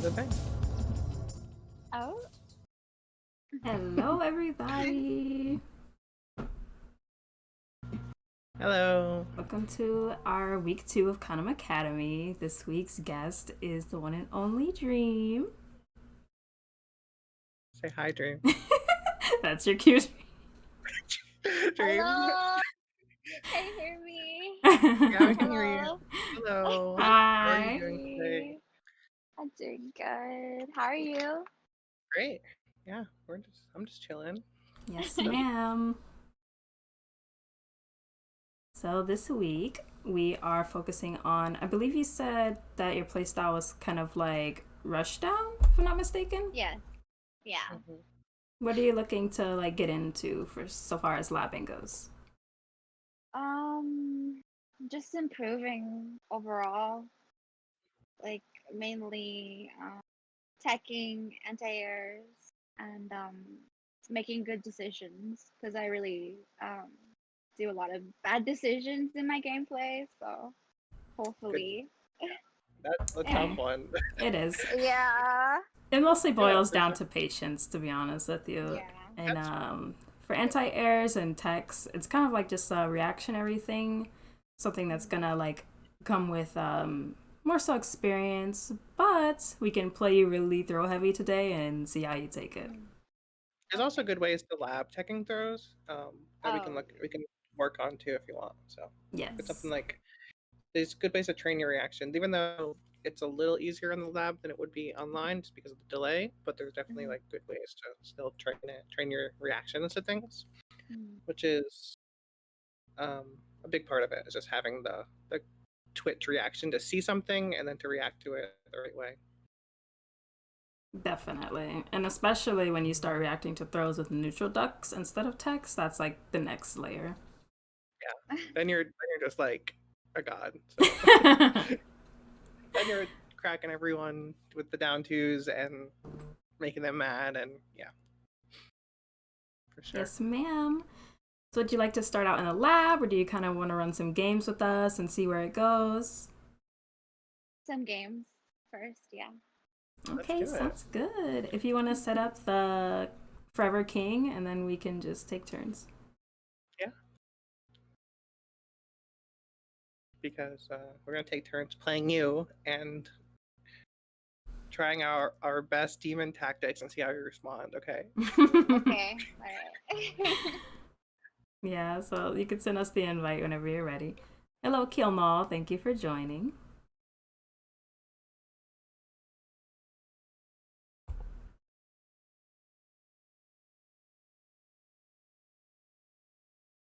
the thing. Oh, Hello, everybody. Hello. Welcome to our week 2 of Kahnum Academy. This week's guest is the one and only Dream. Say hi, Dream. That's your cue. Dream. hello. Can you hear me? Yeah, we can hear you. Hello. Hello. How are you Hi. doing today? I'm doing good. How are you? Great. Yeah, I'm just chilling. Yes, ma'am. So this week we are focusing on, I believe you said that your playstyle was kind of like rushdown, if I'm not mistaken. Yes. Yeah. Mhm. What are you looking to like get into for so far as labbing goes? Just improving overall. Like mainly teching anti-airs and making good decisions because I really do a lot of bad decisions in my gameplay. So Good. hopefully, That's a tough Yeah, one. it is. yeah, It mostly Yeah, boils for down sure. to patience, to be honest with you. yeah. And That's for anti-airs and techs, it's kind of like just a reactionary thing, something that's gonna like come with more so experience. But we can play you really throw heavy today and see how you take it. There's also good ways to lab teching throws that Oh, we can work on too if you want. So it's something Yes, like there's good ways to train your reactions, even though it's a little easier in the lab than it would be online just because of the delay. But there's definitely mhm, like good ways to still train your reactions to things, mhm. which is um, a big part of it is just having the Twitch reaction to see something and then to react to it the right way. definitely, and especially when you start reacting to throws with neutral ducks instead of techs, that's like the next layer. Yeah, then you're just like a god. So then you're cracking everyone with the down twos and making them mad, and yeah, for sure. Yes, ma'am. So would you like to start out in the lab, or do you kind of want to run some games with us and see where it goes? Some games first, yeah. Let's Okay, do it. sounds good. If you want to set up the Forever King, and then we can just take turns. Yeah, because we're gonna take turns playing you and trying our best demon tactics and see how you respond. Okay. Okay, all right. Yeah, so you can send us the invite whenever you're ready. Hello, Kilmall. Thank you for joining.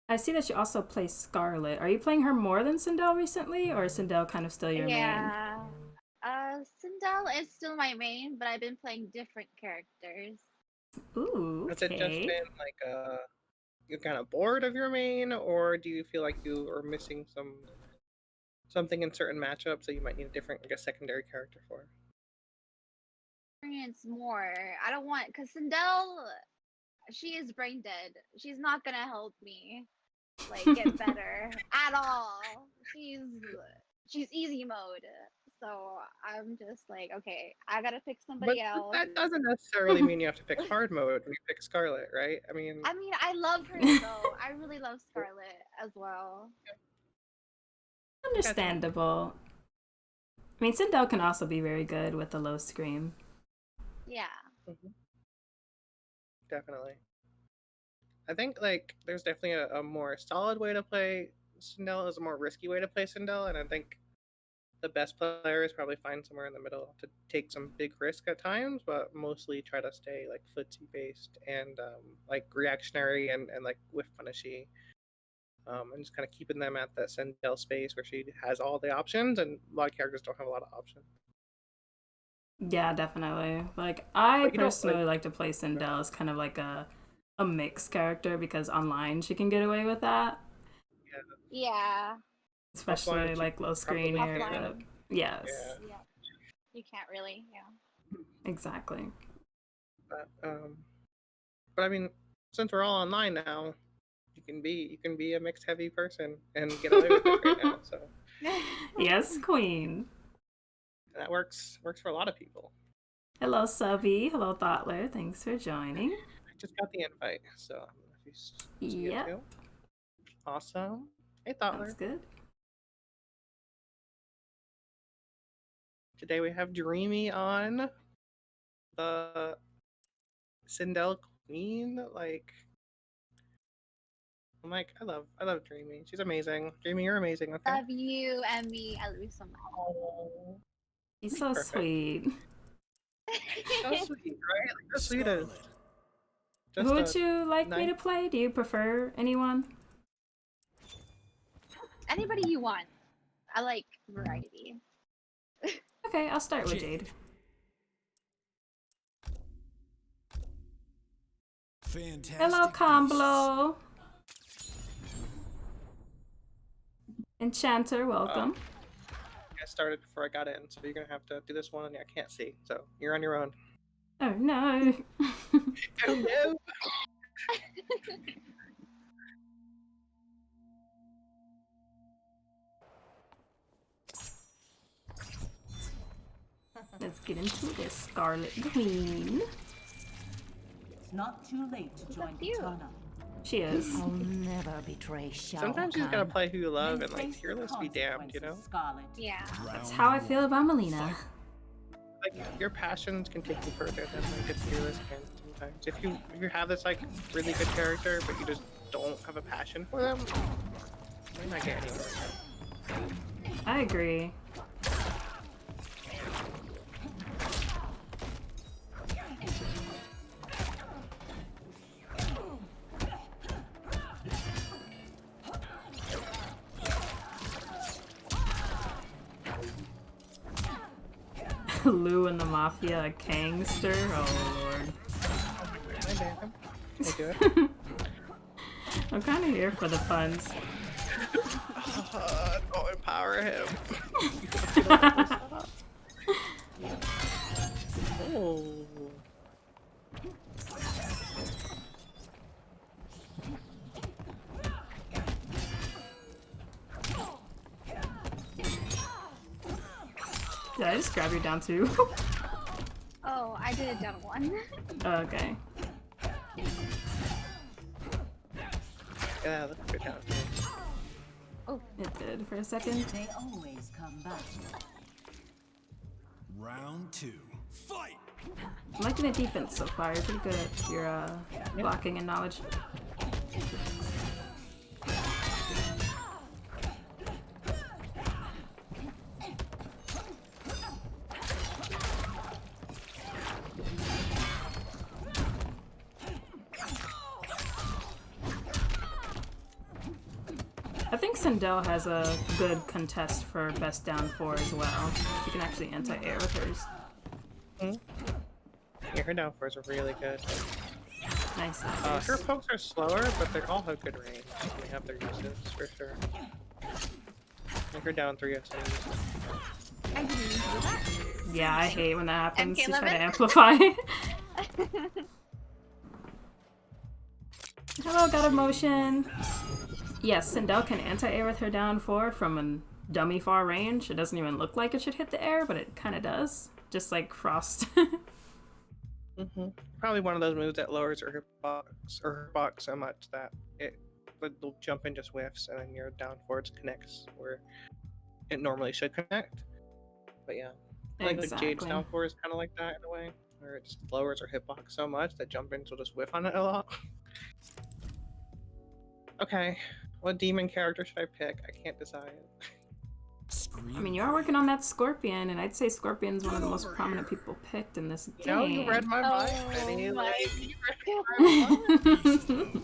I see that you also play Scarlet. Are you playing her more than Sindel recently, or is Sindel kind of still your main? Yeah. Sindel is still my main, but I've been playing different characters. Ooh, Has it just okay. been like you're kind of bored of your main, or do you feel like you are missing something in certain matchups that you might need a different, like a secondary character for? Experience more. I don't want because Sindel, she is brain dead. She's not gonna help me like get better at all. She's easy mode. So I'm just like, okay, I gotta pick But somebody else. that doesn't necessarily mean you have to pick hard mode when you pick Scarlet, right? I mean, I mean, I love her though. I really love Scarlet as well. I gotcha. Understandable. I mean, Sindel can also be very good with the low scream. Yeah. Mhm. Definitely. I think like there's definitely a more solid way to play Sindel. There's a more risky way to play Sindel, and I think the best players probably find somewhere in the middle to take some big risk at times, but mostly try to stay like footsie based and like reactionary and like whiff punishy. And just kind of keeping them at that Sindel space where she has all the options, and a lot of characters don't have a lot of options. Yeah, definitely. Like, I But you don't like, personally like to play Sindel as kind of like a mixed character because online she can get away with that, yeah, Yeah. offline especially she like low screen probably or can't. Offline. yes, Yeah, Yeah. You can't really. Yeah. exactly. but I mean, since we're all online now, you can be a mixed heavy person and get away with it right now. So Yes, queen. that works for a lot of people. Hello, Subby. Hello, Thoughtler. Thanks for joining. I just got the invite, so I don't know if you see it Yep. too. Awesome. Hey, Sounds Thoughtler. good. Today we have Dreamy on, the Sindel Queen. Like, I'm like, I love Dreamy. She's amazing. Dreamy, you're amazing. Okay. Love you, Emmy. I love you so much. Oh, He's so perfect. sweet. So sweet, right? Like, the sweetest. Just Who would a you like me nice- to play? Do you prefer anyone? Anybody you want. I like variety. Okay, I'll start with Jade. Fantastic. Hello, Comblo. Enchanter, welcome. I started before I got in, so you're gonna have to do this one. I can't see, so you're on your own. Oh no. Oh no! Let's get into this, Scarlet Queen. It's not too late to join cute. Katana. She is. I'll never betray Shao Sometimes you just gotta Kahn. play who you love, Then and like face the tier list be damned, you know. consequences, Scarlet. Yeah. That's how I feel about Melina. Like your passions can take you further than like a tier list can sometimes. If you have this like really good character, but you just don't have a passion for them, you're not getting anywhere. I agree. Lou and the Mafia, a gangster. Oh lord. I damn. I do it. I'm kind of here for the puns. Don't empower him. Oh. Did I just grab you down too? Oh, I did it down one. Okay. Yeah, that's good down. It did for a second. They always come back. Round 2. Fight! I'm liking the defense so far. You're pretty good at your blocking and knowledge. I think Sindel has a good contest for best down 4 as well. You can actually anti-air with hers. Yeah, her down fours are really good. Nice. Her pokes are slower, but they all have good range. They have their uses for sure. Like her down 3 has some uses. I didn't even do that. Yeah, I hate when that happens. You try to MK11? amplify. Hello, God of Motion. Yes, Sindel can anti-air with her down 4 from a dummy far range. It doesn't even look like it should hit the air, but it kind of does. Just like Frost. Probably one of those moves that lowers her hitbox so much that the jump in just whiffs, and then your down forwards connects where it normally should connect. But yeah, I think like Jade's Exactly. down four is kind of like that in a way, where it just lowers her hitbox so much that jump ins will just whiff on it a lot. Okay, what demon character should I pick? I can't decide. I mean, you are working on that Scorpion, and I'd say Scorpion's one of the most prominent people picked in this You know, game. you read my mind, Oh Penny. my Like, you read my mind.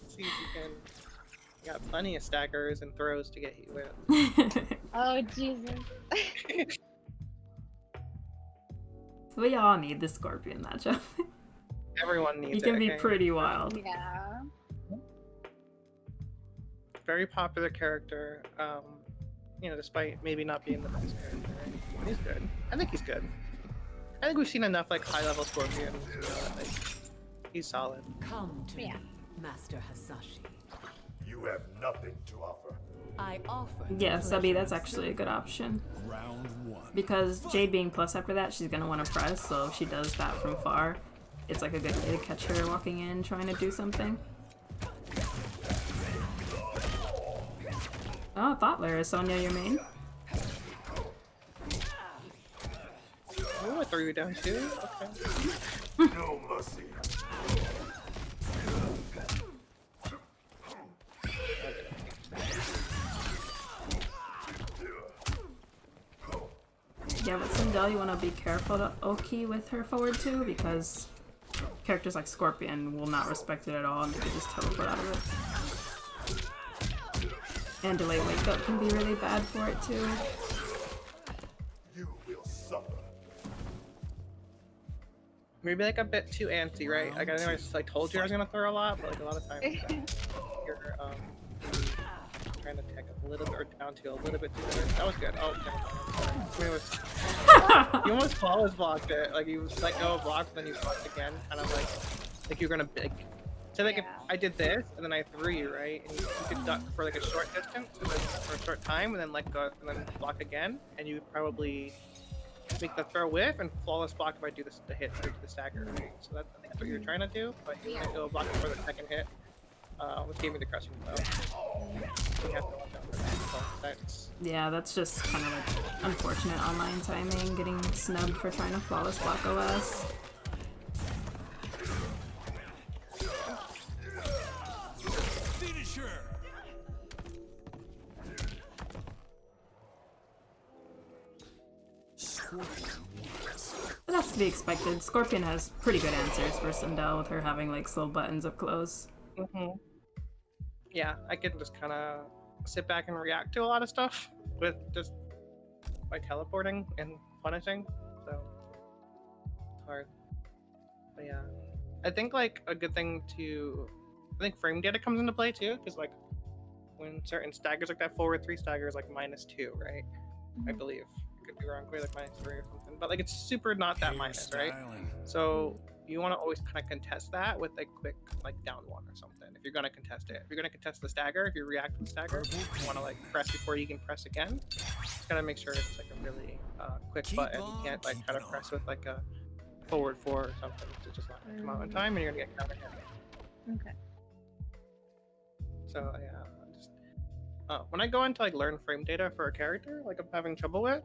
See if you can. You got plenty of stackers and throws to get you with. Oh Jesus. We all need the Scorpion matchup. Everyone needs He it. can be okay? pretty wild. Yeah. Very popular character. You know, despite maybe not being the best character. Right? He's good. I think he's good. I think we've seen enough like high-level Scorpions. You know, that, like, he's solid. Come to Yeah. me, Master Hasashi. You have nothing to offer. I offer. Yeah, Subby, that's actually a good option. Round 1. Because Jade being plus after that, she's gonna want to press, so if she does that from far, it's like a good way to catch her walking in, trying to do something. Oh, Thoughtler, is Sonya your main? Oh, I throw you down too? Okay. No mercy. Yeah, but Sindel, you want to be careful to Oki with her forward too, because characters like Scorpion will not respect it at all and they can just teleport out of it. And delay wake up can be really bad for it too. You will suffer. Maybe like a bit too antsy, right? Like I know I just like told you I was gonna throw a lot, but like a lot of times you're trying to tech up a little bit or down to a little bit too much. That was good. Oh, never mind. I mean, it was, you almost flawless blocked it. Like you let go of block, then you blocked again, kind of like you're gonna big. So like if I did this and then I threw you, right, and you could duck for like a short distance and then for a short time and then let go and then block again, and you would probably make the throw whiff and flawless block if I do this the hit or do the stagger, right? So that's, I think that's what you're trying to do, but you let go of blocking for the second hit, which gave me the crushing blow. So you have to watch out for that. So that's Yeah, that's just kind of like unfortunate online timing, getting snubbed for trying to flawless block OS. Finisher. But that's to be expected. Scorpion has pretty good answers for Sindel with her having like slow buttons up close. yeah, I can just kind of sit back and react to a lot of stuff with just by teleporting and punishing. So it's hard. But yeah, I think like a good thing to, I think frame data comes into play too, because like when certain staggers like that forward 3 stagger is like -2, right? I believe. I could be wrong, maybe like -3 or something. But like it's super not that minus, right? So you want to always kind of contest that with a quick like down 1 or something. If you're gonna contest it, if you're gonna contest the stagger, if you react to the stagger, you want to like press before you can press again. Just gotta make sure it's like a really quick button. You can't like try to press with like a forward 4 or something. It's just not gonna come out in time, and you're gonna get counter hit. Okay. So yeah, just when I go into like learn frame data for a character, like I'm having trouble with,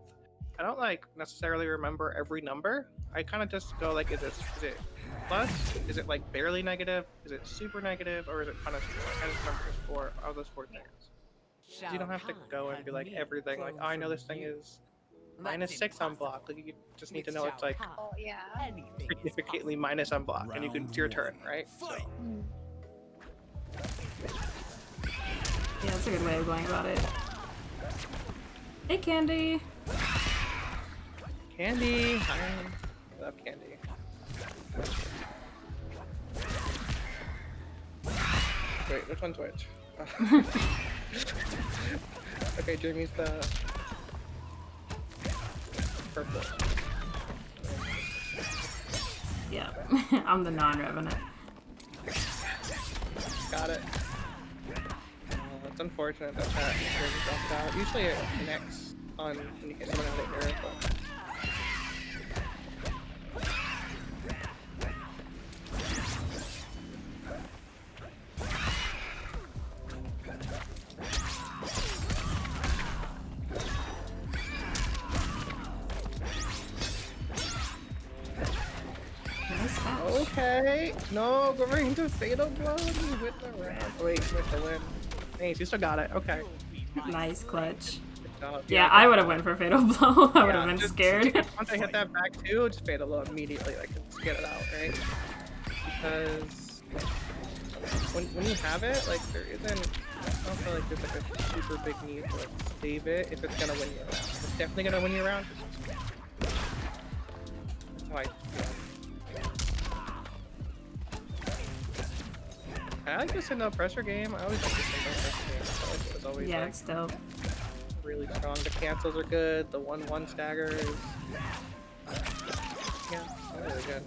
I don't like necessarily remember every number. I kind of just go like, is it plus? Is it like barely negative? Is it super negative? Or is it kind of numbers for all those 4 things? You don't have to go and be like everything. Like, oh, I know this thing is -6 on block. Like you just need to know it's like Oh yeah. significantly minus on block, and you can, it's your turn, right? So, Yeah, that's a good way of going about it. Hey, Candy! Candy! I love Candy. Wait, which one's which? Okay, Jamie's the purple. Yeah, I'm the non-revenant. Got it. It's unfortunate that that really dropped out. Usually it connects on when you get someone out of here, but... Okay, no, going to fatal blow with the round. Wait, with the win. Thanks, you still got it. Okay. Nice clutch. Good job. Yeah, I would have went for fatal blow. I would have been just scared. Once I hit that back too, just fatal blow immediately, like just get it out, right? Because when you have it, like there isn't, I don't feel like there's like a super big need to like save it if it's gonna win you around. If it's definitely gonna win you around. That's how I feel. I like the Sindel pressure game. I always like the Sindel pressure game. I felt like it was always Yeah, like it's dope. really strong. The cancels are good. The 1/1 staggers. Yeah, it's really good.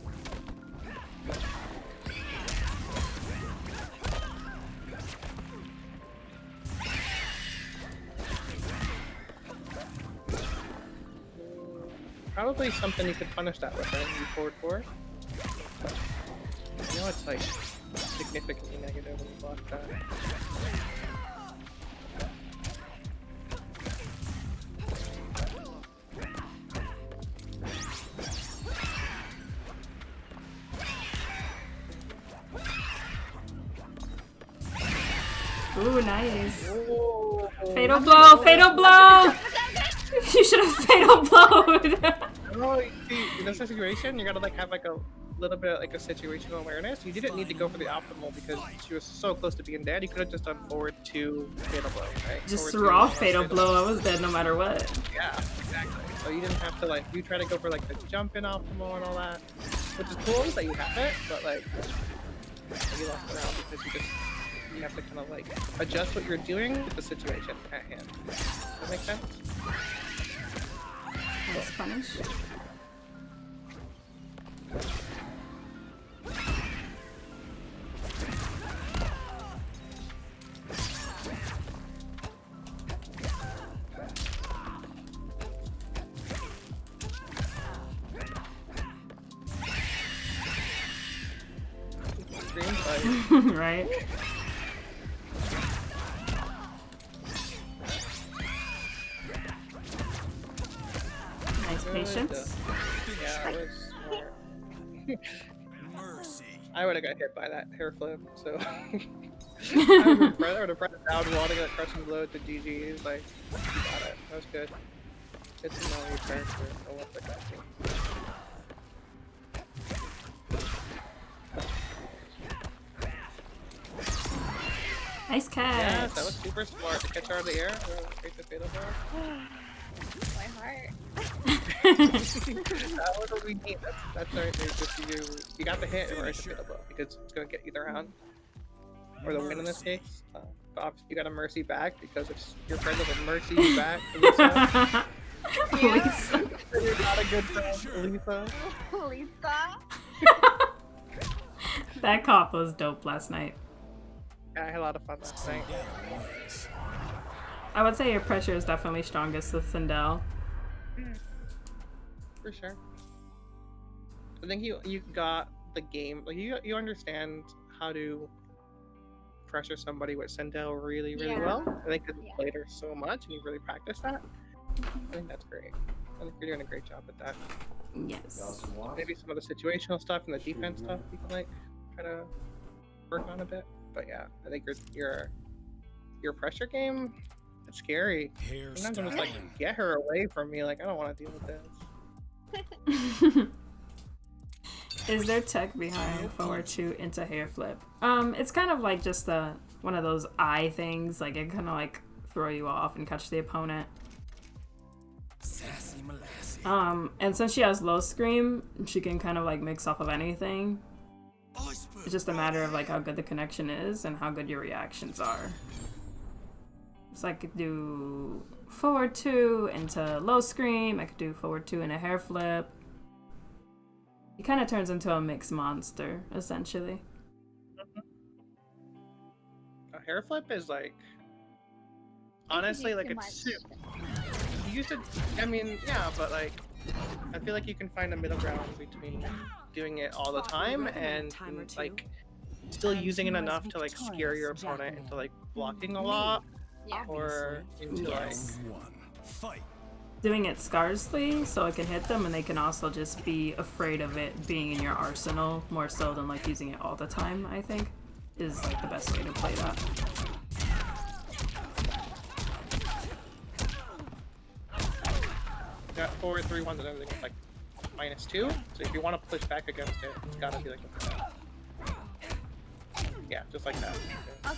probably something you could punish that with, right? You forward 4. But I know it's like significantly negative when you block that. Ooh, nice. Ooh. Fatal blow! Fatal blow! You should have fatal blowed. Oh, you see, in this situation, you gotta like have like a little bit like a situational awareness. You didn't need to go for the optimal because she was so close to being dead. You could have just done forward 2 fatal blow, right? Just Forward 2, raw fatal blow. I was dead no matter what. Yeah, exactly. So you didn't have to like you try to go for like the jump in optimal and all that, which is cool that you have it, but like you lost the round because you have to kind of like adjust what you're doing with the situation at hand. Does that make sense? Nice punish. Dream fight. Right? Nice patience. Yeah, it was smart. Mercy. I would have got hit by that hair flip, so I would have pressed down wanting that crushing blow to GG's. Like, you got it. That was good. It's a know your character. I love the guy. Nice catch. Yes, that was super smart to catch her out of the air. Great to fatal blow. My heart. That was what we need. That's our just you got the hit and we're at the fatal blow because it's gonna get either round or the win in this case. But obviously you got a mercy back because if your friend doesn't mercy you back, Lisa, Lisa. you're not a good friend, Lisa. Lisa. That cop was dope last night. Yeah, I had a lot of fun last night. I would say your pressure is definitely strongest with Sindel. For sure. I think you got the game. Like you understand how to pressure somebody with Sindel really well. I think because you played her so much and you really practiced that. I think that's great. I think you're doing a great job at that. Yes. Maybe some of the situational stuff and the defense stuff you can like try to work on a bit. But yeah, I think your pressure game, it's scary. Sometimes I'm just like, get her away from me. Like I don't want to deal with this. Is there tech behind forward 2 into hair flip? It's kind of like just one of those eye things. Like it kind of like throw you off and catch the opponent. Sassy Molassy. And since she has low scream, she can kind of like mix off of anything. It's just a matter of like how good the connection is and how good your reactions are. So I could do forward 2 into low scream. I could do forward 2 in a hair flip. He kind of turns into a mixed monster, essentially. A hair flip is like, honestly, like it's you used to. I mean, yeah, but like, I feel like you can find a middle ground between doing it all the time and like still using it enough to like scare your opponent into like blocking a lot, or into like Fight. Doing it scarcely so it can hit them, and they can also just be afraid of it being in your arsenal more so than like using it all the time. I think is like the best way to play that. got forward 3 ones and everything is like -2. So if you want to push back against it, it's gotta be like that. Yeah, just like that. Okay.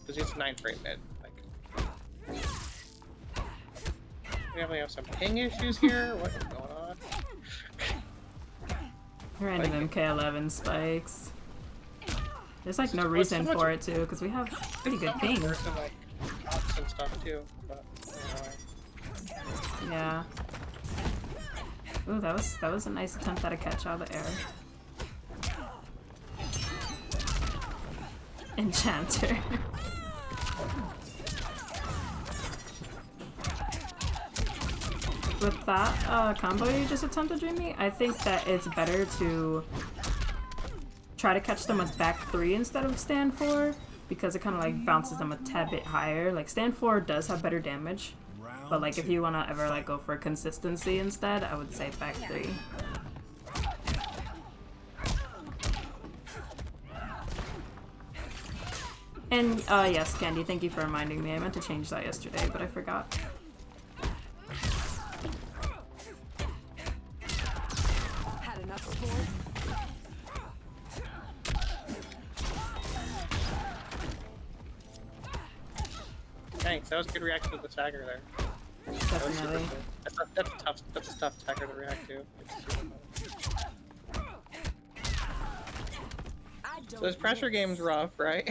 Because it's 9 frame mid. Like, we definitely have some ping issues here. What is going on? Random MK11 spikes. There's like no reason for it too, because we have pretty good ping. Worse than like shots and stuff too. But Yeah. Ooh, that was a nice attempt at a catch out of the air. Enchanter. with that combo you just attempted, Dreamy, I think that it's better to try to catch them with back 3 instead of stand 4, because it kind of like bounces them a tad bit higher. Like stand 4 does have better damage, but like if you want to ever like go for consistency instead, I would say back 3. And yes, Candy, thank you for reminding me. I meant to change that yesterday, but I forgot. Had enough sport? Thanks, that was a good reaction to the stagger there. Definitely. That's a tough stagger to react to. So this pressure game's rough, right?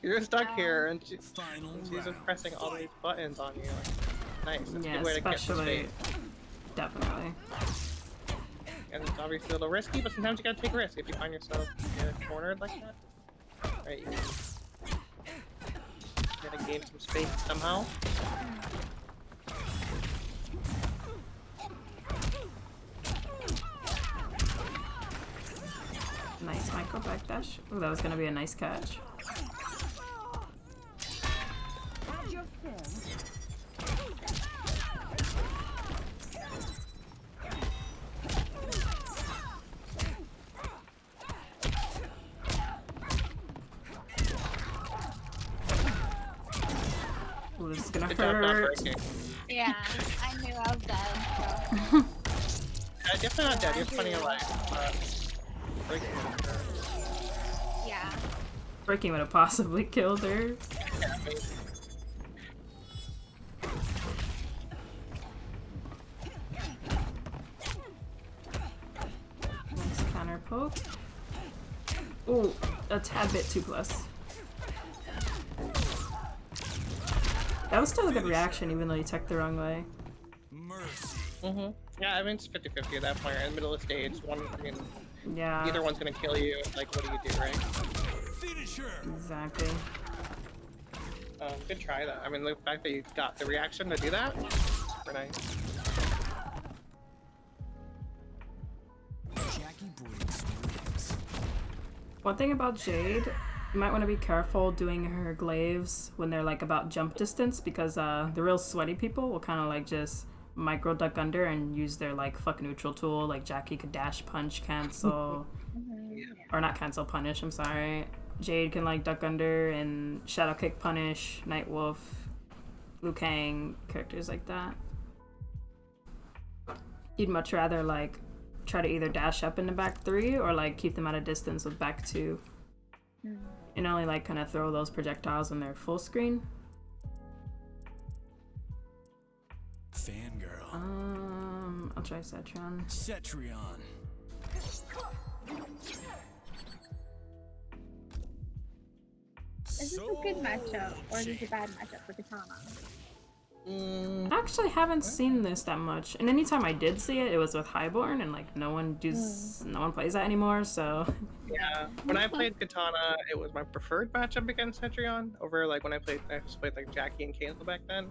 You're stuck here, and she's just pressing all these buttons on you. Nice, that's a Yeah, good way to catch the especially. space. Definitely. And it's obviously a little risky, but sometimes you gotta take risks if you find yourself cornered like that. Right, you gotta gain some space somehow. Nice micro backdash. Ooh, that was gonna be a nice catch. Had your fill. Ooh, this is gonna Good job not hurt. breaking. Yeah, I knew I was dead. Definitely not dead, you have plenty of life. Breaking is hurt. Yeah. Breaking would have possibly killed her. Yeah, I mean, Nice counter poke. Ooh, a tad bit 2+. That was still a good reaction, even though you teched the wrong way. Mercy. yeah, I mean it's 50-50 at that point. You're in the middle of the stage. Yeah. Either one's gonna kill you. Like, what do you do, right? Finisher. Exactly. Good try though. I mean, the fact that you got the reaction to do that, super nice. Jackie brings wings. One thing about Jade, you might want to be careful doing her glaives when they're like about jump distance, because the real sweaty people will kind of like just micro duck under and use their like fuck neutral tool. Like Jackie could dash punch cancel, or not cancel, punish, I'm sorry. Jade can like duck under and shadow kick punish, Nightwolf, Liu Kang, characters like that. You'd much rather like try to either dash up into back 3 or like keep them at a distance with back 2. And only like kind of throw those projectiles when they're full screen. Fangirl. I'll try Cetron. Cetrion. Is this a good matchup, or is this a bad matchup for Katana? I actually haven't seen this that much, and anytime I did see it, it was with Highborn, and like no one plays that anymore. So Yeah, when I played Katana, it was my preferred matchup against Cetrion over like when I just played like Jackie and Kaynla back then.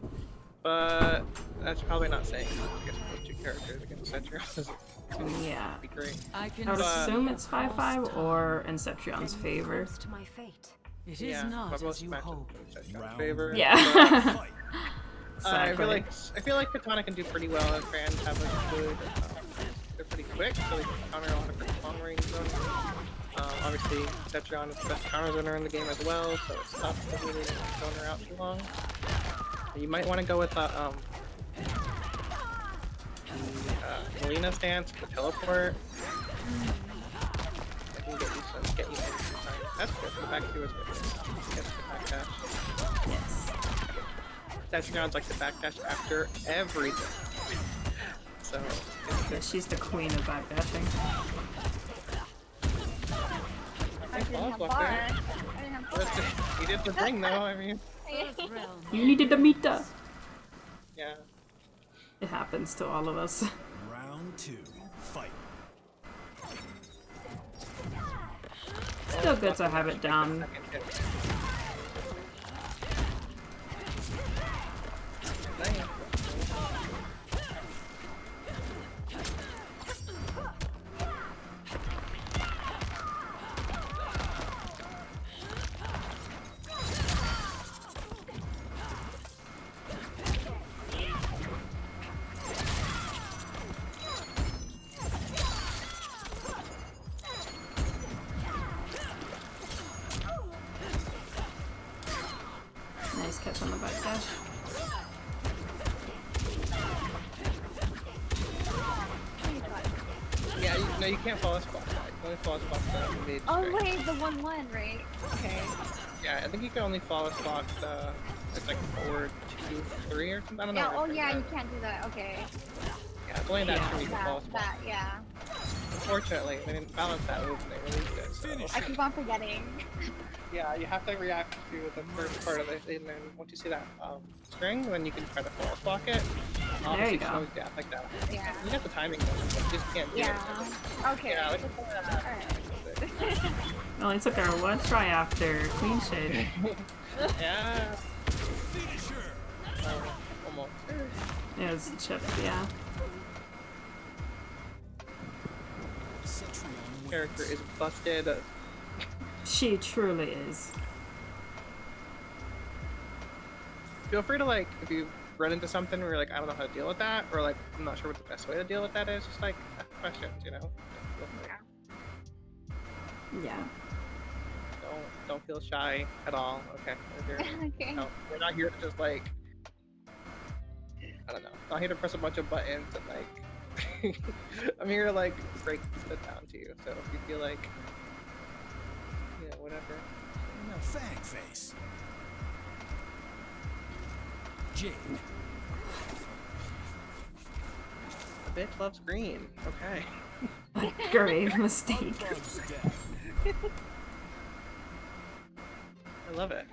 But that's probably not saying much against those two characters against Cetrion. yeah, Be great. I can I would assume it's 5-5 or in Cetrion's favor. to my fate. It is Yeah, not but as most you matchups hope. are in Cetrion's Round favor. Yeah. Fight. I feel Exactly. like Katana can do pretty well if fans have a good. They're pretty quick, so they can counter a lot of long range zones. Obviously, Cetrion is the best counter zoner in the game as well, so it's tough to really zone her out too long. You might want to go with the Melina stance, the teleport. I can get you some time. That's good. The back two is good. Get the back dash. Yes. Cetrion's like the backdash after everything. So, Yeah, she's the queen of backdashing. I didn't have Balls bar. walked I there. didn't have bar. You did the thing though, I mean, You needed to meet her. yeah. It happens to all of us. Round 2. Fight. Still good to have it down. Second hit. Nice. No, you can't follow spot that. You can only follow spot the mid Oh strike. wait, the 1-1, right? Okay. Yeah, I think you can only follow spot the it's like forward 2, 3 or something. I don't know. Yeah. what Oh it is. yeah, you can't do that. Okay. Yeah, it's only that Yeah. tree you can follow spot. That. Yeah. Unfortunately, they didn't balance that move and they released it. So. Finish I keep on forgetting. Yeah, you have to react to the first part of it, and then once you see that string, then you can try to false block it. There you just go. always down like that. Yeah. You got the timing, though, but you just can't do Yeah. it. Okay. Yeah, look at that. Alright. Only took her one try after Queen Shade. Yeah. Finisher. Almost. It was chipped, yeah. Cetrion Character wins. is busted. She truly is. Feel free to, like, if you run into something where you're like, I don't know how to deal with that, or like, I'm not sure what the best way to deal with that is, just like, ask questions, you know? Feel free. Yeah. Don't feel shy at all. Okay. Okay. No, we're not here to just like I don't know. Not here to press a bunch of buttons and like I'm here to like break stuff down to you. So if you feel like whatever. Now Fang Face. Jade. The bitch loves green. Okay. Grave mistake. Bug's death. I love it.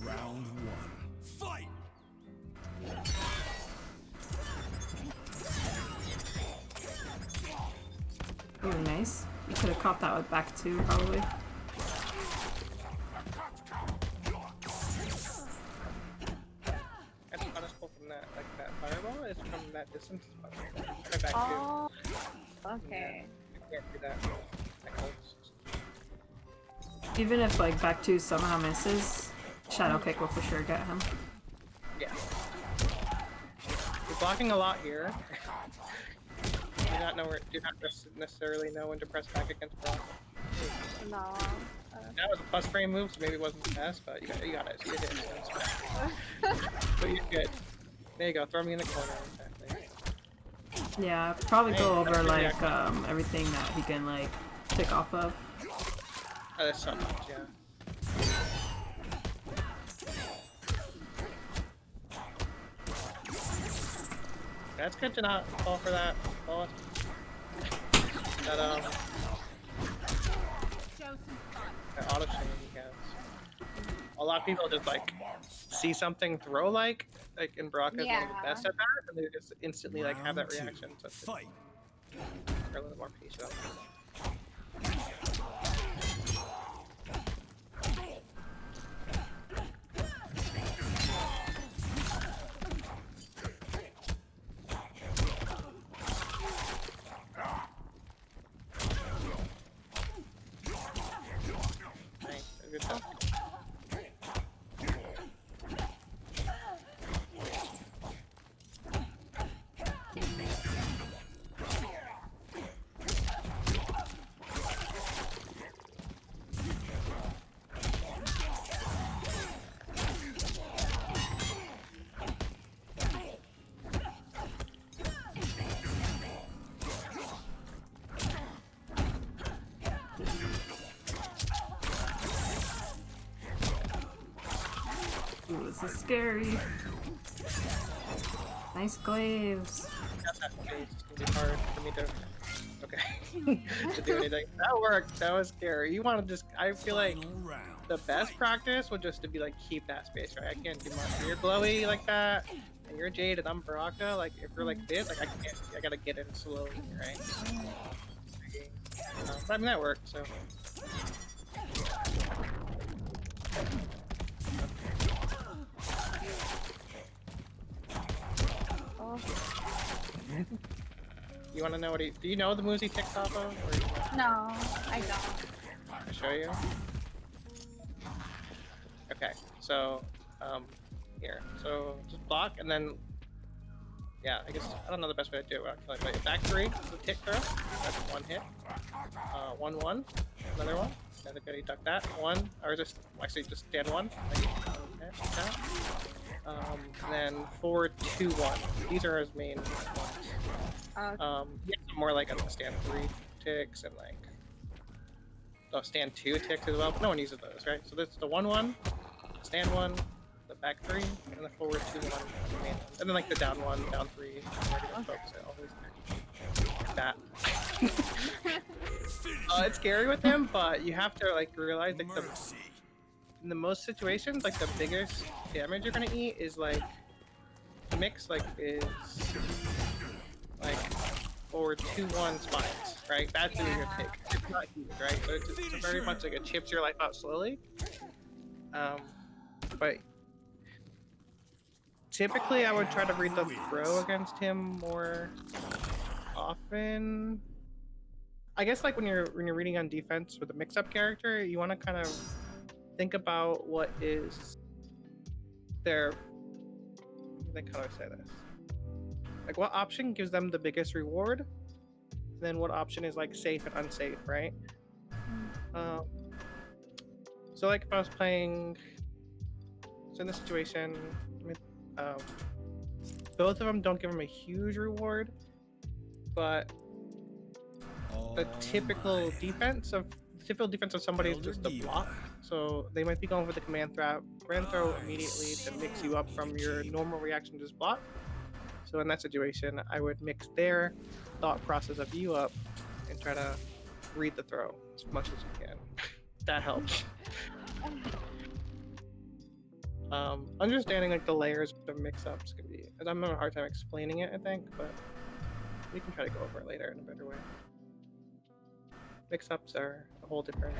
Round 1. Fight! Ooh, nice. You could have caught that with back two, probably. That's punishable from that that fireball is from that distance. Try back Oh. Okay. to. You can't do that. That holds. Even if like back two somehow misses, Shadow Kick will for sure get him. Yeah. You're blocking a lot here. Do not necessarily know when to press back against block. No. That was a plus frame move, so maybe it wasn't the best, but you got it. So you did it. So you're good. There you go. Throw me in the corner. Exactly. Yeah, probably go Hey, over that's like exactly- everything that he can like pick off of. Oh, there's so much, yeah. That's good to not fall for that. Fall. That that auto chain he has. A lot of people just like see something throw like in Brock is one of the Yeah. best at that, and they just instantly like have that Round 2. reaction. So it's Fight! a little more patient. Nice, good job. Ooh, this is scary. Nice glaives. Got that phase. It's gonna be hard for me to to do anything. That worked. That was scary. You want to just I feel like Final round. the best practice would just to be like keep that space right. I can't do much. When you're glowy like that, and you're Jade and I'm Baraka, like if you're like this, like I can't. I gotta get in slowly, right? But I mean that worked. So Oh. you want to know what he? Do you know the moves he ticks off of? Or you want No, I don't. to show you? Okay, so here. So just block and then yeah, I guess I don't know the best way to do it. Actually, back three is a tick throw. That's one hit. 1-1. Another one. Another good. You duck that. One, or just actually just stand one. Okay, like that. Then 4-2-1. These are his main ones. Yeah, more like on the stand three ticks and like stand two ticks as well. But no one uses those, right? So this is the 1-1, stand one, the back three, and the forward 2-1, and then like the down one, down three. Focus it always like that. It's scary with him, but you have to like realize like in the most situations, like the biggest damage you're gonna eat is like the mix like is like forward 2-1 spines, right? That's doing your pick. It's not huge, right? So it's very much like it chips your life out slowly. But typically I would try to read the throw against him more often. I guess like when you're reading on defense with a mix-up character, you want to kind of think about what is their, like, how do I say this? Like what option gives them the biggest reward, then what option is like safe and unsafe, right? So like if I was playing, so in this situation, both of them don't give him a huge reward, but the typical defense of somebody is just a block. So they might be going for the command throw immediately to mix you up from your normal reaction to just block. So in that situation, I would mix their thought process of you up and try to read the throw as much as you can. That helps. Understanding like the layers of mix-ups can be, I'm having a hard time explaining it, I think, but we can try to go over it later in a better way. Mix-ups are a whole different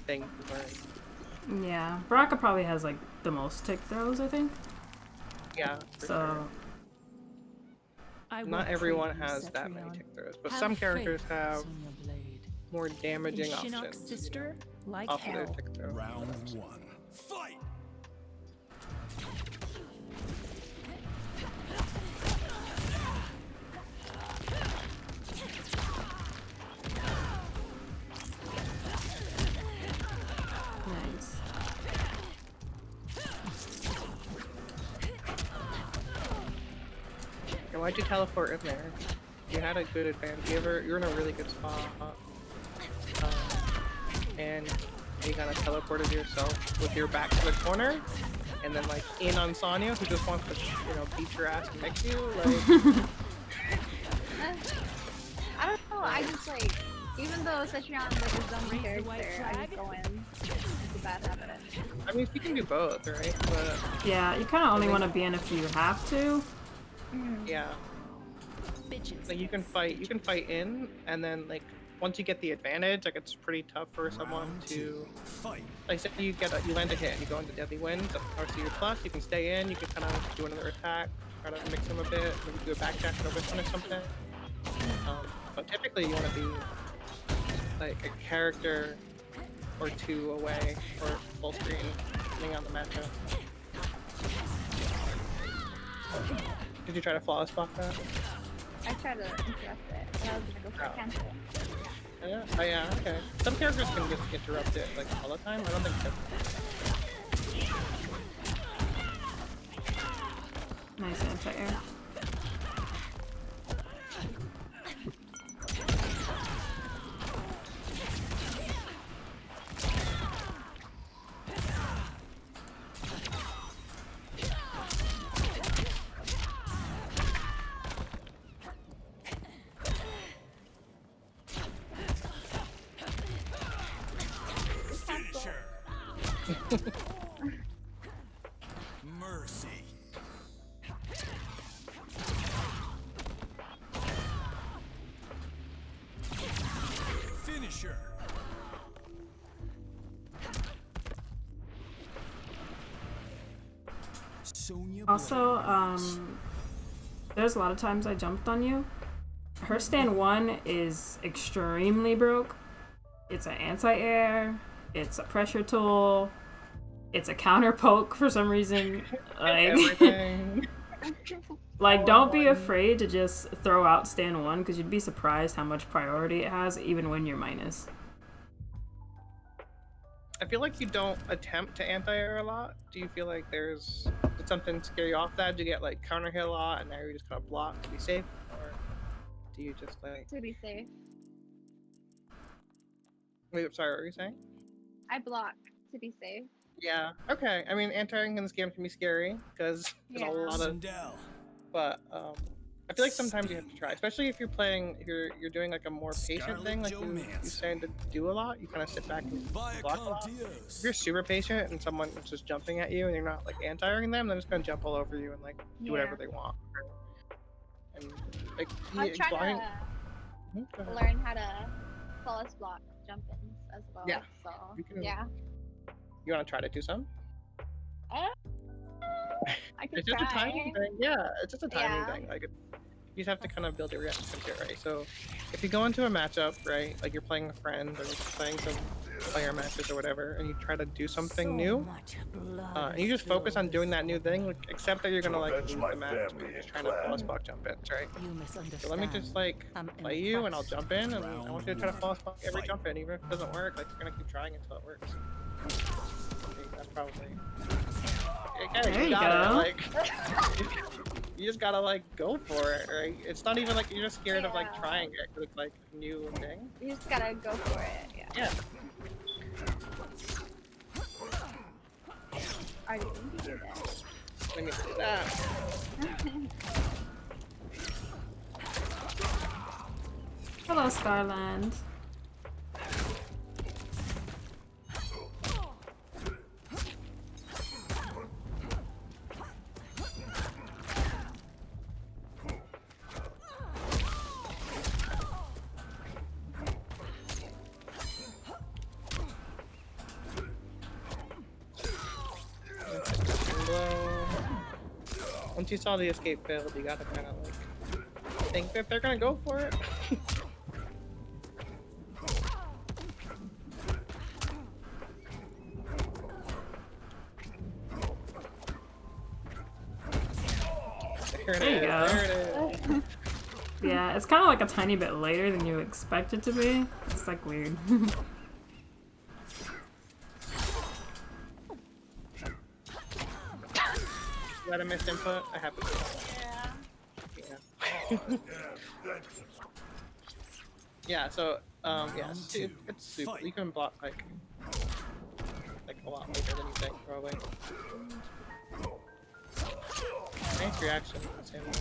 thing to learn. Yeah, Baraka probably has like the most tick throws, I think. Yeah, for sure. Not everyone has that many tick throws, but some characters have more damaging options. Sister, like off of their tick throw. Round one. Fight! Nice. And why'd you teleport in there? You had a good advantage. You're in a really good spot. And you kind of teleported yourself with your back to the corner, and then like in on Sonya, who just wants to, beat your ass and mix you. Like, I don't know. I just like, even though Setrion is like a dumb character, I just go in. It's a bad habit. I mean, you can do both, right? But Yeah, you kind of only want to be in if you have to. yeah, like you can fight in, and then like once you get the advantage, like it's pretty tough for someone to Fight. like say you land a hit and you go into deadly wind, or your plus, you can stay in, you can kind of do another attack, try to mix them a bit, maybe do a backjack or a whiffin or something. But typically you want to be like a character or two away, or full screen, depending on the matchup. Did you try to flawless block that? I tried to interrupt it, but I was gonna go for a cancel. Yeah, oh, yeah, okay. Some characters can just interrupt it like all the time. I don't think so. Nice anti-air. Mercy. Finisher. Also, there's a lot of times I jumped on you. Her stand 1 is extremely broke. It's an anti-air, it's a pressure tool, it's a counter poke for some reason. Like Everything. Like, don't be afraid to just throw out stand 1 because you'd be surprised how much priority it has even when you're minus. I feel like you don't attempt to anti-air a lot. Do you feel like did something scare you off that? Do you get like counter hit a lot and now you're just gonna block to be safe? Or do you just like... To be safe. Wait, sorry, what were you saying? I block to be safe. Yeah, okay. I mean, anti-airing in this game can be scary because there's a lot of... Sindel. But I feel like sometimes you have to try, especially if you're playing, if you're doing like a more patient thing, like you're starting to do a lot. You kind of sit back and block a lot. If you're super patient and someone's just jumping at you and you're not like anti-airing them, they're just gonna jump all over you and like do whatever they want. And like I'm trying to learn how to flawless block jump-ins as well. Yeah. So You want to try to do some? I can It's just try. a timing thing. Yeah, it's just a timing thing. Like, you just have to kind of build your reaction to it, right? So, if you go into a matchup, right, like you're playing with friends or you're just playing some player matches or whatever, and you try to do something new, and you just focus on doing that new thing, like, except that you're gonna like lose the match when you're just trying to flawless block jump ins, right? So let me just like play you, and I'll jump in, and I want you to try to flawless block every jump in, even if it doesn't work. Like, you're gonna keep trying until it works. I think that's probably. There you go. Like, you just gotta like go for it, right? It's not even like you're just scared of like trying it because it's like a new thing. You just gotta go for it. Yeah. I didn't need to do that. Let me do that. Hello, Starland. Once you saw the escape failed, you gotta kind of like think that they're gonna go for it. There you go. There it is. Yeah, it's kind of like a tiny bit later than you expect it to be. It's like weird. Is that a missed input? I have to. Yeah. Yeah. So yeah, it's super. You can block like a lot later than you think, probably. Nice reaction. Same way.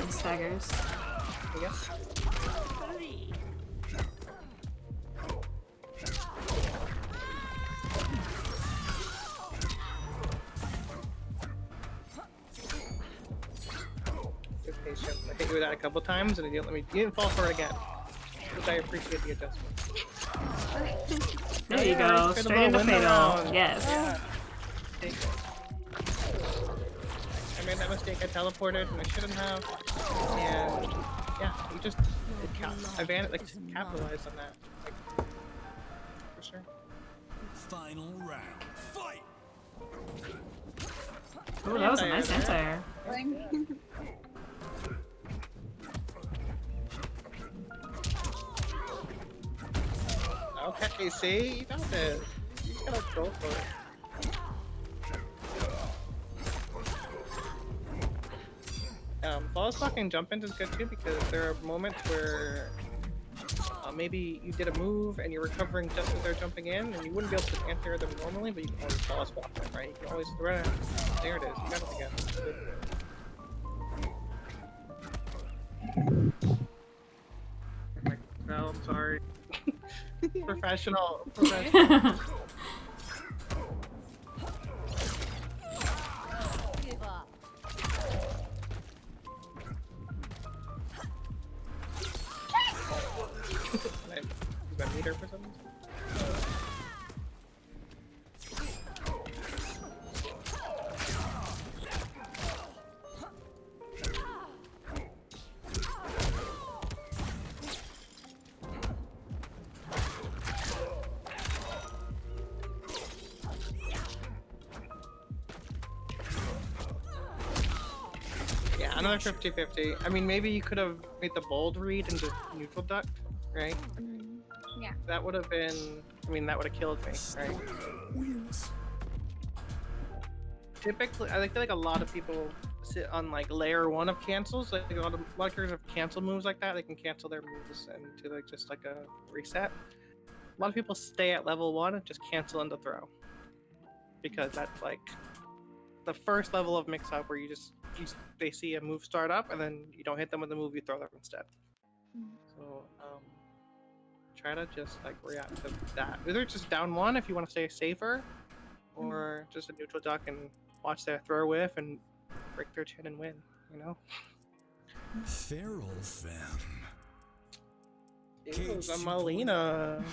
Staggers. Yeah. Good patient. I hit you with that a couple times and you didn't fall for it again. Which I appreciate the adjustment. There you go. Straight into fatal. Yes. Yeah. I made that mistake. I teleported and I shouldn't have. And yeah, you just capitalized on that. Like, for sure. Final round. Fight. Oh, that was a nice anti-air. Okay, see? You got this. You just gotta go for it. Flawless blocking jump-ins is good too because there are moments where maybe you did a move and you're recovering just as they're jumping in and you wouldn't be able to anti-air them normally, but you can always flawless block them, right? You can always throw it. There it is. You got it again. No, I'm sorry. Professional. another 50-50. I mean, maybe you could have made the bold read into neutral duck, right? Yeah. That would have been. I mean, that would have killed me, right? Wins. Typically, I feel like a lot of people sit on like layer 1 of cancels. Like a lot of characters have cancel moves like that. They can cancel their moves into like just like a reset. A lot of people stay at level 1 and just cancel into throw, because that's like the first level of mix-up where they see a move start up and then you don't hit them with the move, you throw them instead. So try to just like react to that. Either just down 1 if you want to stay safer, or just a neutral duck and watch their throw whiff and break their chin and win, you know? Feral femme. It was a Melina.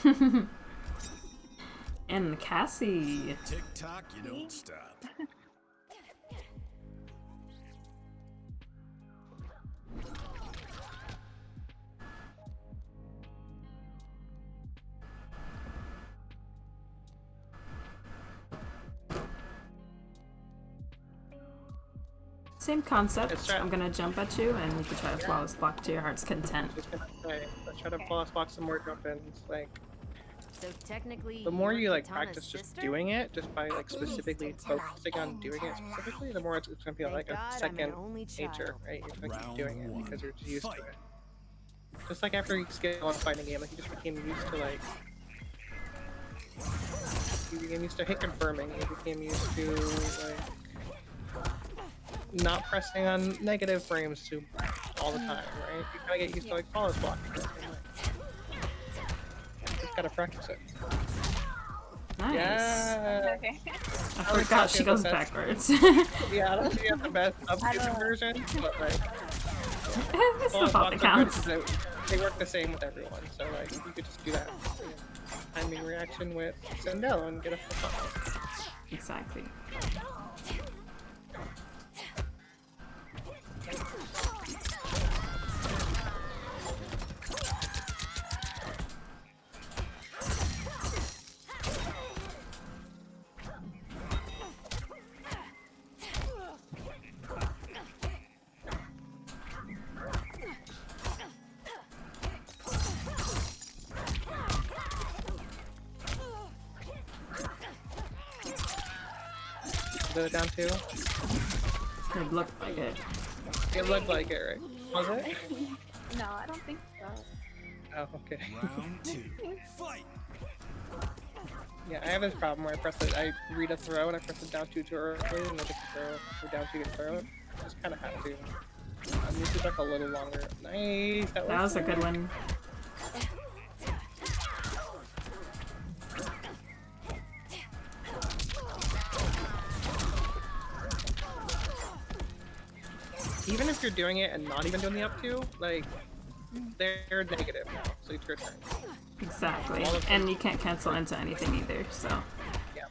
And Cassie. Tick tock, you don't stop. Same concept. Let's try- I'm gonna jump at you, and you can try to flawless block to your heart's content. Just gonna say, let's try to flawless box some more jump-ins. Like, So technically, the more you're you like Katana's practice just sister? doing it, just by like specifically focusing on doing it specifically, the more it's gonna feel Thank like God a I'm an second only nature, child. right? You're gonna keep Round doing it 1. because you're just used Fight. to it. Just like after you skill on fighting game, like you just became used to like you became used to hit confirming, you became used to like not pressing on negative frames to all the time, right? You gotta get used to like flawless blocking. Just gotta practice it. Nice. Yeah. Okay. I forgot she goes backwards. Yeah, I don't think you have the best upgrade conversion, but like It's the thought that counts. they work the same with everyone. So like you could just do that timing reaction with Sindel and get a full combo. Exactly. Is it down 2? It looked like it. It looked like it, right? Was it? No, I don't think so. Oh, okay. Round 2. Fight. Yeah, I have this problem where I read a throw and I press it down 2 too early and I get the throw, or down 2 get throw. Just kind of have to. I'm used to like a little longer. Nice. That was a good one. Even if you're doing it and not even doing the up 2, like they're negative now, so it's your turn. Exactly. And you can't cancel into anything either, so. Yeah.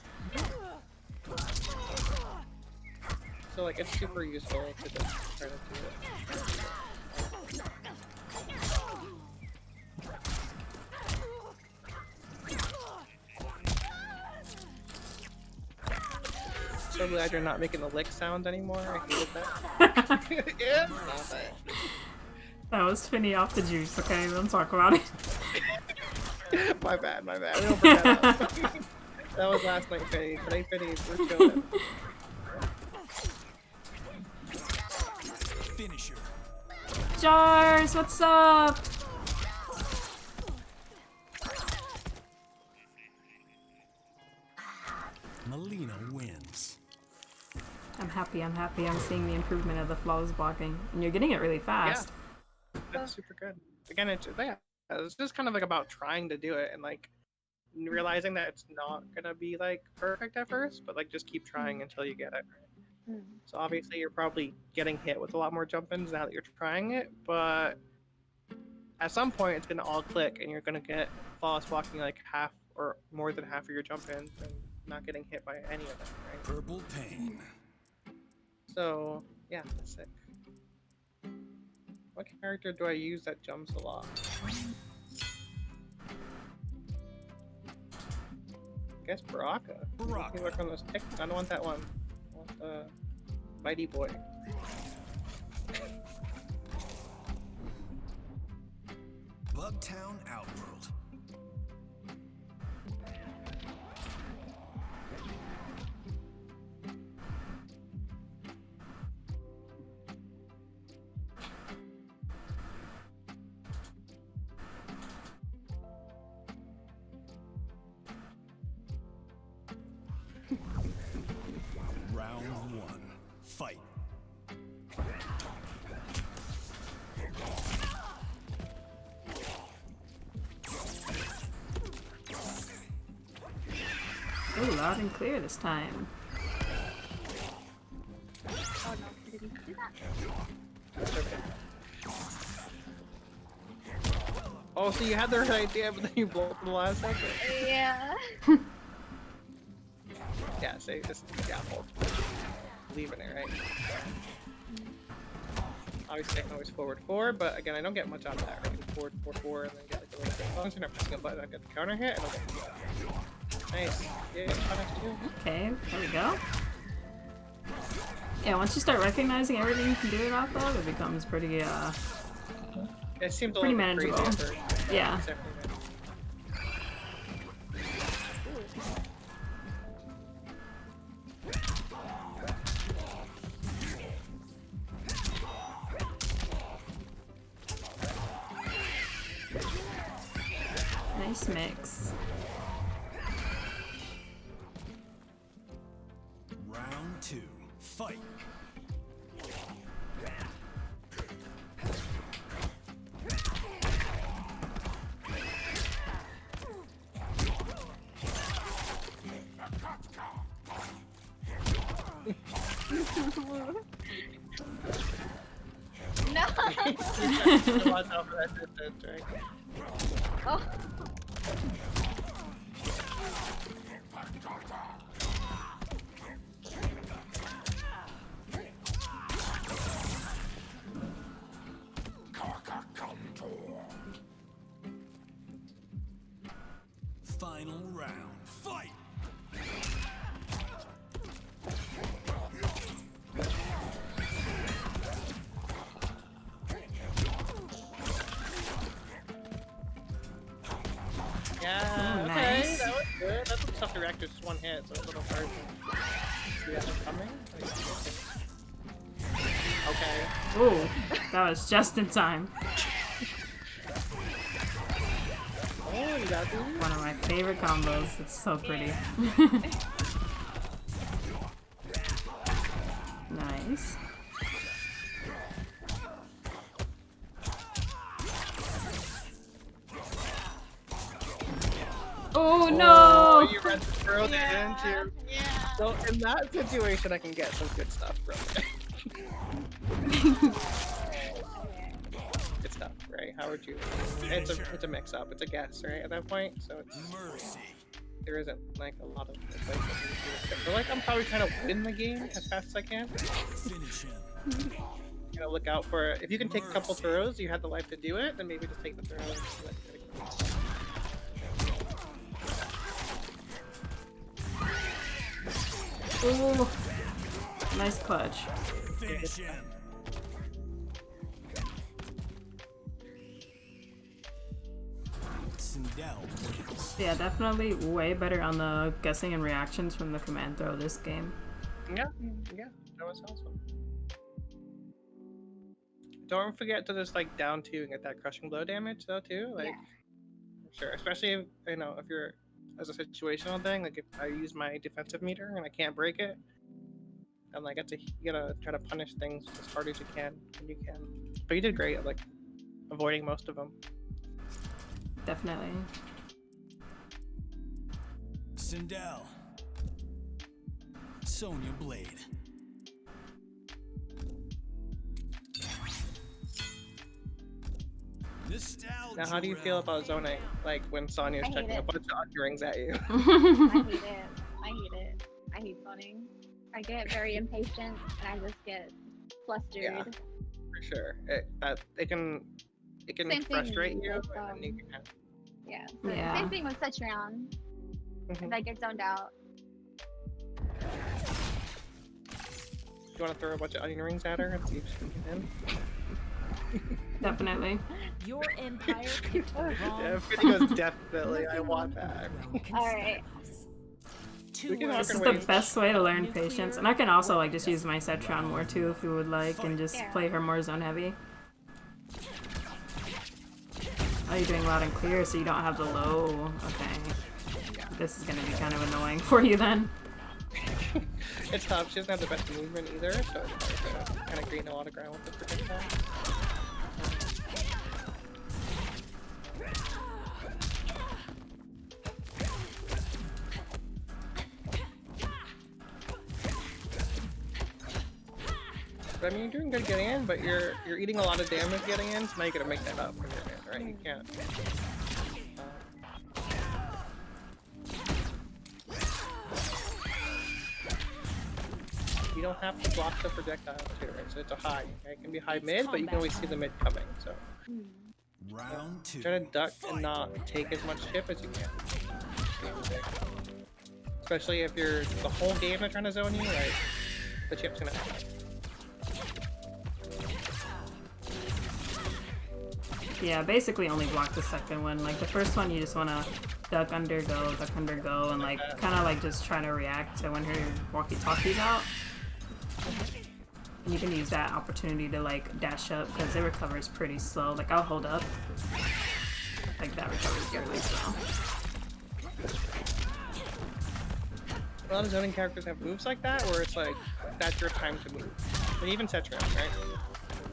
So like it's super useful to just try to do it. So glad you're not making the lick sound anymore. I hated that. Yeah, stop it. That was Finny off the juice, okay? Don't talk about it. My bad. We don't bring that up. That was last night, Finny. Today, Finny, we're chilling. Finisher. Jars, what's up? Melina wins. I'm happy. I'm seeing the improvement of the flawless blocking. And you're getting it really fast. That's super good. Again, it's just kind of like about trying to do it and like realizing that it's not gonna be like perfect at first, but like just keep trying until you get it. So obviously you're probably getting hit with a lot more jump-ins now that you're trying it, but at some point it's gonna all click and you're gonna get flawless blocking like half or more than half of your jump-ins and not getting hit by any of them, right? Purple pain. So yeah, that's sick. What character do I use that jumps a lot? I guess Baraka. Baraka. Look on those ticks. I don't want that one. I want the Mighty Boy. Bugtown Outworld. Round 1. Fight. Ooh, loud and clear this time. Oh no, did he do that? That's okay. Oh, so you had the right idea, but then you blew up in the last second. Yeah. Yeah, so you just hold. Leaving it, right? Obviously, I can always forward 4, but again, I don't get much out of that. Right? I can forward 4 and then get like a little bit. As long as you're not pressing a button, I get the counter hit, and I'll get the nice. Yeah, punish too. Okay, there we go. Yeah, once you start recognizing everything you can do it off of, it becomes pretty, It seemed a pretty little bit manageable. crazy at first. Yeah. Exactly. nice mix. Round 2. Fight. No. Watch out for that distance, right? Oh. Final round. Fight. Yeah, Ooh, okay, nice. that was good. That's some stuff to react to just one hit, so it's a little hard to see that one coming. Okay. Ooh, that was just in time. Oh, you got these? One of my favorite combos. It's so pretty. Nice. Oh no! Oh, you read the throw there, Yeah. didn't you? Yeah. So in that situation, I can get some good stuff from it. Good stuff, right? How would you? It's a mix up. It's a guess, right? At that point, so it's Mercy. there isn't like a lot of places you can do it. I feel like I'm probably trying to win the game as fast as I can. Finish him. You know, look out for if you can take a couple throws, you have the life to do it. Then maybe just take the throws. And let it go. Ooh, nice clutch. Finish him. Sindel wins. Yeah, definitely way better on the guessing and reactions from the command throw this game. Yeah, that was awesome. Don't forget to just like down 2 and get that crushing blow damage though too. Like, sure, especially if, you know, if you're as a situational thing. Like if I use my defensive meter and I can't break it, and like you gotta try to punish things as hard as you can when you can. But you did great at like avoiding most of them. Definitely. Sindel. Sonya Blade. Nostalgia. Now, how do you feel round. about Zone 8? Like when Sonya's I hate chucking a it. bunch of onion rings at you. I hate it. I hate it. I hate zoning. I get very impatient and I just get flustered. Yeah. For sure, it can Same thing frustrate you, with, and then you can. Yeah. So Yeah. Same thing with such round. If Mhm. I get zoned out. You want to throw a bunch of onion rings at her and see if she can get in? Definitely. Your empire picked the wrong. Yeah, video goes definitely. I want that. Alright. We can This is talk the ways. best way to learn patience. And I can also like just use my Cetron more too if you would like and just Yeah. play her more zone heavy. Oh, you're doing loud and clear so you don't have the low. Okay. This is gonna be kind of annoying for you then. It's tough. She doesn't have the best movement either, so it's hard to kind of gain a lot of ground with the projectile. But I mean, you're doing good getting in, but you're eating a lot of damage getting in, so now you gotta make that up when you're in, right? You can't. You don't have to block the projectile too, right? So it's a high. Okay? It can be high mid, but you can always see the mid coming. So Round 2. try to duck and not take as much chip as you can. Especially if you're the whole game they're trying to zone you, right? The chip's gonna happen. Yeah, basically only block the second one. Like the first one you just wanna duck under go, and like kinda like just try to react to when her walkie-talkie's out. And you can use that opportunity to like dash up because it recovers pretty slow. Like I'll hold up. Like that recovers really slow. A lot of zoning characters have moves like that where it's like that's your time to move. But even Cetron, right?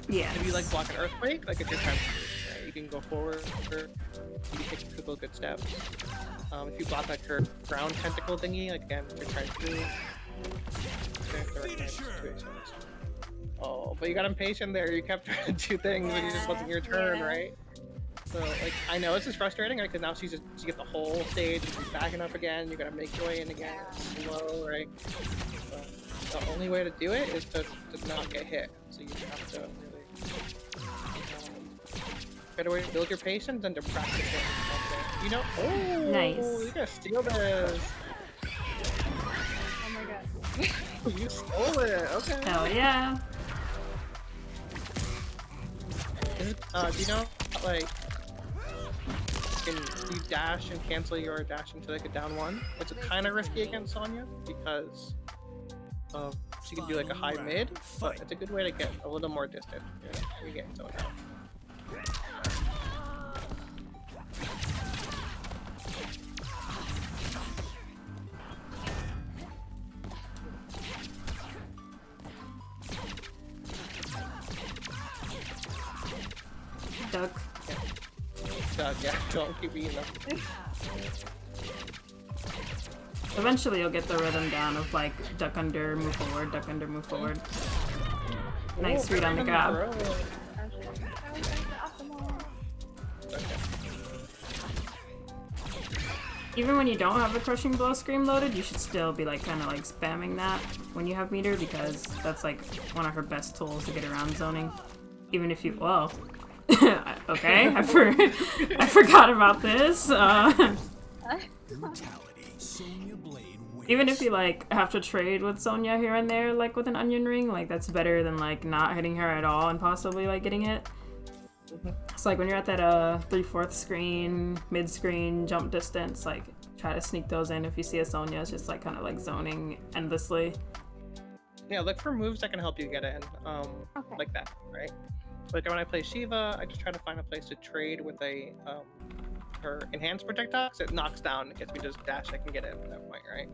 Yeah. If you like block an earthquake, like it's your time to move, right? You can go forward, or you can take a couple good steps. If you block like her ground tentacle thingy, like again, you're trying to move. Oh, but you got impatient there. You kept trying to do things and it just wasn't your turn, right? So like, I know this is frustrating, right? Because now she gets the whole stage and she's backing up again. You gotta make your way in again. It's slow, right? So the only way to do it is to not get hit. So you have to really better way to build your patience and to practice it. Okay. You know? Oh, Nice. You gotta steal this. Oh my god. You stole it. Okay. Hell yeah. Do you know, like, can you dash and cancel your dash into like a down one? It's kind of risky against Sonya because she can do like a high mid, but it's a good way to get a little more distant. You get zoned out. Duck. Yeah, don't keep eating them. Eventually you'll get the rhythm down of like duck under, move forward, duck under, move forward. Nice read on the grab. Even when you don't have the crushing blow scream loaded, you should still be like kind of like spamming that when you have meter because that's like one of her best tools to get around zoning. Even if you, whoa. Okay, I forgot about this. Brutality. Sonya Blade wins. Even if you like have to trade with Sonya here and there, like with an onion ring, like that's better than like not hitting her at all and possibly like getting hit. It's like when you're at that 3/4 screen, mid screen, jump distance, like try to sneak those in. If you see a Sonya, it's just like kind of like zoning endlessly. Yeah, look for moves that can help you get in, Okay. like that, right? Like when I play Shiva, I just try to find a place to trade with a her enhanced projectile, so it knocks down and gets me to just dash. I can get in at that point, right?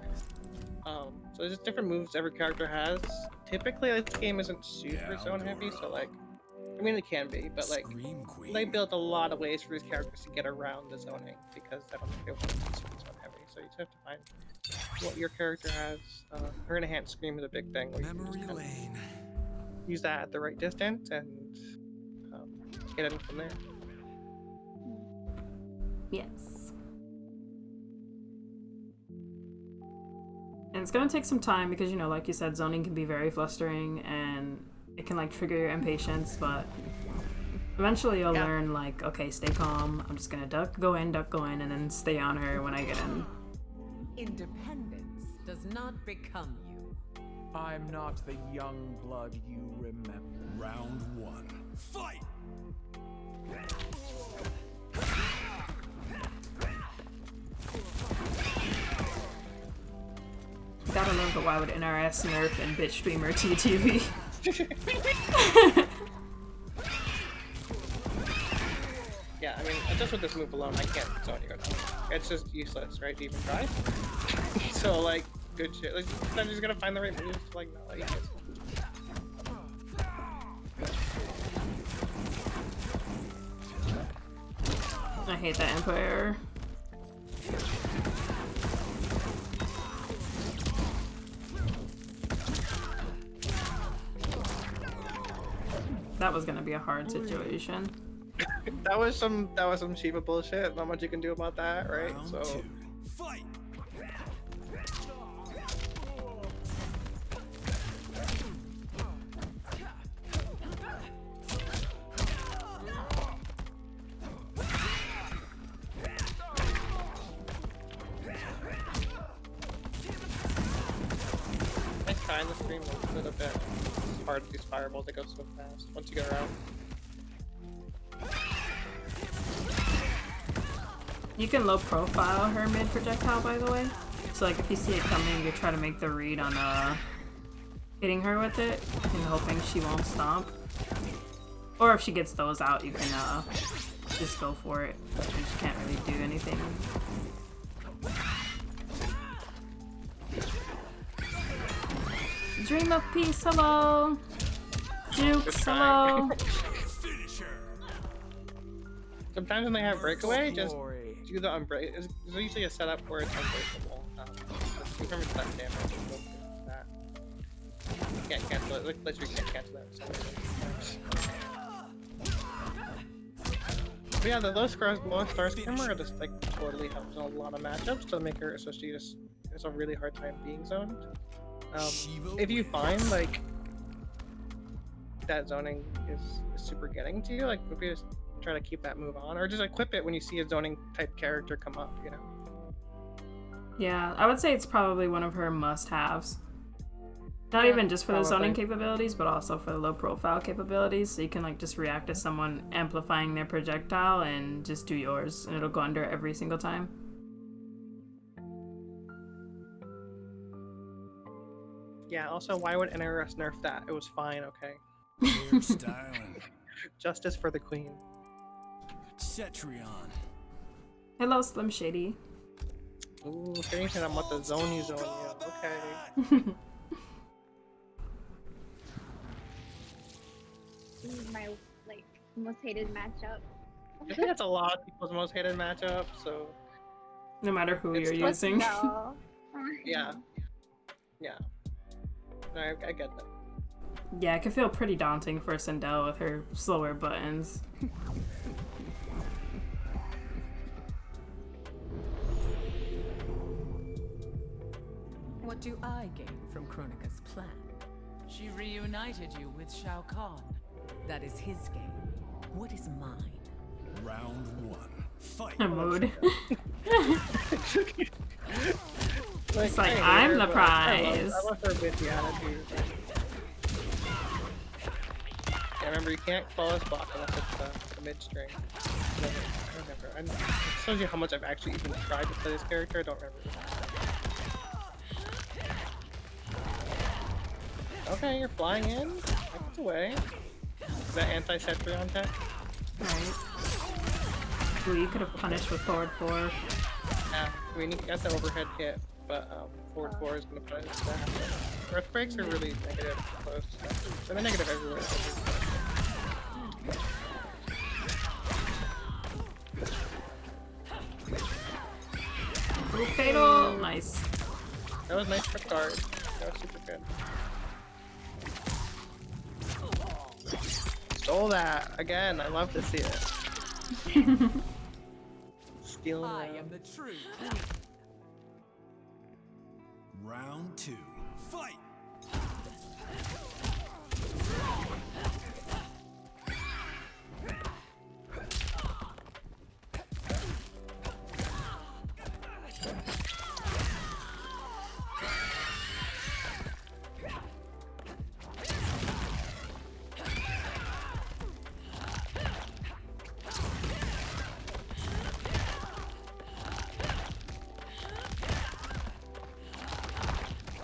So there's just different moves every character has. Typically, this game isn't super zone heavy, so like, I mean it can be, but like Scream Queen. they built a lot of ways for these characters to get around the zoning because I don't think they want to be super zone heavy. So you just have to find what your character has. Her enhanced scream is a big thing. Where you can just Memory kind of lane. use that at the right distance and get in from there. Yes. And it's gonna take some time because, you know, like you said, zoning can be very flustering and it can like trigger your impatience, but eventually you'll learn like, okay, stay calm. I'm just gonna duck, go in, and then stay on her when I get in. Independence does not become you. I'm not the young blood you remember. Round 1. Fight! Gotta love the Why Would NRS nerf and bitch streamer TTV. Yeah, I mean, just with this move alone, I can't zone you at all. It's just useless, right, to even try? So, like, good shit. Like, I'm just gonna find the right moves to, like, not let you guys. I hate that Empire. That was gonna be a hard situation. That was some Shiva bullshit. Not much you can do about that, right? Round So 2. Fight! I try in the stream a little bit. It's hard with these fireballs, they go so fast once you get around. You can low profile her mid projectile, by the way. So like if you see it coming, you try to make the read on hitting her with it and hoping she won't stomp. Or if she gets those out, you can just go for it. You just can't really do anything. Dream of peace, hello! Jukes, hello! Sometimes when they have breakaway, just Glory. do the unbreak. There's usually a setup where it's unbreakable. Remember that damage. That. You can't cancel it. Literally can't cancel that. For some reason. But yeah, the low star screamer just like totally helps in a lot of matchups to make her, so she just has a really hard time being zoned. If you find like that zoning is super getting to you, like maybe just try to keep that move on, or just equip it when you see a zoning type character come up, you know? Yeah, I would say it's probably one of her must-haves. Not Yeah, even just for the zoning probably. capabilities, but also for the low profile capabilities. So you can like just react to someone amplifying their projectile and just do yours, and it'll go under every single time. Yeah, also, why would NRS nerf that? It was fine, okay? Weird styling. Justice for the queen. Cetrion. Hello, Slim Shady. Ooh, finishing I'm about to zone you, okay. This is my like most hated matchup. I think that's a lot of people's most hated matchup, so No matter who It's you're using. No. yeah. Yeah. No, I get that. Yeah, it can feel pretty daunting for Sindel with her slower buttons. What do I gain from Kronika's plan? She reunited you with Shao Kahn. That is his game. What is mine? Round 1. Fight! A mood. It's like, I'm the prize. I love her bitchy attitude. Yeah, remember, you can't follow this block unless it's the mid-string. I don't remember. It shows you how much I've actually even tried to play this character. I don't remember. Okay, you're flying in. That's away. Is that anti-Cetrion tech? Right. Ooh, you could have punished with forward 4. Yeah, I mean, you got the overhead hit, but forward 4 is going to punish that. Earthquakes are really negative close. So they're negative everywhere. Ooh, fatal! Nice. That was nice for start. That was super good. Stole that! Again, I love to see it. Stealing I around. am the truth. Round 2. Fight!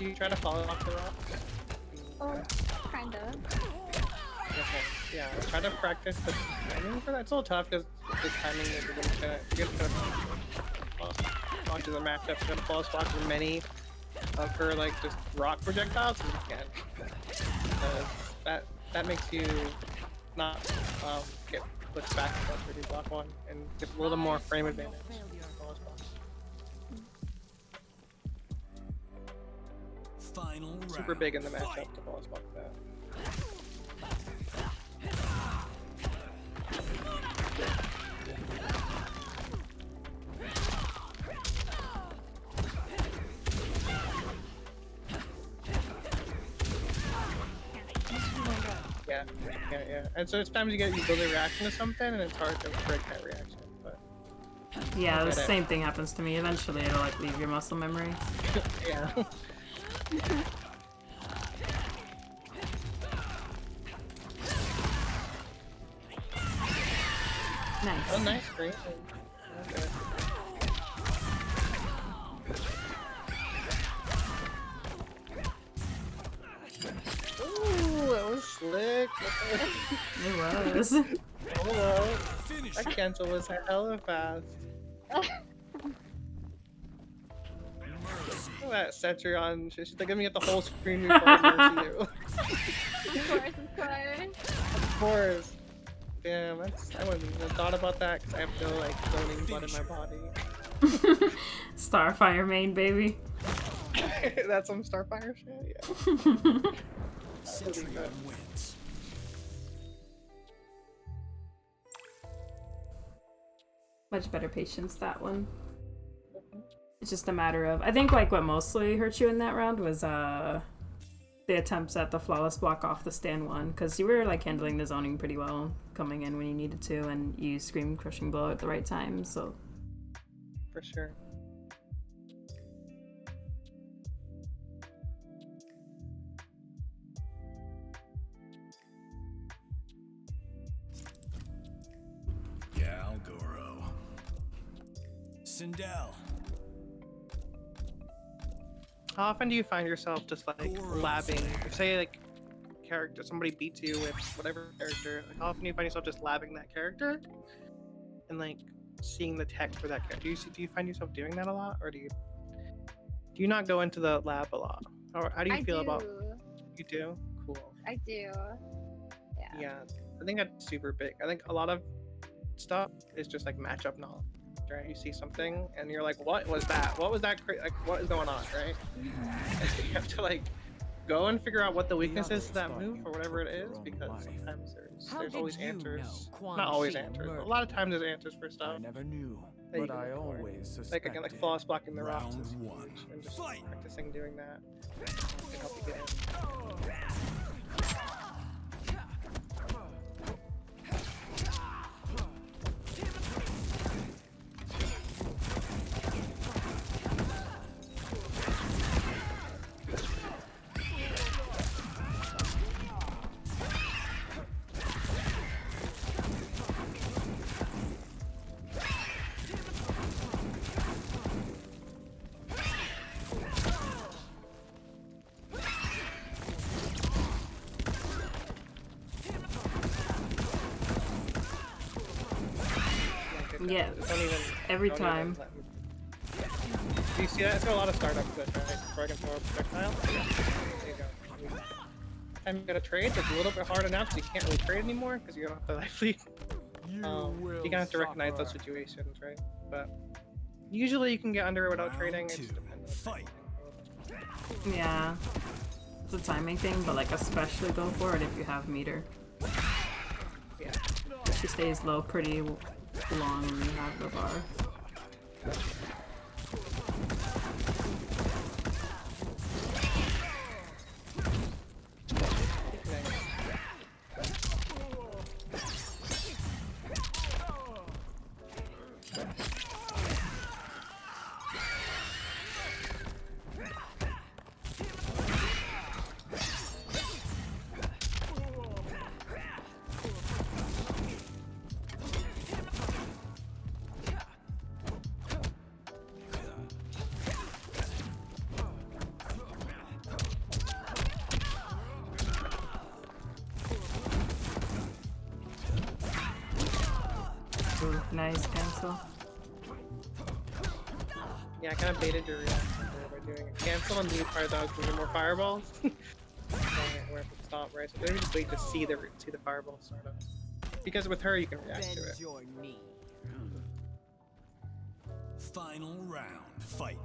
you try to follow off the rock? Oh, kinda. Okay. Yeah, try to practice the timing for that. It's a little tough because the timing is you're gonna watch the matchup. You're gonna follow spots as many of her like just rock projectiles as you can. That makes you not get pushed back after you block one and get a little more frame advantage. Final round. Super big in the matchup to follow spot like that. Yeah. And so it's times you build a reaction to something, and it's hard to break that reaction. But Yeah, the same thing happens to me. Eventually, it'll like leave your muscle memory. Yeah. Nice. Oh, nice, great. Okay. Ooh, that was slick. It was. Hello. That cancel was hella fast. Look at that Cetrion. She's like, let me get the whole screen before I mercy you. Of course. Damn, I wouldn't even thought about that because I have no like zoning blood in my body. Starfire main, baby. That's some Starfire shit, yeah. Cetrion wins. Much better patience, that one. It's just a matter of, I think like what mostly hurt you in that round was the attempts at the flawless block off the stand one, because you were like handling the zoning pretty well, coming in when you needed to, and you scream crushing blow at the right time, so. For sure. Galgoro. Sindel. How often do you find yourself just like labbing? If say like somebody beats you with whatever character, like how often do you find yourself just labbing that character and like seeing the tech for that character? Do you find yourself doing that a lot, or do you not go into the lab a lot? Or how do you feel about? You do? Cool. I do. Yeah, I think that's super big. I think a lot of stuff is just like matchup knowledge. Right? You see something and you're like, what was that? What was that? Like, what is going on, right? And you have to like go and figure out what the weakness is to that move or whatever it is, because sometimes there's always answers. Not always answers, but a lot of times there's answers for stuff. I never knew, that you but can I look for. always suspected. Like again, like flawless blocking the rocks is Round one. huge, and just Fight. practicing doing that can help you get in. Yeah, every time. Do you see that? It's got a lot of startups that right? Before I can throw a projectile. There you go. Time you gotta trade, it's a little bit hard enough, so you can't really trade anymore because you don't have the life lead. You gotta have to recognize those situations, right? But usually you can get under it without trading. It just depends. Fight. Yeah, it's a timing thing, but like especially go for it if you have meter. Yeah. She stays low pretty long when you have the bar. Nice cancel. Yeah, I kind of baited your reaction there by doing a cancel and leave fire dogs with more fireballs. Where if it's not right, so maybe just wait to see the fireball start up. Because with her you can react to it. Bend your knee. Final round. Fight.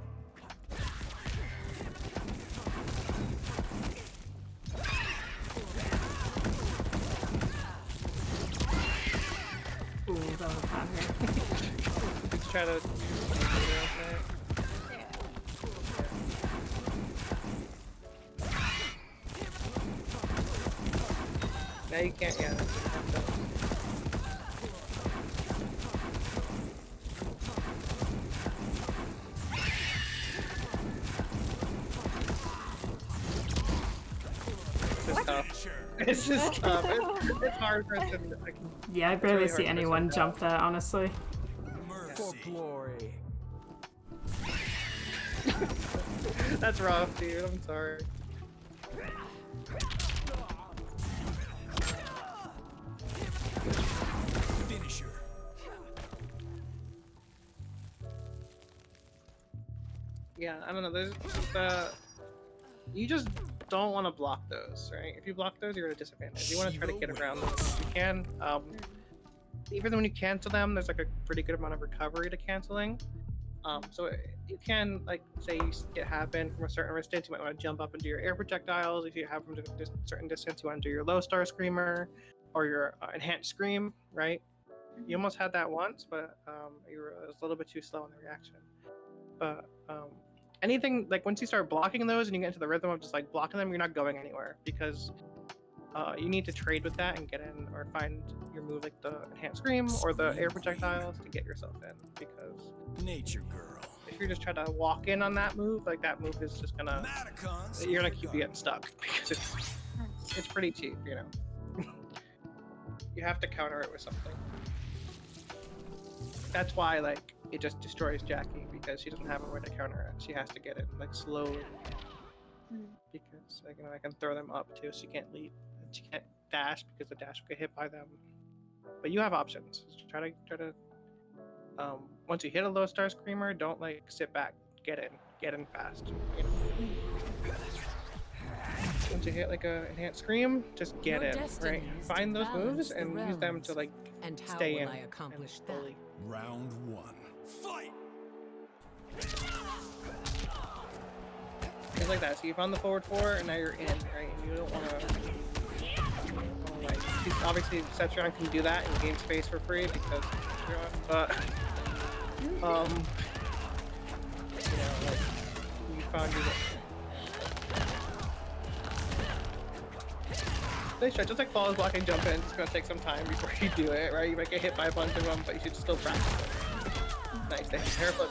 Ooh, that was hot here. Let's try to. Now you can't, yeah. This is tough. It's just tough. It's hard for us to. Like, Yeah, I barely see anyone jump that, honestly. For glory. That's rough, dude. I'm sorry. Finisher. Yeah, I don't know. There's you just don't want to block those, right? If you block those, you're at a disadvantage. You want to try to get around them if you can. Even when you cancel them, there's like a pretty good amount of recovery to canceling. So you can, like, say you get happen from a certain distance, you might want to jump up and do your air projectiles. If you have from a certain distance, you want to do your low star screamer or your enhanced scream, right? You almost had that once, but you were a little bit too slow in the reaction. But anything, like, once you start blocking those and you get into the rhythm of just like blocking them, you're not going anywhere, because you need to trade with that and get in or find your move, like the enhanced scream or the air projectiles, to get yourself in. Because Nature girl. if you're just trying to walk in on that move, like, that move is just gonna, you're gonna keep getting stuck, because it's pretty cheap, you know. You have to counter it with something. That's why, like, it just destroys Jackie, because she doesn't have a way to counter it. She has to get it, like, slowly. Because, like, you know, I can throw them up too, so she can't leap. And she can't dash, because the dash will get hit by them. But you have options. Just try to once you hit a low star screamer, don't, like, sit back. Get in fast. You know? Once you hit, like, a enhanced scream, just get Your in, destiny right? is to Find those moves balance the and use them to, realms. like, And how stay will in I and accomplish slowly. Round one. Fight. Things like that. So you found the forward four, and now you're in, right? And you don't want to, like, obviously Setron can do that and gain space for free because, but you know, like, you found your. Just like follow blocking, jump in. It's gonna take some time before you do it, right? You might get hit by a bunch of them, but you should still practice it. Nice, thanks. Hair flip.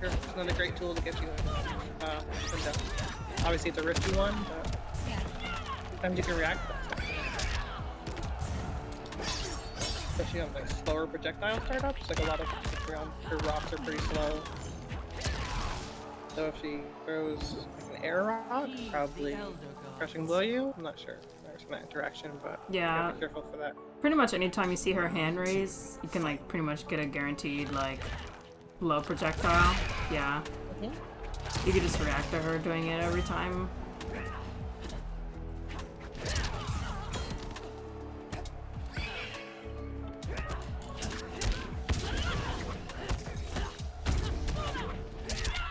It's another great tool to get you in. Obviously, it's a risky one, but sometimes you can react to that. Especially on like slower projectile startups, like a lot of her rocks are pretty slow. So if she throws like an air rock, probably crushing below you. I'm not sure. There's that interaction, but you gotta be careful for that. Pretty much anytime you see her hand raise, you can, like, pretty much get a guaranteed, like, low projectile. Yeah. You can just react to her doing it every time.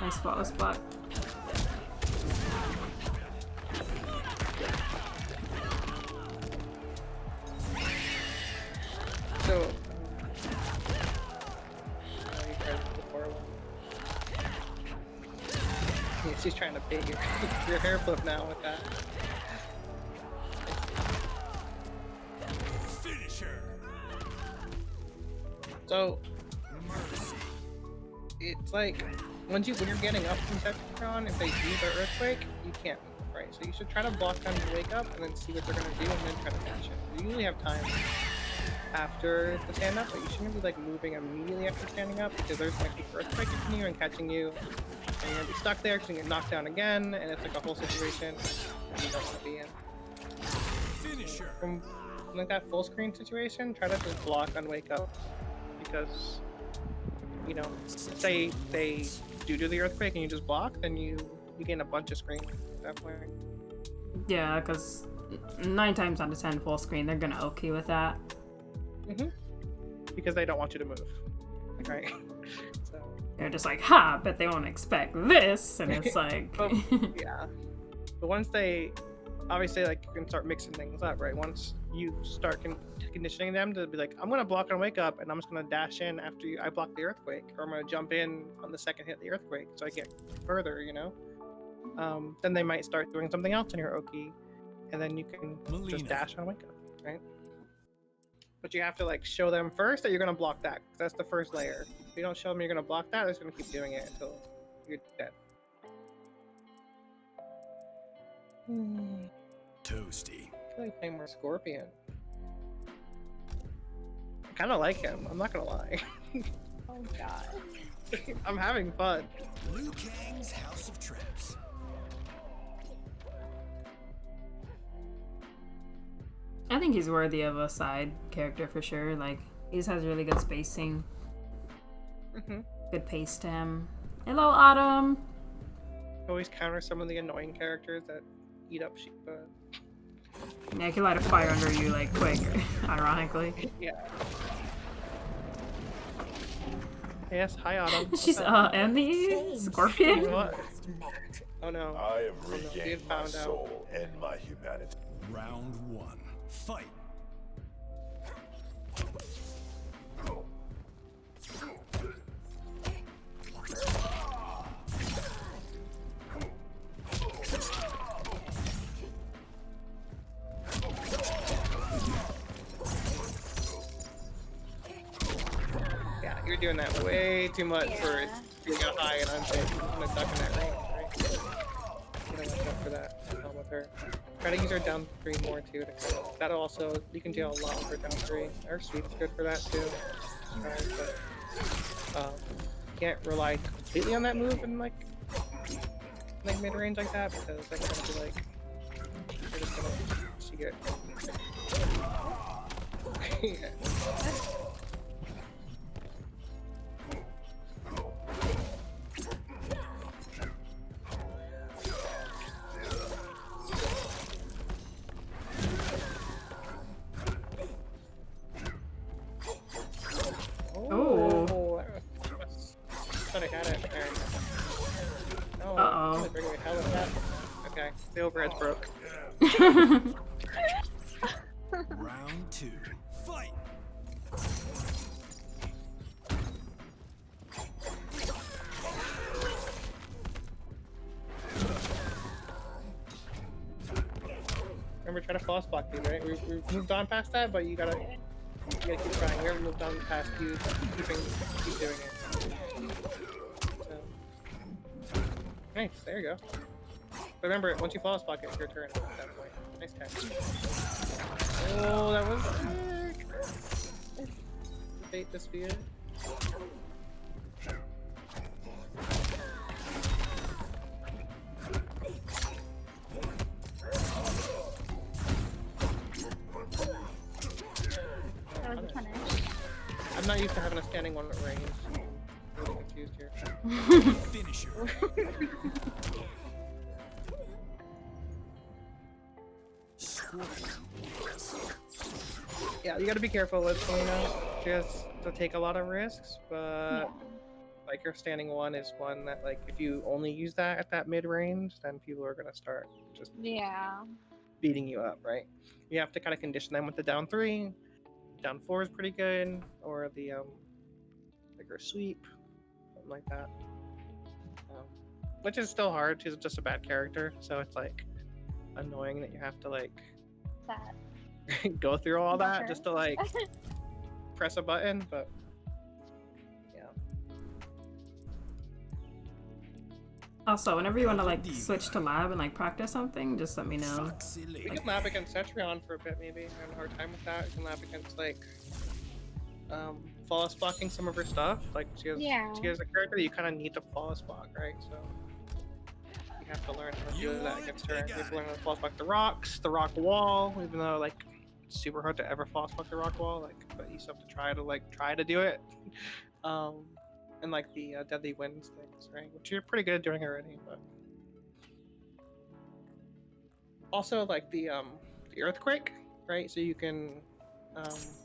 Nice flawless block. So, yeah, she's trying to bait your hair flip now with that. Finisher. So, it's like when you're getting up from Tetron, if they do the earthquake, you can't move, right? So you should try to block time to wake up and then see what they're gonna do and then try to dash it. You usually have time after the stand up, but you shouldn't be like moving immediately after standing up, because there's gonna keep earthquake hitting you and catching you, and you're gonna be stuck there because you get knocked down again, and it's like a whole situation you don't want to be in. Finisher. From like that full screen situation, try to just block on wake up, because you know, say they do the earthquake and you just block, then you gain a bunch of screen at that point. Yeah, because 9 times out of 10 full screen, they're gonna okay with that. Because they don't want you to move, right? So They're just like, ha, but they won't expect this, and it's like... yeah. But once they, obviously, like, you can start mixing things up, right? Once you start conditioning them to be like, I'm gonna block on wake up, and I'm just gonna dash in after I block the earthquake, or I'm gonna jump in on the second hit of the earthquake, so I get further, you know? Then they might start doing something else in your Oki, and then you can just dash on wake up, right? But you have to like show them first that you're gonna block that, because that's the first layer. If you don't show them you're gonna block that, they're just gonna keep doing it until you're dead. Toasty. I feel like playing more Scorpion. I kind of like him. I'm not gonna lie. Oh god. I'm having fun. Liu Kang's House of Traps. I think he's worthy of a side character for sure. Like, he just has really good spacing. Good pace to him. Hello, Autumn! Always counter some of the annoying characters that eat up Shiba. Yeah, I can light a fire under you, like, quick, ironically. Yeah. Yes, hi, Autumn. She's, and the Scorpion? What? Oh no. I have Oh, no. regained my soul and my humanity. Round 1. Fight. Yeah, you're doing that way too much for it being a high and unsafe. I'm gonna duck in that range, right? I'm gonna watch out for that. I'll with her. Try to use her down 3 more too. That'll also, you can jail a lot for down 3. Her sweep's good for that too. But can't rely completely on that move in like mid range like that, because that's gonna be like, you're just gonna see it. Yeah. Oh. Thought I had it. Oh, uh-oh. really bringing me hell with that. Okay, the overhead's broke. Round 2. Fight. Remember, try to floss block these, right? We've moved on past that, but you gotta keep trying. We haven't moved on past you keep doing it. So. Nice, there you go. But remember, once you floss block it, it's your turn at that point. Nice catch. Oh, that was sick. Bait the spear. I'm not used to having a standing one at range. I'm really confused here. Finisher. Yeah, you gotta be careful with Selena. She has to take a lot of risks, but like her standing one is one that, like, if you only use that at that mid range, then people are gonna start just beating you up, right? You have to kind of condition them with the down 3. Down 4 is pretty good, or the like her sweep, something like that. Which is still hard. She's just a bad character, so it's like annoying that you have to like go through all that just to like press a button. But yeah. Also, whenever you want to like switch to lab and like practice something, just let me know. You can lab against Cetrion for a bit, maybe. I'm having a hard time with that. You can lab against like flawless blocking some of her stuff. Like she has a character that you kind of need to flawless block, right? So you have to learn how to do that against her. You have to learn how to flawless block the rocks, the rock wall. Even though like super hard to ever floss block the rock wall. Like, but you still have to try to do it. And like the deadly winds things, right? Which you're pretty good at doing already, but also like the earthquake, right? So you can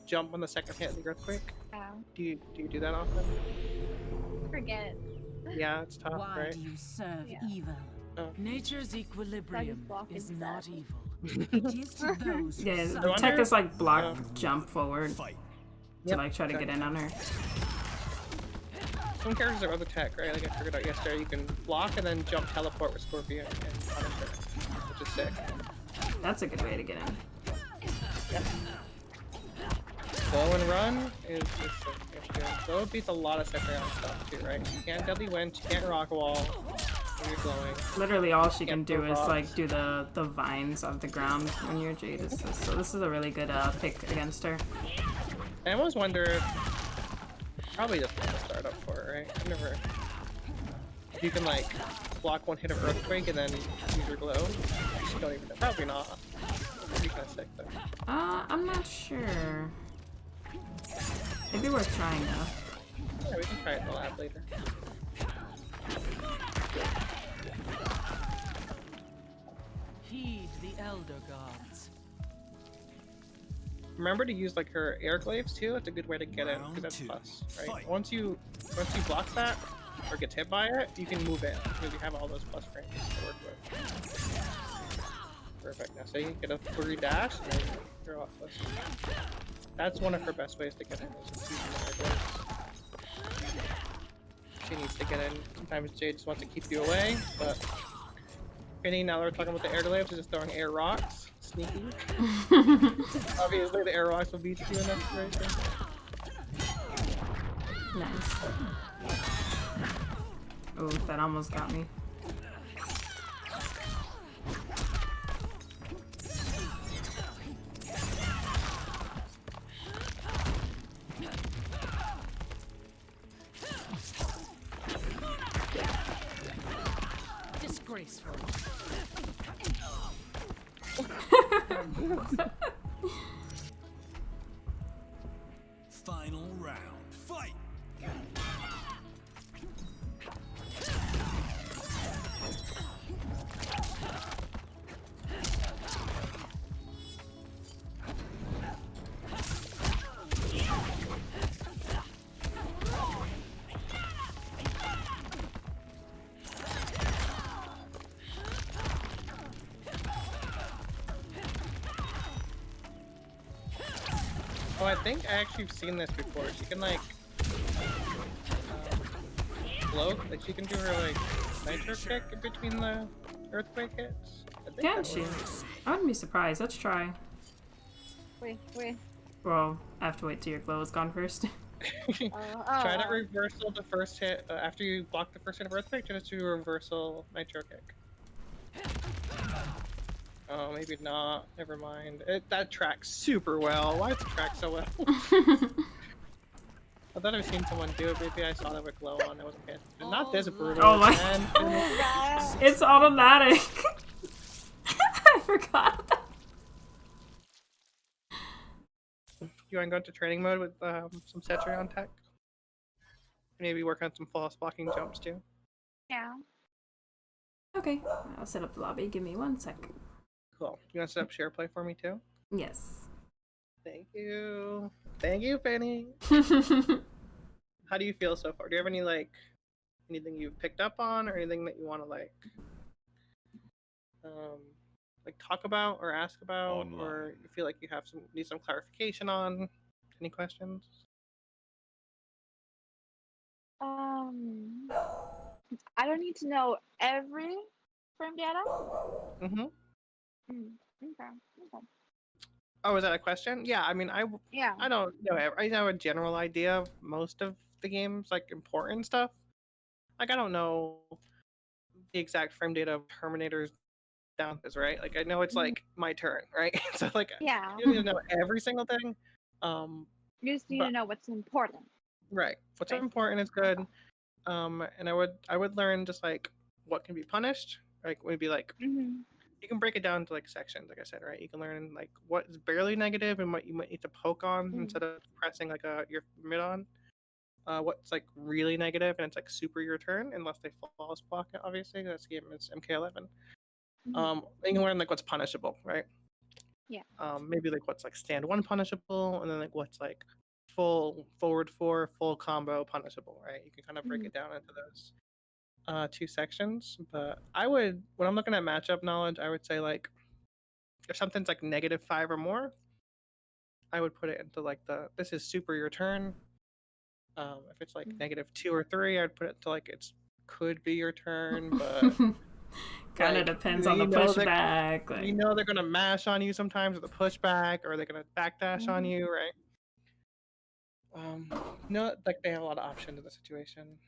jump on the second hit of the earthquake. Yeah. Do you do that often? Forget. Yeah, it's tough, Why right? do you serve Yeah. evil? Nature's equilibrium block is instead. not evil. It is to those who Yeah, suffer. the tech is like block, jump forward Fight. to like try to get in on her. Some characters have other tech, right? Like I figured out yesterday, you can block and then jump teleport with Scorpion and punish her, which is sick. That's a good way to get in. Yep. Glow and run is sick. Glow beats a lot of second round stuff too, right? You can't deadly winch, you can't rock wall when you're glowing. Literally all she can Can't do throw is rocks. like do the vines of the ground when you're Jade. So this is a really good pick against her. I almost wonder, probably just want to start up for it, right? I've never. If you can like block one hit of earthquake and then use your glow, you don't even know. Probably not. It'd be kind of sick though. I'm not sure. It'd be worth trying though. Yeah, we can try it in the lab later. Heed the elder gods. Remember to use like her air glaives too. It's a good way to get in because that's Round plus, two, right? fight. Once you block that or gets hit by it, you can move in because you have all those plus frames to work with. Perfect. Now, so you get a free dash and then you're off plus. That's one of her best ways to get in. Is just using the air glaives. She needs to get in. Sometimes Jade just wants to keep you away, but Penny, now that we're talking about the air glaives, is just throwing air rocks. Sneaky. Obviously, the air rocks will beat you in that situation. Nice. Oh, that almost got me. Disgraceful. Final round. Fight. Oh, I think I actually have seen this before. She can like float, like she can do her like nitro kick in between the earthquake hits. I think Can that she? works. I wouldn't be surprised. Let's try. Wait. Well, I have to wait till your glow is gone first. Try to reversal the first hit after you block the first hit of earthquake. Just do a reversal nitro kick. Oh, maybe not. Never mind. That tracks super well. Why does it track so well? I thought I've seen someone do it. Maybe I saw that with glow on. I wasn't paying attention. Not this brutal. Oh my- man. It's automatic. I forgot that. You want to go into training mode with some Cetrion tech? Maybe work on some false blocking jumps too. Yeah. Okay, I'll set up the lobby. Give me 1 sec. Cool. You want to set up share play for me too? Yes. Thank you. Thank you, Penny. How do you feel so far? Do you have any anything you've picked up on, or anything that you want to talk about or ask about, Online. or you feel like you have need some clarification on? Any questions? I don't need to know every frame data. Mm-hmm. Okay. Oh, is that a question? Yeah, I mean, Yeah. I don't know. I know a general idea of most of the game's important stuff. I don't know the exact frame data of Terminator's down is right. I know it's my turn, right? So Yeah. you don't need to know every single thing. You just need to know what's important. Right. What's Right. important is good. And I would learn just what can be punished. Maybe Mm-hmm. you can break it down to like sections, like I said, right? You can learn like what is barely negative and what you might need to poke on instead of pressing like your mid on. What's like really negative and it's like super your turn unless they flawless block it. Obviously, that's game is MK11. You can learn like what's punishable, right? Yeah. Maybe like what's like stand one punishable, and then like what's like full forward four, full combo punishable, right? You can kind of break it down into those two sections. But I would, when I'm looking at matchup knowledge, I would say like if something's like -5 or more, I would put it into like this is super your turn. If it's like -2 or 3, I'd put it to like it's could be your turn, but kind of depends on the pushback. You know they're gonna mash on you sometimes with a pushback, or they're gonna backdash on you, right? Like they have a lot of options in the situation,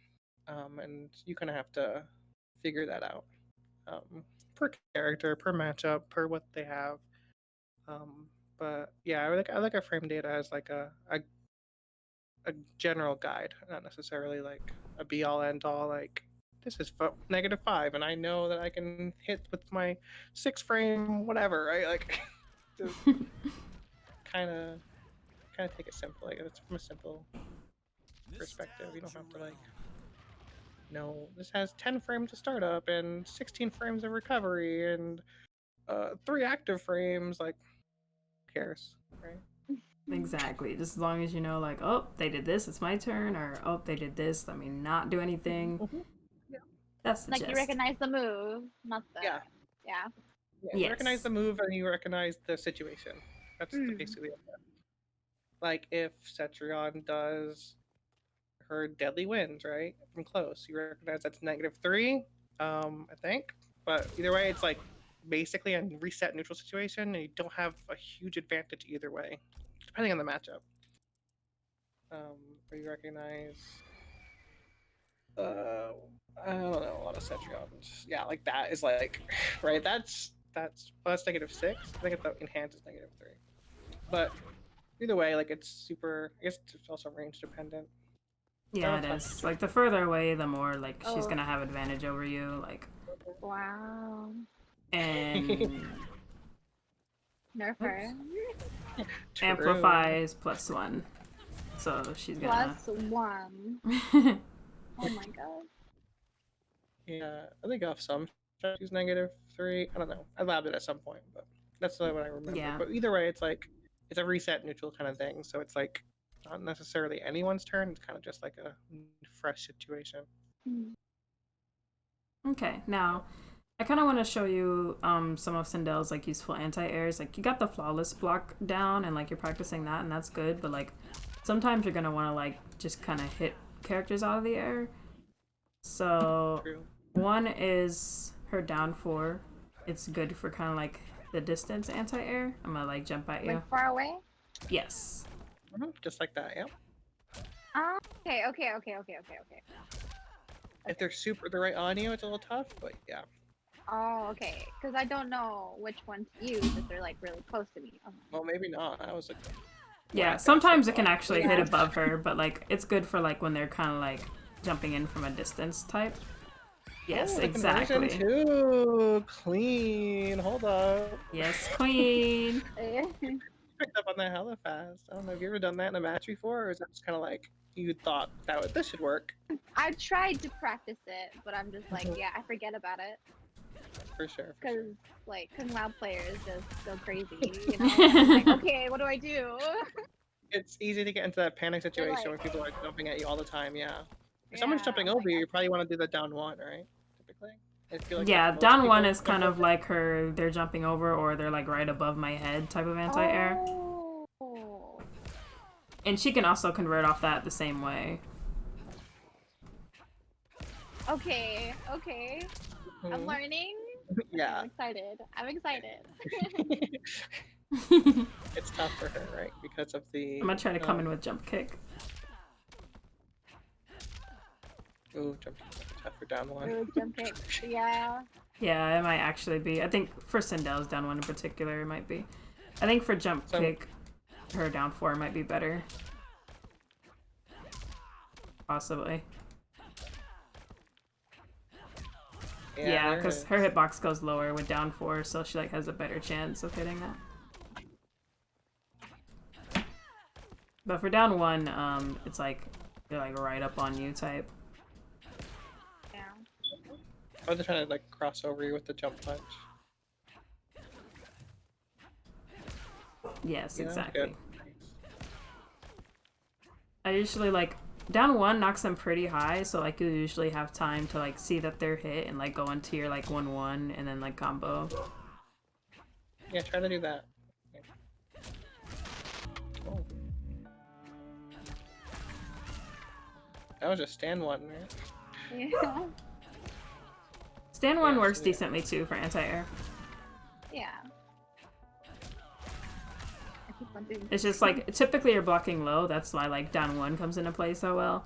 and you kind of have to figure that out per character, per matchup, per what they have. But yeah, I like a frame data as like a general guide, not necessarily like a be all end all. Like this is -5, and I know that I can hit with my 6 frame whatever, right? Like just kind of take it simple. Like it's from a simple perspective. You don't have to like. No, this has 10 frames of startup and 16 frames of recovery and 3 active frames. Like, who cares, right? Exactly. Just as long as you know, like, oh, they did this, it's my turn, or oh, they did this, let me not do anything. Yeah. That's the like gist. you recognize the move, not the. Yeah. Yeah. Yeah. You recognize the move and you recognize the situation. That's basically it. Like if Cetrion does her deadly winds, right? From close. You recognize that's -3, I think. But either way, it's like basically a reset neutral situation, and you don't have a huge advantage either way, depending on the matchup. Or you recognize I don't know, a lot of Cetrions. Yeah, like that is like right, that's plus -6. I think it's enhanced is -3. But either way, like it's super I guess it's also range dependent. Yeah, it is. Like the further away, the more like she's gonna have advantage over you. Like wow. And nerf her. Amplifies +1. So she's gonna +1. Oh my god. Yeah, I think off some she's -3. I don't know. I labbed it at some point, but that's what I remember. Yeah. But either way, it's like it's a reset neutral kind of thing. So it's like not necessarily anyone's turn. It's kind of just like a fresh situation. Okay, now I kind of want to show you some of Sindel's like useful anti-airs. Like you got the flawless block down and like you're practicing that and that's good, but like sometimes you're gonna want to like just kind of hit characters out of the air. So one is her down 4. It's good for kind of like the distance anti-air. I'm gonna like jump at you. Like far away? Yes. Just like that, yeah. Okay. If they're they're right on you, it's a little tough, but yeah. Oh, okay. Because I don't know which one to use if they're like really close to me. Well, maybe not. I was like. Yeah, sometimes it can actually hit above her, but like it's good for like when they're kind of like jumping in from a distance type. Yes, exactly. Too clean. Hold up. Yes, queen. Picked up on that hella fast. I don't know. Have you ever done that in a match before, or is that just kind of like you thought this should work? I tried to practice it, but I'm just like, yeah, I forget about it. For sure. Because like Kung Lao players just go crazy. You know? Like, okay, what do I do? It's easy to get into that panic situation where people are jumping at you all the time. Yeah. If someone's jumping over you, you probably want to do the down 1, right? Typically. I feel like yeah, down 1 is kind of like they're jumping over or they're like right above my head type of anti-air. Oh. And she can also convert off that the same way. Okay. I'm learning. Yeah. I'm excited. It's tough for her, right? Because of the... I'm gonna try to come in with jump kick. Ooh, jump kick. Tough for down 1. Ooh, jump kick. Yeah. Yeah, it might actually be. I think for Sindel's down 1 in particular, it might be. I think for jump kick, her down 4 might be better. Possibly. Yeah, there because it her is. hitbox goes lower with down 4, so she like has a better chance of hitting that. But for down 1, it's like they're like right up on you type. Yeah. Or they're trying to like cross over you with the jump punch. Yes, You know? exactly. Good. I usually like down 1 knocks them pretty high, so like you usually have time to like see that they're hit and like go into your like 1-1 and then like combo. Yeah, try to do that. Oh. That was just stand 1, right? Yeah. Stand 1 Yeah, works so, yeah. decently too for anti-air. Yeah. I keep on doing It's just like typically you're blocking low, that's why like down 1 comes into play so well.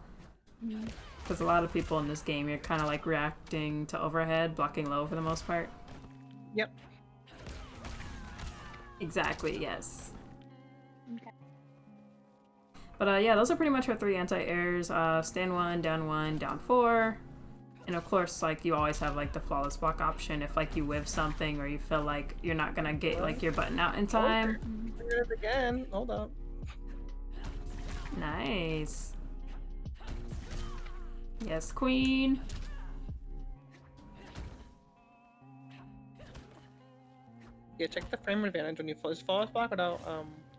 Because a lot of people in this game, you're kind of like reacting to overhead, blocking low for the most part. Yep. Exactly, yes. Okay. But yeah, those are pretty much our 3 anti-airs. Stand 1, down 4. And of course, like, you always have like the flawless block option if like you whiff something or you feel like you're not gonna get like your button out in time. Here it again. Hold up. Nice. Yes, queen. Yeah, check the frame advantage when you flawless block without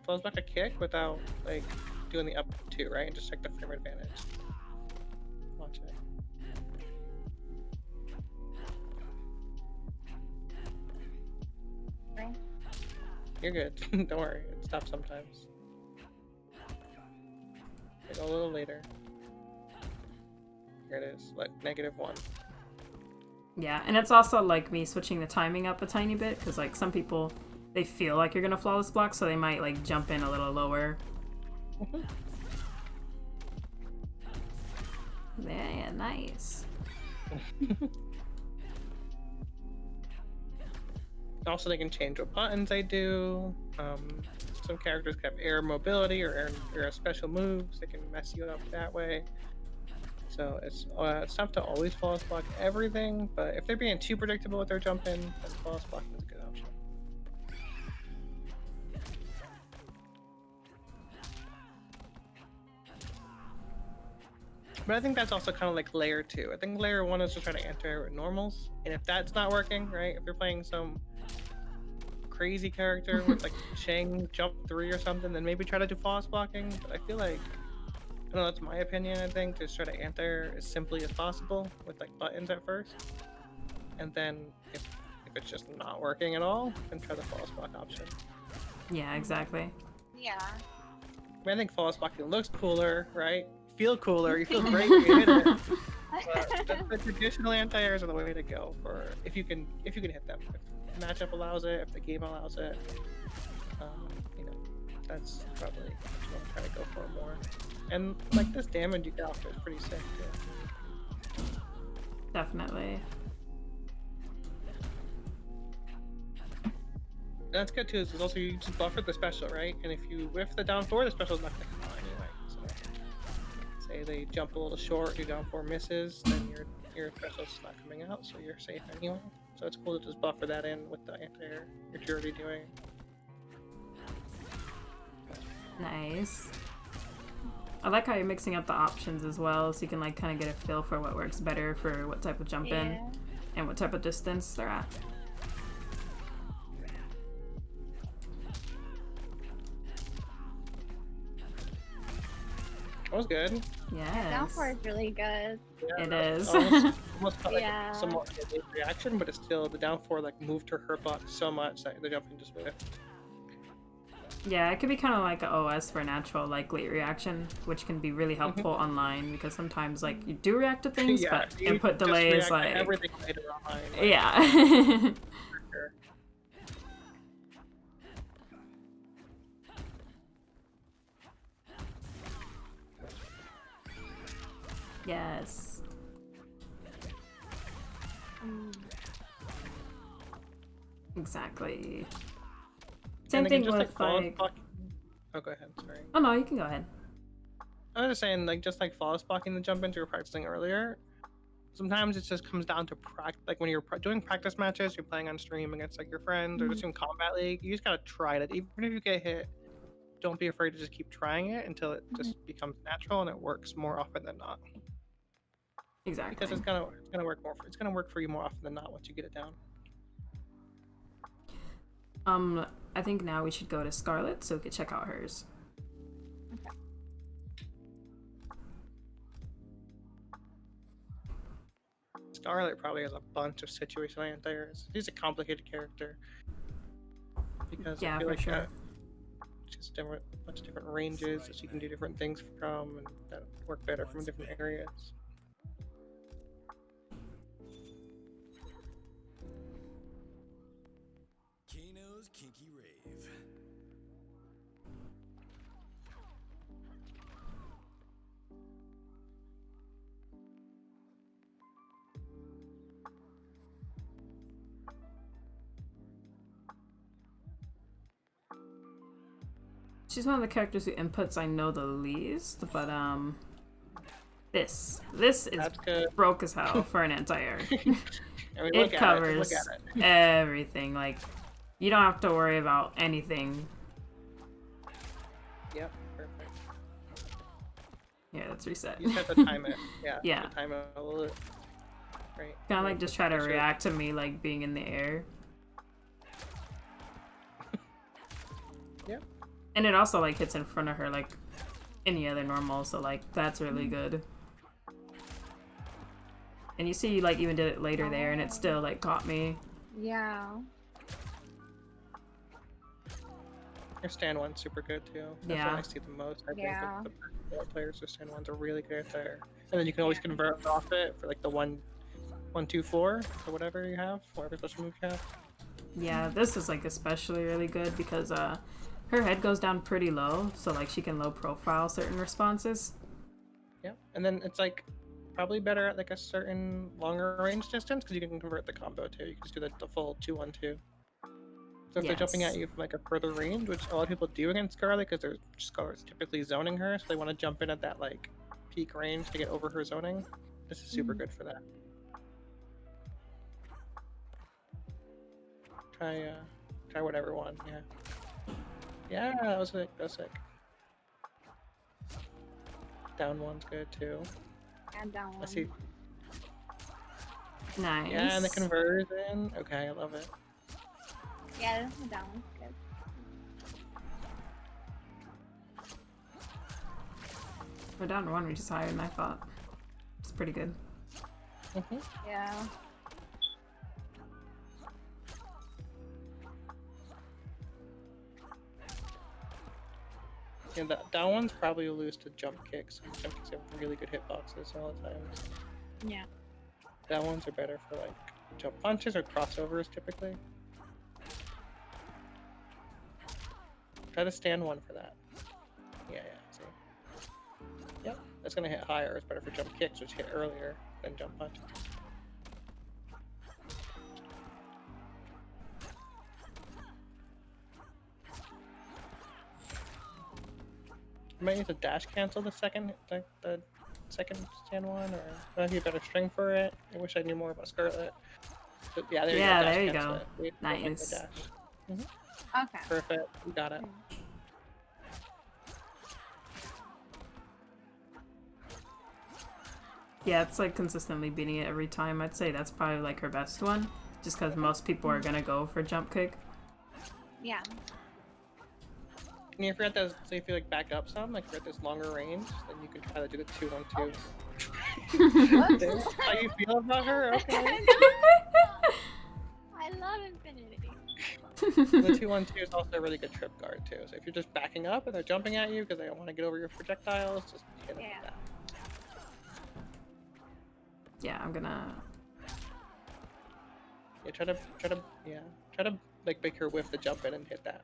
flawless block a kick without like doing the up 2, right? And just check the frame advantage. Watch it. Right. You're good. Don't worry. It's tough sometimes. Okay, go a little later. Here it is. Like -1. Yeah, and it's also like me switching the timing up a tiny bit because like some people they feel like you're gonna flawless block, so they might like jump in a little lower. Yeah, nice. Also, they can change what buttons they do. Some characters can have air mobility or air special moves. They can mess you up that way. So it's tough to always flawless block everything, but if they're being too predictable with their jump in, then flawless blocking is a good option. But I think that's also kind of like layer 2. I think layer 1 is just trying to enter normals, and if that's not working, right? If you're playing some crazy character with like Shang jump 3 or something, then maybe try to do flawless blocking. But I feel like, I don't know, that's my opinion. I think just try to enter as simply as possible with like buttons at first, and then if it's just not working at all, then try the flawless block option. Yeah, exactly. Yeah. I mean, I think flawless blocking looks cooler, right? Feel cooler. You feel great when you hit it. But the traditional anti-airs are the way to go for if you can hit them. If the matchup allows it, if the game allows it, you know, that's probably what you want to try to go for more. And like this damage you get off is pretty sick too. Definitely. And that's good too, is also you just buffer the special, right? And if you whiff the down 4, the special's not gonna come out anyway. So say they jump a little short, your down 4 misses, then your special's not coming out, so you're safe anyway. So it's cool to just buffer that in with the anti-air you're already doing. Nice. I like how you're mixing up the options as well, so you can like kind of get a feel for what works better for what type of jump in and what type of distance they're at. That was good. Yes. Down 4 is really good. Yeah, It is. almost felt like Yeah. a somewhat delayed reaction, but it's still the down 4 like moved her box so much that the jumping just whiffed. Yeah, it could be kind of like an OS for natural like late reaction, which can be really helpful online because sometimes like you do react to things, Yeah, but you input just delay is react to like everything later online. Like, yeah. sure. Yes. Exactly. Same And thing just, with like. Oh, go ahead. Sorry. Oh no, you can go ahead. I was just saying, like, just like flawless blocking the jump ins you were practicing earlier, sometimes it just comes down to practice. Like when you're doing practice matches, you're playing on stream against like your friends or just doing combat league. You just gotta try it. Even if you get hit, don't be afraid to just keep trying it until it just becomes natural and it works more often than not. Exactly. Because it's gonna work more. It's gonna work for you more often than not once you get it down. I think now we should go to Scarlet so we can check out hers. Okay. Scarlet probably has a bunch of situational anti-airs. She's a complicated character because Yeah, I feel for like sure. she's different, bunch of different ranges that she can do different things from, and that work better from different areas. Kano's Kinky Rave. She's one of the characters who inputs I know the least, but this is broke as hell for an anti-air. It covers everything. Like, you don't have to worry about anything. Yep, perfect. Yeah, let's reset. You just have to time it. Yeah. Yeah. Time it a little bit. Right. Kind of like just try to react to me like being in the air. Yep. And it also like hits in front of her like any other normal, so like that's really good. And you see, you like even did it later there, and it still like caught me. Yeah. Your stand one's super good too. That's Yeah. what I see the most. I Yeah. think the players with stand ones are really good there. And then you can always convert off it for like the 1-2-4 or whatever you have, whatever special move you have. Yeah, this is like especially really good because her head goes down pretty low, so like she can low profile certain responses. Yeah, and then it's like probably better at like a certain longer range distance because you can convert the combo too. You can just do the full 2-1-2. So if they're jumping at you from like a further range, which a lot of people do against Scarlet because Scarlet's typically zoning her, so they want to jump in at that like peak range to get over her zoning. This is super good for that. Try whatever one. Yeah, that was sick. That was sick. Down one's good too. And down one. I see. Nice. Yeah, and the conversion. Okay, I love it. Yeah, the down one's good. We're down to one, which is higher than I thought. It's pretty good. Yeah. Yeah, that down one's probably will lose to jump kicks. Jump kicks have really good hitboxes all the times. Yeah. Down ones are better for like jump punches or crossovers typically. Try to stand one for that. Yeah, see. Yep, that's gonna hit higher. It's better for jump kicks, which hit earlier than jump punches. You might need to dash cancel the second stand one, or maybe a better string for it. I wish I knew more about Scarlet. But yeah, there you go. Dash There you cancel go. it. Nice. Okay. Perfect. You got it. Yeah, it's like consistently beating it every time. I'd say that's probably like her best one, just because most people are gonna go for jump kick. Yeah. And if you're at those, so if you like back up some, like you're at this longer range, then you can try to do the 2-1-2. How you feel about her? Okay. I love Infinity. The 2-1-2 is also a really good trip guard too. So if you're just backing up and they're jumping at you because they don't want to get over your projectiles, just hit them with that. Yeah, I'm gonna. Yeah, try to like make her whiff the jump in and hit that.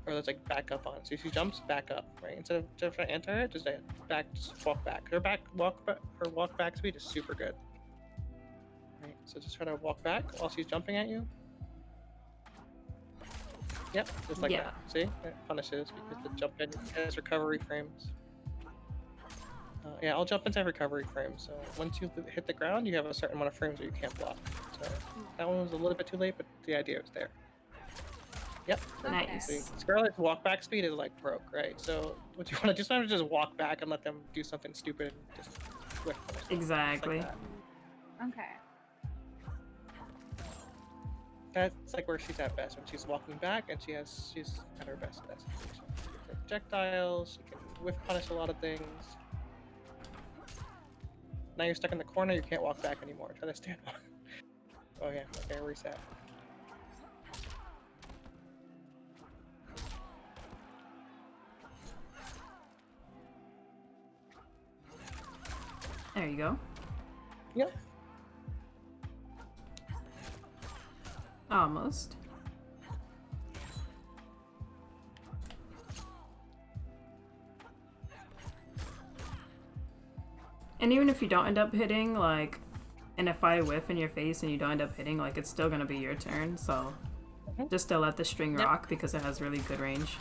Or let's like back up on. So if she jumps, back up, right? Instead of trying to enter it, just walk back. Her walk back speed is super good. Right. So just try to walk back while she's jumping at you. Yep, just like that. See, it punishes because the jump in has recovery frames. Yeah, all jump ins have recovery frames, so once you hit the ground, you have a certain amount of frames that you can't block. So that one was a little bit too late, but the idea was there. Yep. Nice. See, Scarlet's walk back speed is like broke, right? So what you want to do is just walk back and let them do something stupid and just whip them. Exactly. Like Okay. that's like where she's at best, when she's walking back and she's at her best at that situation. She can throw projectiles, she can whiff punish a lot of things. Now you're stuck in the corner, you can't walk back anymore. Try to stand one. Oh yeah, okay, reset. There you go. Yep. Almost. And even if you don't end up hitting, like, and if I whiff in your face and you don't end up hitting, like, it's still gonna be your turn, so just still let the string rock because it has really good range.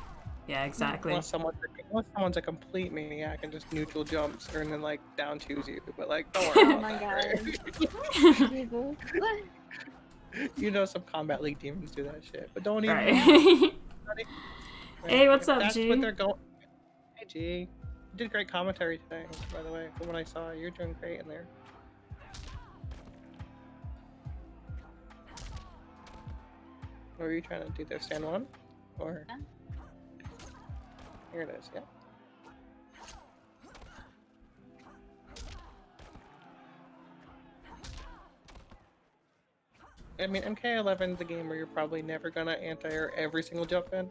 Yeah, exactly. Unless someone's a complete maniac and just neutral jumps and then like down twos you, but like don't worry. Oh my god. Jesus. You know some Combat League demons do that shit, but don't even. Right. Hey, what's up, That's G? what they're going. Hey, G. You did great commentary today, by the way. From what I saw, you're doing great in there. What were you trying to do there? Stand one? Or. Yeah. Here it is, yeah. I mean, MK11's a game where you're probably never gonna anti-air every single jump in.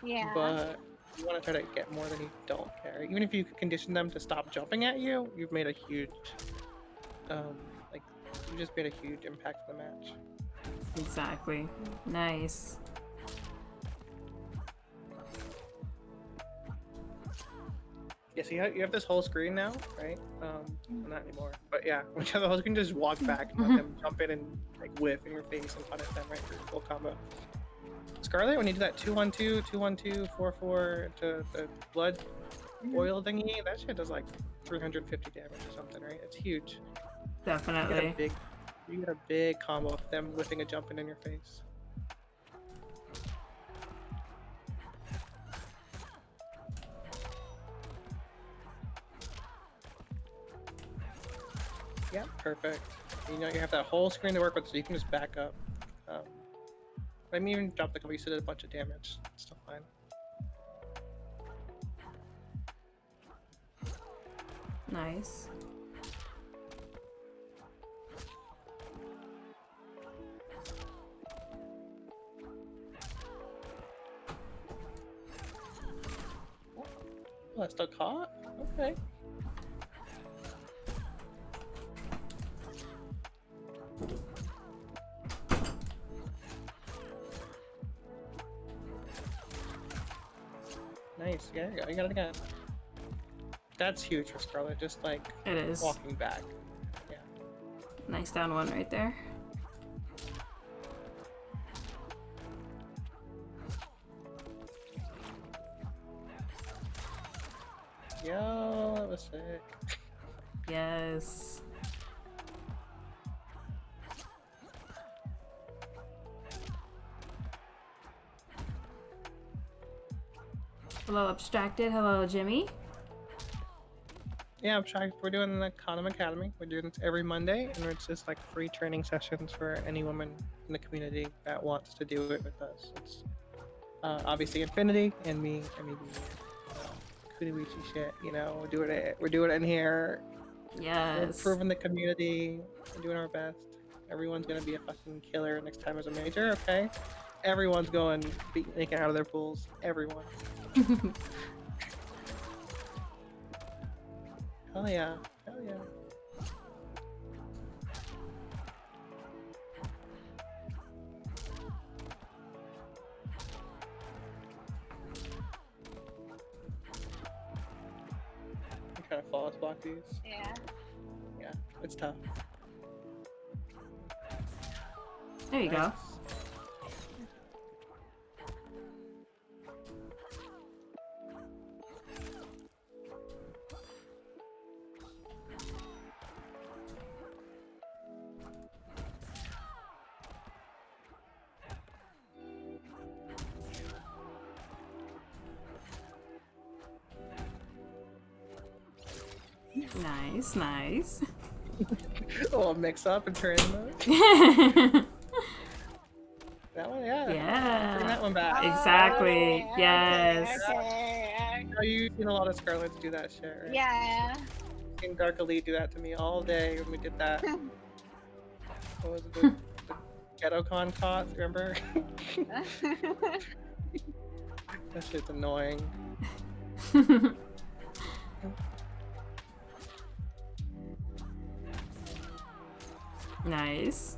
Yeah. But you want to try to get more than you don't carry. Even if you condition them to stop jumping at you, you've made a huge, like, you just made a huge impact to the match. Exactly. Nice. Yeah, so you have this whole screen now, right? Well, not anymore. But yeah, when you have the whole screen, just walk back and let them jump in and like whiff in your face and punish them right for your full combo. Scarlet, when you do that 2-1-2, 2-1-2, 4-4 to the blood oil thingy, that shit does like 350 damage or something, right? It's huge. Definitely. You get a big combo of them whipping a jump in your face. Yeah, perfect. You know, you have that whole screen to work with, so you can just back up. I mean, even drop the combo, you still did a bunch of damage. It's still fine. Nice. Oh, that's still caught? Okay. Nice, yeah, you got it again. That's huge for Scarlet, just like It is. walking back. Yeah. Nice down one right there. Yo, that was sick. Yes. Hello, Abstracted. Hello, Jimmy. Yeah, I'm shocked. We're doing the Kahnum Academy. We're doing this every Monday, and it's just like free training sessions for any woman in the community that wants to do it with us. It's obviously Infinity and me, and maybe Kudoichi shit. You know, we're doing it in here. Yes. We're improving the community. We're doing our best. Everyone's gonna be a fucking killer next time as a major. Okay, everyone's going making out of their pools. Everyone. Hell yeah. Hell yeah. I'm trying to flawless block these. Yeah. Yeah, it's tough. There you go. Nice. Nice, nice. A little mix up and turn mode. That one, yeah. Yeah. Bring that one back. Exactly. Okay, Yes. Okay. Oh, you've seen a lot of Scarlets do that shit, right? Yeah. I've seen Dark Elite do that to me all day when we did that. What was it? The GhettoCon talk, remember? That shit's annoying. Nice.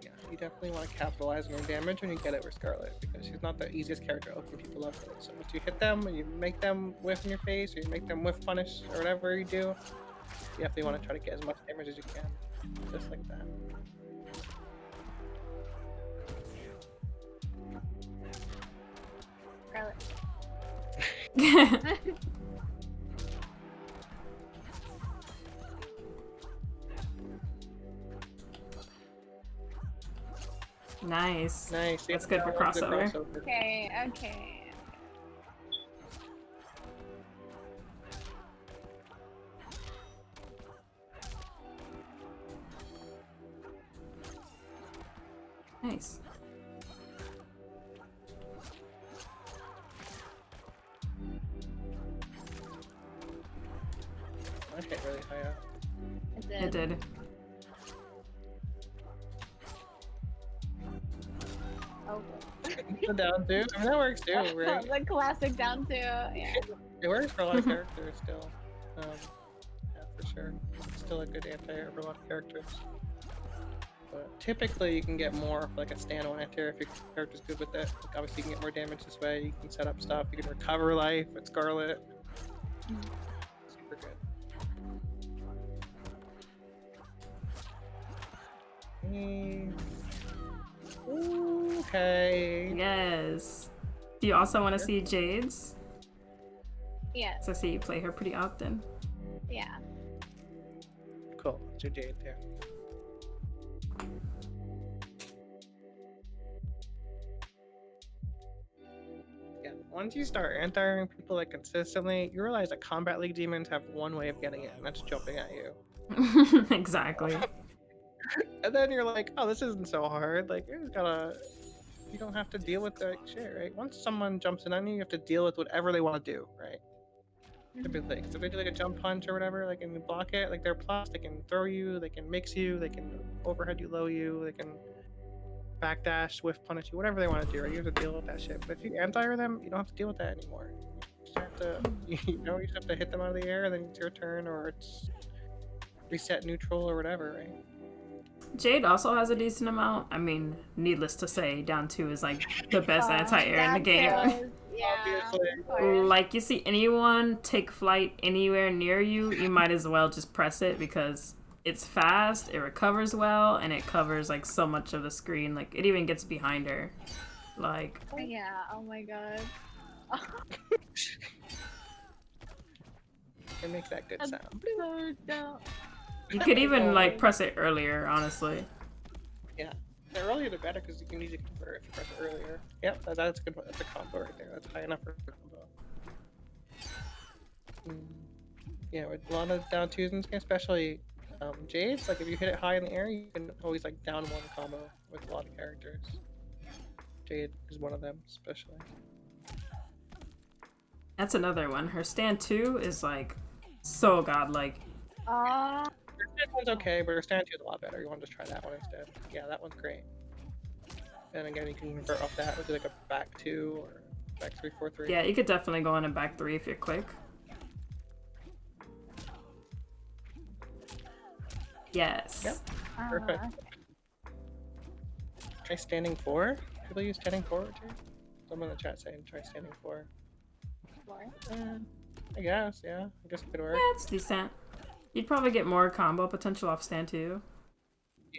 Yeah, you definitely want to capitalize on your damage when you get it with Scarlet, because she's not the easiest character to open people up with. So once you hit them, and you make them whiff in your face, or you make them whiff punish, or whatever you do, you definitely want to try to get as much damage as you can. Just like that. Scarlet. Nice. Nice. That's good for crossover. Okay, okay. Nice. That hit really high up. It did. Oh. The down two. I mean, that works too, right? The classic down two. Yeah. It works for a lot of characters still. Yeah, for sure. It's still a good anti-air for a lot of characters. But typically, you can get more of like a standalone anti-air if your character's good with it. Like, obviously, you can get more damage this way. You can set up stuff. You can recover life with Scarlet. Super good. Okay. Yes. Do you also want to see Jade's? Yeah. So I see you play her pretty often. Yeah. Cool. Let's do Jade there. Yeah. Once you start anti-airing people like consistently, you realize that Combat League demons have one way of getting it, and that's jumping at you. Exactly. And then you're like, oh, this isn't so hard. Like, you don't have to deal with that shit, right? Once someone jumps in on you, you have to deal with whatever they want to do, right? Typically, because if they do like a jump punch or whatever, like, and you block it, like, they're plus, they can throw you, they can mix you, they can overhead you, low you, they can backdash, swift punish you, whatever they want to do, right? You have to deal with that shit. But if you anti-air them, you don't have to deal with that anymore. You just have to, you just have to hit them out of the air, and then it's your turn, or it's reset neutral or whatever, right? Jade also has a decent amount. I mean, needless to say, down 2 is like the best anti-air in the game. Yeah. Like, you see anyone take flight anywhere near you, you might as well just press it because it's fast, it recovers well, and it covers like so much of the screen. Like, it even gets behind her. Like, Yeah. Oh my god. It makes that good sound. So dumb. you could even like press it earlier, honestly. Yeah. The earlier the better, because you can usually convert if you press it earlier. Yep, that's good. That's a combo right there. That's high enough for a combo. Yeah, with a lot of down twos in this game, especially Jade's, like if you hit it high in the air, you can always like down one combo with a lot of characters. Jade is one of them, especially. That's another one. Her stand 2 is like so godlike. Her stand one's okay, but her stand 2 is a lot better. You want to just try that one instead. Yeah, that one's great. And again, you can convert off that with like a back 2 or back 3, 4, 3. Yeah, you could definitely go in a back 3 if you're quick. Yes. Yep. Perfect. Try standing 4. People use standing 4 too. Someone in the chat saying try standing 4. I guess, yeah. I guess it could work. Yeah, it's decent. You'd probably get more combo potential off stand 2.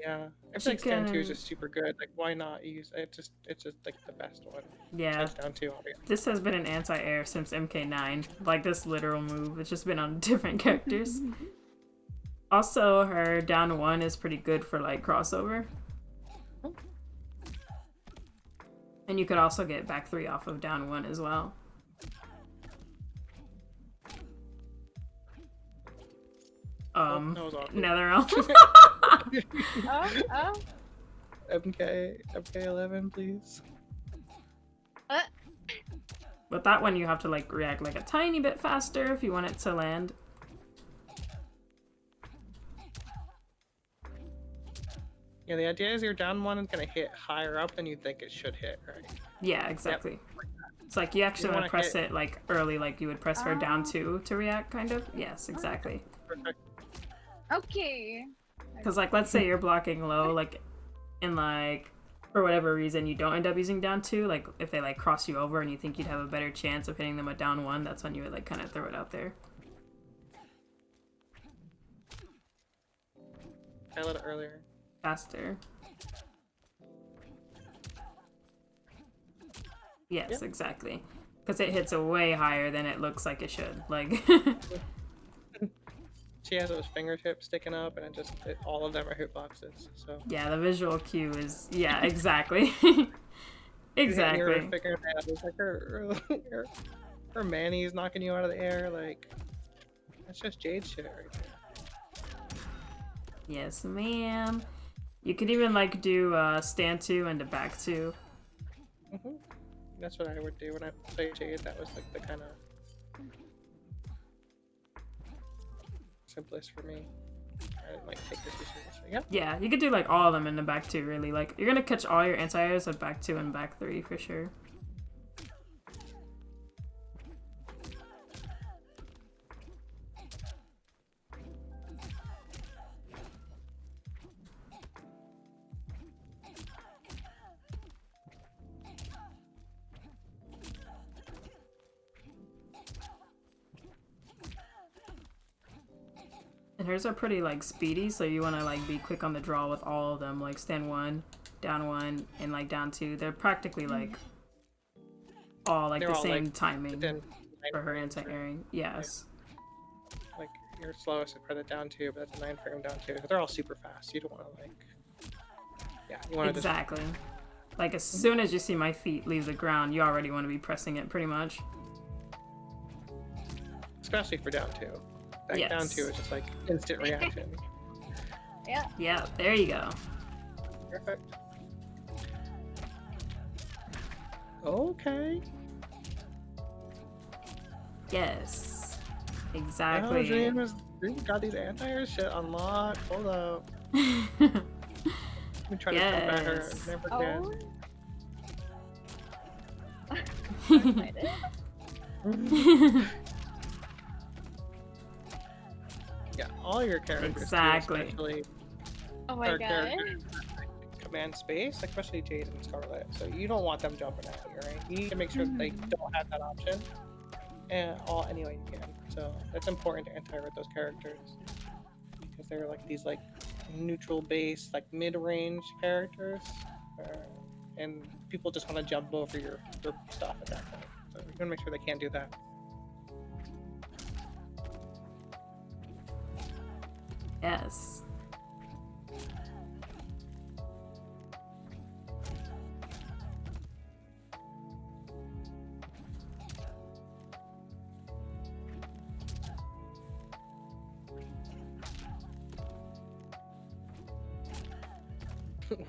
Yeah. I feel like stand 2 is just super good. Like, why not use it? It's just like the best one. Yeah. Down 2, obviously. This has been an anti-air since MK9. Like, this literal move. It's just been on different characters. Also, her down 1 is pretty good for, like, crossover. And you could also get back 3 off of down 1 as well. that was awkward. Netherrealm. Oh. MK11, please. But that one you have to like react like a tiny bit faster if you want it to land. Yeah, the idea is your down one is gonna hit higher up than you think it should hit, right? Yeah, exactly. Yep. It's like you actually want to press it like early, like you would press her down two to react, kind of. Yes, exactly. Perfect. Okay. Because like, let's say you're blocking low, like, and like for whatever reason you don't end up using down two, like if they like cross you over and you think you'd have a better chance of hitting them with down one, that's when you would like kind of throw it out there. I let it earlier. Faster. Yes, exactly. Because it hits a way higher than it looks like it should. Like, she has those fingertips sticking up, and all of them are hitboxes. So yeah, the visual cue is exactly. Exactly. Your fingernails, it's like her manny's knocking you out of the air. Like, that's just Jade shit right there. Yes, ma'am. You could even like do stand two and a back two. That's what I would do when I played Jade. That was like the kind of simplest for me. I didn't like take her too seriously. Yeah. Yeah, you could do like all of them in the back two. Really, like you're gonna catch all your anti-airs at back two and back three for sure. And hers are pretty like speedy, so you want to like be quick on the draw with all of them, like stand one, and like down two. They're practically like all like the same like, timing for her anti-airing. Yes. Like your slowest is probably down two, but that's a 9-frame down two. They're all super fast. You don't want to like. Yeah, you want to exactly. Like as soon as you see my feet leave the ground, you already want to be pressing it pretty much. Especially for down two. Back down two is just like instant reaction. Yeah. Yeah, there you go. Perfect. Okay. Yes. Exactly. Oh, Dream got these anti-air shit unlocked. Hold up. Let me try to come at her. Never can. Yeah, all your characters. Exactly. Especially oh my god. Command space, especially Jade and Scarlet. So you don't want them jumping at you, right? You need to make sure they don't have that option. And any way you can. So it's important to anti with those characters because they're like these like neutral base, like mid-range characters, and people just want to jump over your stuff at that point. So you want to make sure they can't do that. Yes.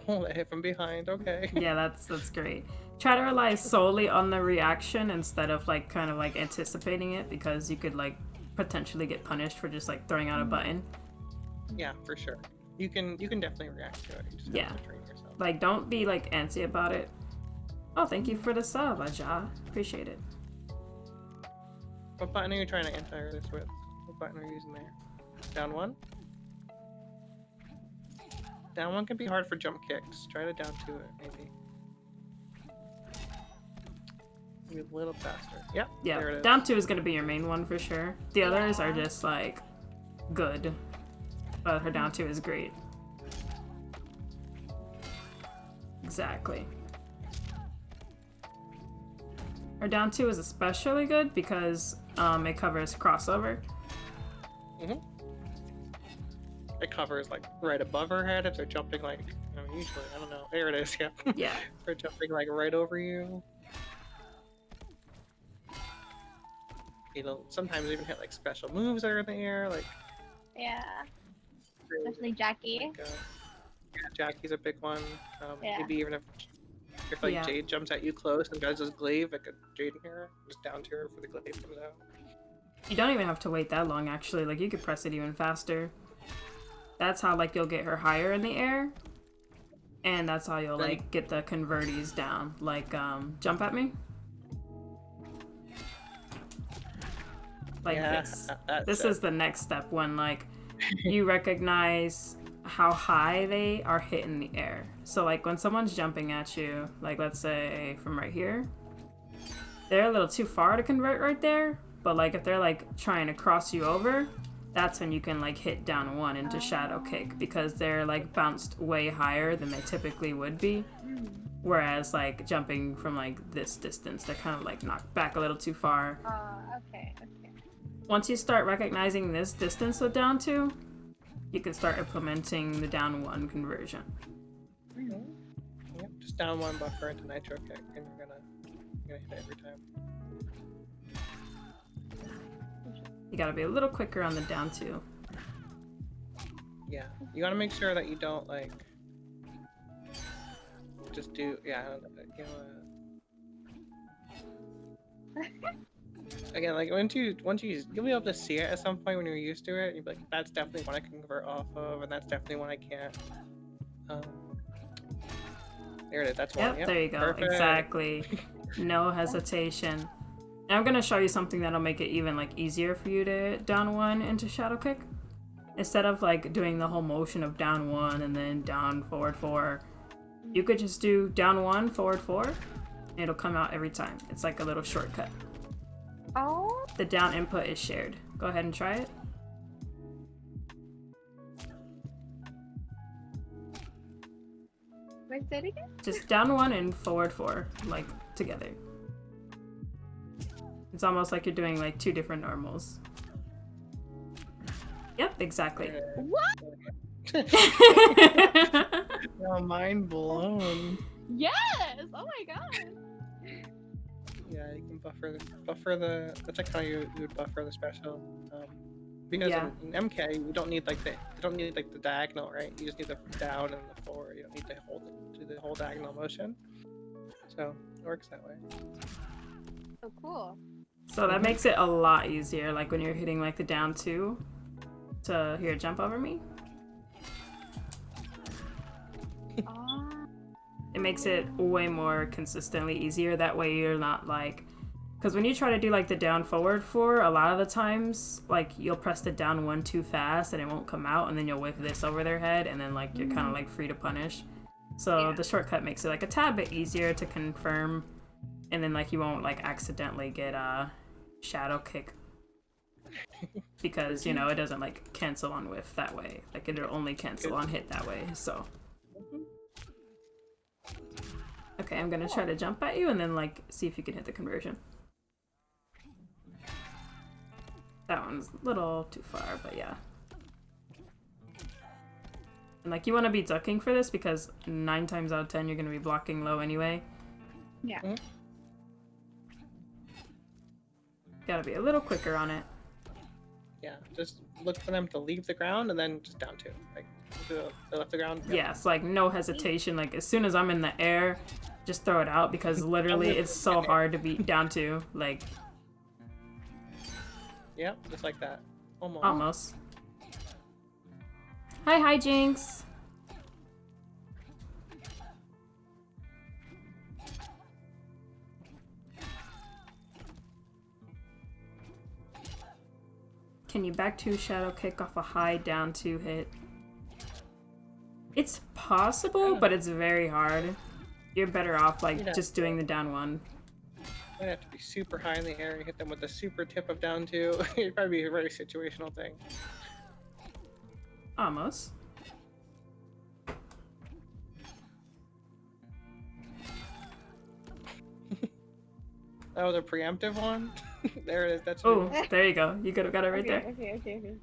Won't hit from behind, okay. Yeah, that's great. Try to rely solely on the reaction instead of like kind of like anticipating it, because you could like potentially get punished for just like throwing out a button. Yeah, for sure. You can definitely react to it. You just have to train yourself. Like don't be like antsy about it. Oh, thank you for the sub, Aja. Appreciate it. What button are you trying to anti this with? What button are you using there? Down one? Down one can be hard for jump kicks. Try to down two it, maybe. Maybe a little faster. Yep. Yeah. There it is. Down two is gonna be your main one for sure. The others are just like good. But her down two is great. Exactly. Her down two is especially good because it covers crossover. It covers like right above her head if they're jumping like, usually, I don't know. There it is, yeah. Yeah. If they're jumping like right over you. It'll sometimes even hit like special moves that are in the air, like Yeah, especially Jackie. Like, yeah, Jackie's a big one. Yeah. Maybe even if like Yeah. Jade jumps at you close and does his glaive, like a Jade here, just down to her for the glaive comes out. You don't even have to wait that long, actually. Like, you could press it even faster. That's how, like, you'll get her higher in the air. And that's how you'll, like, get the converties down. Like, jump at me. Like this. This is the next step when, like, you recognize how high they are hit in the air. So, like, when someone's jumping at you, like, let's say from right here, they're a little too far to convert right there. But, like, if they're, like, trying to cross you over, that's when you can, like, hit down 1 into shadow kick, because they're, like, bounced way higher than they typically would be. Whereas, like, jumping from, like, this distance, they're kind of, like, knocked back a little too far. Okay. Once you start recognizing this distance with down 2, you can start implementing the down 1 conversion. Yep, just down 1 buffer into nitro kick, and you're gonna hit it every time. You gotta be a little quicker on the down 2. Yeah, you gotta make sure that you don't like just do again, like once you'll be able to see it at some point when you're used to it. You'll be like, that's definitely one I can convert off of, and that's definitely one I can't. There it is. That's one. Yep, there you go. Perfect. Exactly. No hesitation. And I'm gonna show you something that'll make it even like easier for you to down 1 into shadow kick. Instead of like doing the whole motion of down 1 and then down forward 4, you could just do down 1 forward 4. And it'll come out every time. It's like a little shortcut. Oh. The down input is shared. Go ahead and try it. Wait, say it again? Just down 1 and forward 4, like together. It's almost like you're doing like 2 different normals. Yep, exactly. What? Oh, mind blown. Yes! Oh my god. Yeah, you can buffer the. That's like how you would buffer the special. Because in MK, you don't need like the diagonal, right? You just need the down and the forward. You don't need to do the whole diagonal motion. So it works that way. So cool. So that makes it a lot easier, like when you're hitting like the down 2 to here jump over me. It makes it way more consistently easier. That way you're not like, because when you try to do like the down forward 4, a lot of the times like you'll press the down 1 too fast and it won't come out, and then you'll whip this over their head, and then like you're kind of like free to punish. So the shortcut makes it like a tad bit easier to confirm, and then like you won't like accidentally get a shadow kick because, you know, it doesn't like cancel on whiff that way. Like it'll only cancel on hit that way. So okay, I'm gonna try to jump at you and then like see if you can hit the conversion. That one's a little too far, but yeah. And like you want to be ducking for this because 9 times out of 10 you're gonna be blocking low anyway. Yeah. Gotta be a little quicker on it. Yeah, just look for them to leave the ground and then just down 2. Like they left the ground. Yeah, it's like no hesitation. Like as soon as I'm in the air, just throw it out because literally it's so hard to beat down 2. Like. Yep, just like that. Almost. Hi, Jinx. Can you back 2 shadow kick off a high down 2 hit? It's possible, but it's very hard. You're better off like just doing the down 1. You'd have to be super high in the air and hit them with the super tip of down 2. It'd probably be a very situational thing. Almost. That was a preemptive one. There it is. That's there you go. You could have got it right there. Okay.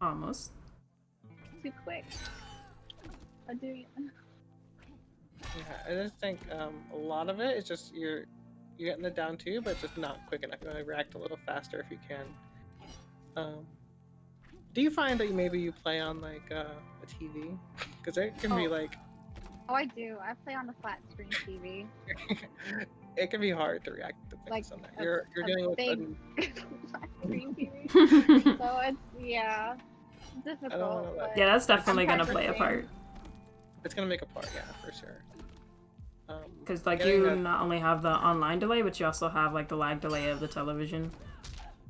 Almost. Too quick. I'll do it. Yeah, I just think a lot of it is just you're getting it down too, but just not quick enough. You want to react a little faster if you can. Do you find that maybe you play on like a TV? Because it can be like. Oh, I do. I play on the flat screen TV. It can be hard to react to things on that. You're dealing with big flat screen TV, so it's difficult. Like, yeah, that's definitely gonna play a part. It's gonna make a part, yeah, for sure. Because like you not only have the online delay, but you also have like the lag delay of the television.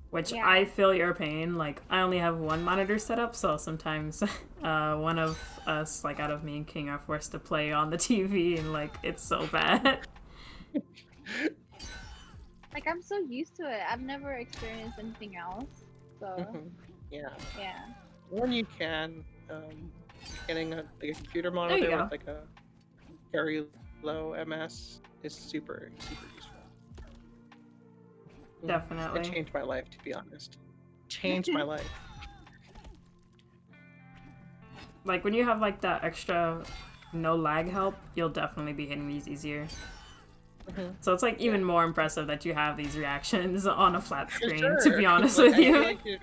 Which I feel your pain. Like, I only have one monitor set up, so sometimes one of us, like out of me and King, are forced to play on the TV, and like, it's so bad. Like, I'm so used to it. I've never experienced anything else, so... Yeah. Yeah. When you can, getting a computer monitor with like a very low MS is super, super useful. Definitely. It changed my life, to be honest. Changed my life. Like, when you have, like, that extra no lag help, you'll definitely be hitting these easier. So it's, like, even more impressive that you have these reactions on a flat screen, to be honest with you. Like you're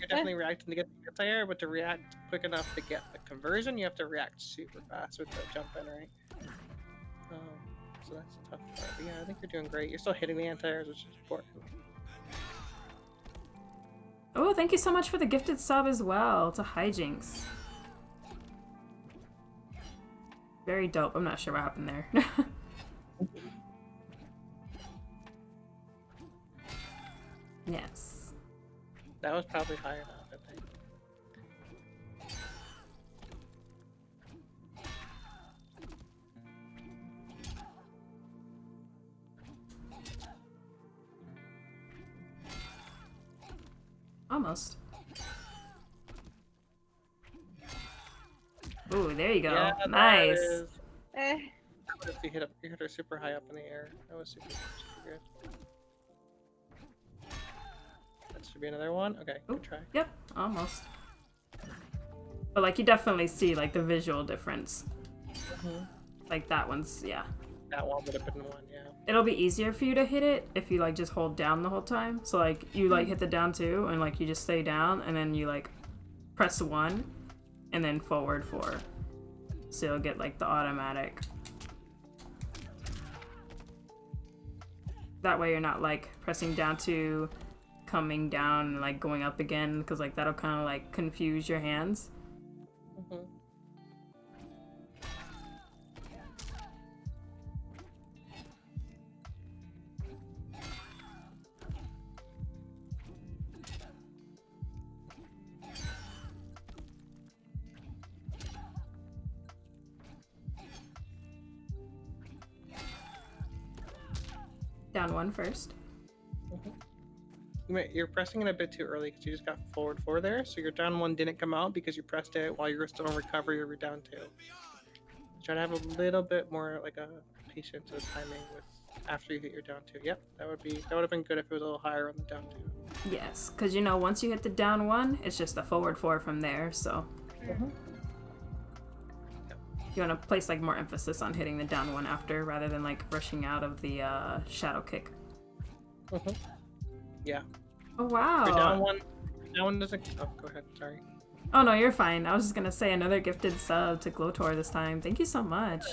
definitely reacting to get the anti-air, but to react quick enough to get the conversion, you have to react super fast with the jump in, right? So that's a tough part. But yeah, I think you're doing great. You're still hitting the anti-airs, which is important. Oh, thank you so much for the gifted sub as well to Hijinks. Very dope. I'm not sure what happened there. Yes. That was probably high enough, I think. Almost. Ooh, there you go. Yeah, nice. You hit her super high up in the air. That was super, super good. That should be another one. Okay, good try. Yep, almost. But like, you definitely see like the visual difference. Like that one's, yeah. That one would have been one, yeah. It'll be easier for you to hit it if you like just hold down the whole time. So like you like hit the down 2 and like you just stay down and then you like press 1 and then forward 4. So you'll get like the automatic. That way you're not like pressing down 2, coming down and like going up again, because like that'll kind of like confuse your hands. Down 1 first. You're pressing it a bit too early because you just got forward 4 there, so your down 1 didn't come out because you pressed it while you were still in recovery or down 2. Try to have a little bit more like a patience with timing with after you hit your down 2. Yep, that would have been good if it was a little higher on the down 2. Yes, because you know once you hit the down 1, it's just a forward 4 from there. So you want to place like more emphasis on hitting the down 1 after, rather than like rushing out of the shadow kick. Yeah. Oh wow. Your down one doesn't. Oh, go ahead. Sorry. Oh no, you're fine. I was just gonna say another gifted sub to Glotor this time. Thank you so much.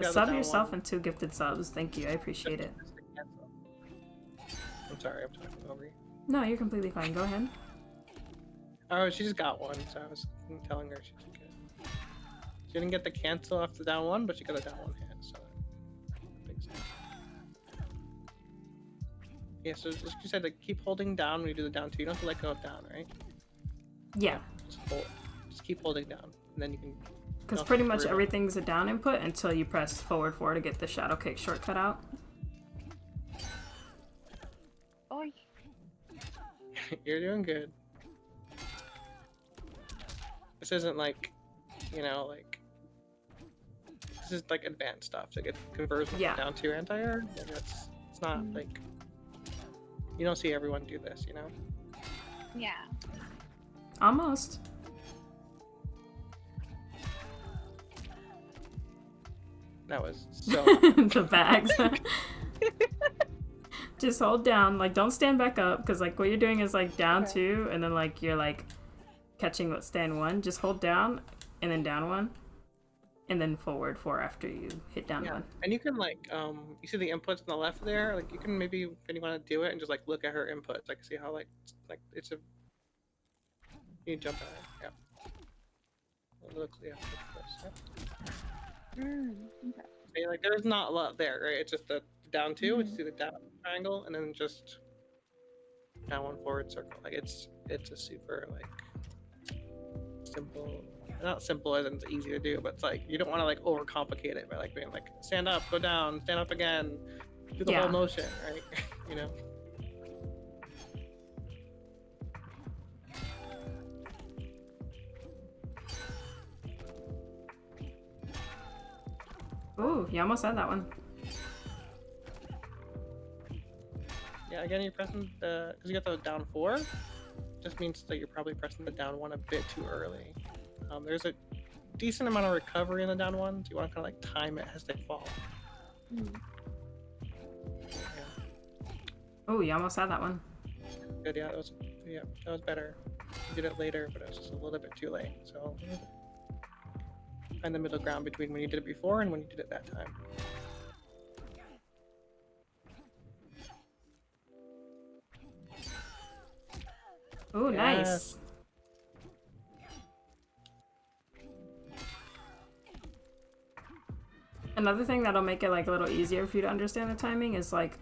Sub yourself and 2 gifted subs. Thank you. I appreciate it. I'm sorry. I'm talking over you. No, you're completely fine. Go ahead. Oh, she just got one, so I was telling her she should get. She didn't get the cancel off the down 1, but she got a down 1 hit. So. Yeah, so as you said, like, keep holding down when you do the down 2. You don't have to let go of down, right? Yeah. Just keep holding down, and then you can... Because pretty much everything's a down input until you press forward 4 to get the shadow kick shortcut out. Oi. You're doing good. This isn't like, you know, like... This is like advanced stuff to get conversion down to your anti-air. And it's not like... You don't see everyone do this, you know? Yeah. Almost. That was so... The bags. Just hold down. Like, don't stand back up, because, like, what you're doing is, like, down Okay. 2, and then, like, you're, like, catching what stand 1. Just hold down, and then down 1, and then forward 4 after you hit down 1. And you can like you see the inputs on the left there. Like you can maybe if you want to do it and just like look at her inputs, like see how like it's a you jump at it. Yeah. It looks Yep. Okay. See, like there's not a lot there, right? It's just the down 2. It's see the down triangle, and then just down 1 forward circle. Like it's a super like simple. Not simple as in it's easy to do, but it's like you don't want to like overcomplicate it by like being like stand up, go down, stand up again, do the whole motion, right? You know. Ooh, you almost had that one. Yeah, again, you're pressing the because you got the down 4. Just means that you're probably pressing the down 1 a bit too early. There's a decent amount of recovery in the down 1, so you want to kind of like time it as they fall. Yeah. Oh, you almost had that one. Good, yeah, that was better. You did it later, but it was just a little bit too late. So find the middle ground between when you did it before and when you did it that time. Oh, Yes. nice. Another thing that'll make it like a little easier for you to understand the timing is like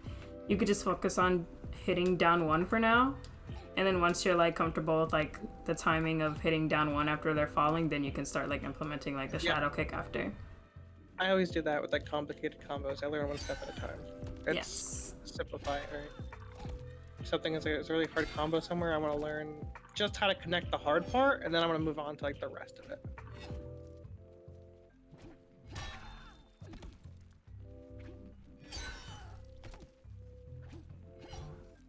you could just focus on hitting down 1 for now, and then once you're like comfortable with like the timing of hitting down 1 after they're falling, then you can start like implementing like the shadow kick after. I always do that with like complicated combos. I learn one step at a time. It's Yes. simplify it, right? If something is a really hard combo somewhere, I want to learn just how to connect the hard part, and then I'm going to move on to like the rest of it.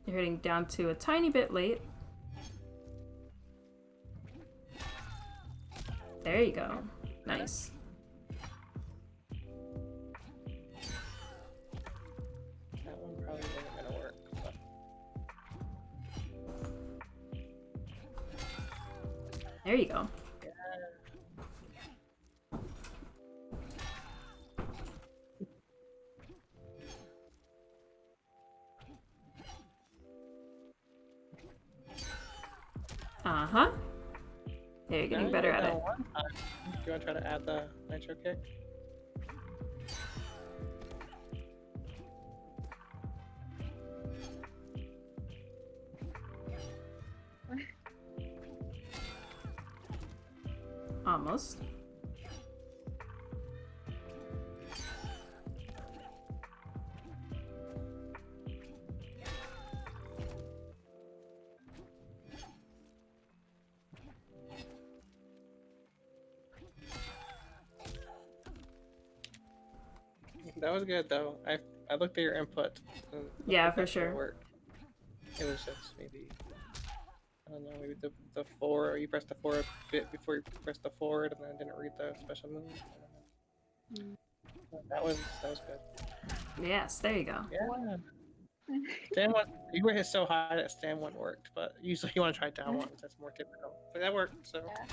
You're hitting down 2 a tiny bit late. There you go. Nice. That one probably wasn't going to work. But... There you go. Uh-huh. Yeah, you're getting better at it. Do you want to try to add the nitro kick? Almost. That was good though. I looked at your input. Yeah, for sure. Work. It was just maybe I don't know, maybe the 4. You pressed the 4 a bit before you pressed the forward, and then didn't read the special move. I don't know. That was good. Yes, there you go. Yeah. Stand 1. You were hit so high that stand 1 worked, but usually you want to try down 1. That's more typical. But that worked. So. Yeah.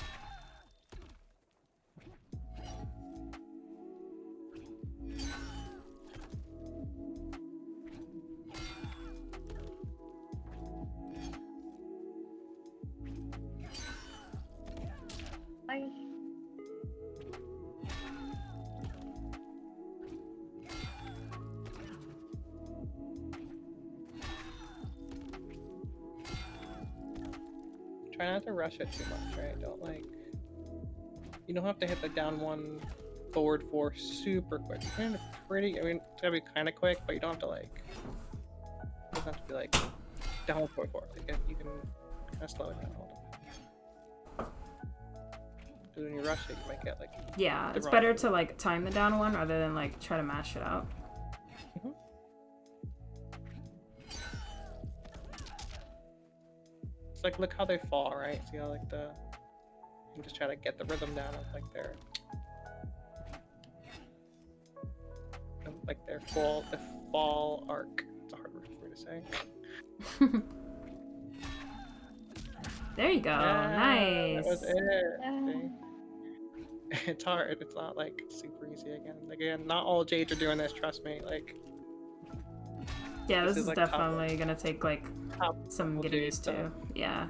Try not to rush it too much, right? Don't like. You don't have to hit the down 1, forward 4 super quick. You can hit it pretty. I mean, it's gotta be kind of quick, but you don't have to like. It doesn't have to be like down 1, forward 4. Like, you can kind of slow it down a little bit. Because when you rush it, you might get like. Yeah, it's better to like time the down 1 rather than like try to mash it out. Mm-hmm. It's like look how they fall, right? See how like you can just try to get the rhythm down of like their fall arc. It's a hard word for to say. There you go. Nice. That was it. See? It's hard. It's not like super easy again. Again, not all Jades are doing this. Trust me. Like. Yeah, this is like definitely gonna take like some getting used to. Yeah.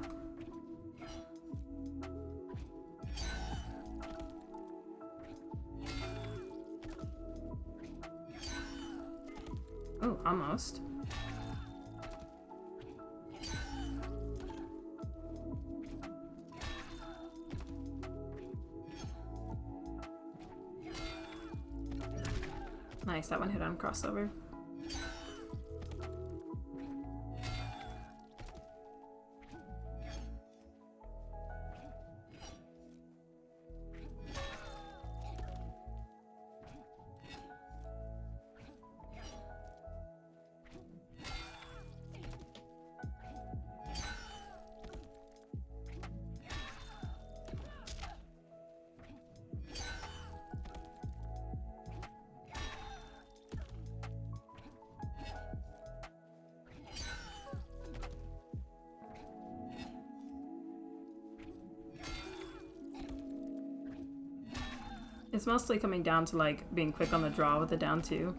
Oh, almost. Nice, that one hit on crossover. It's mostly coming down to like being quick on the draw with the down two.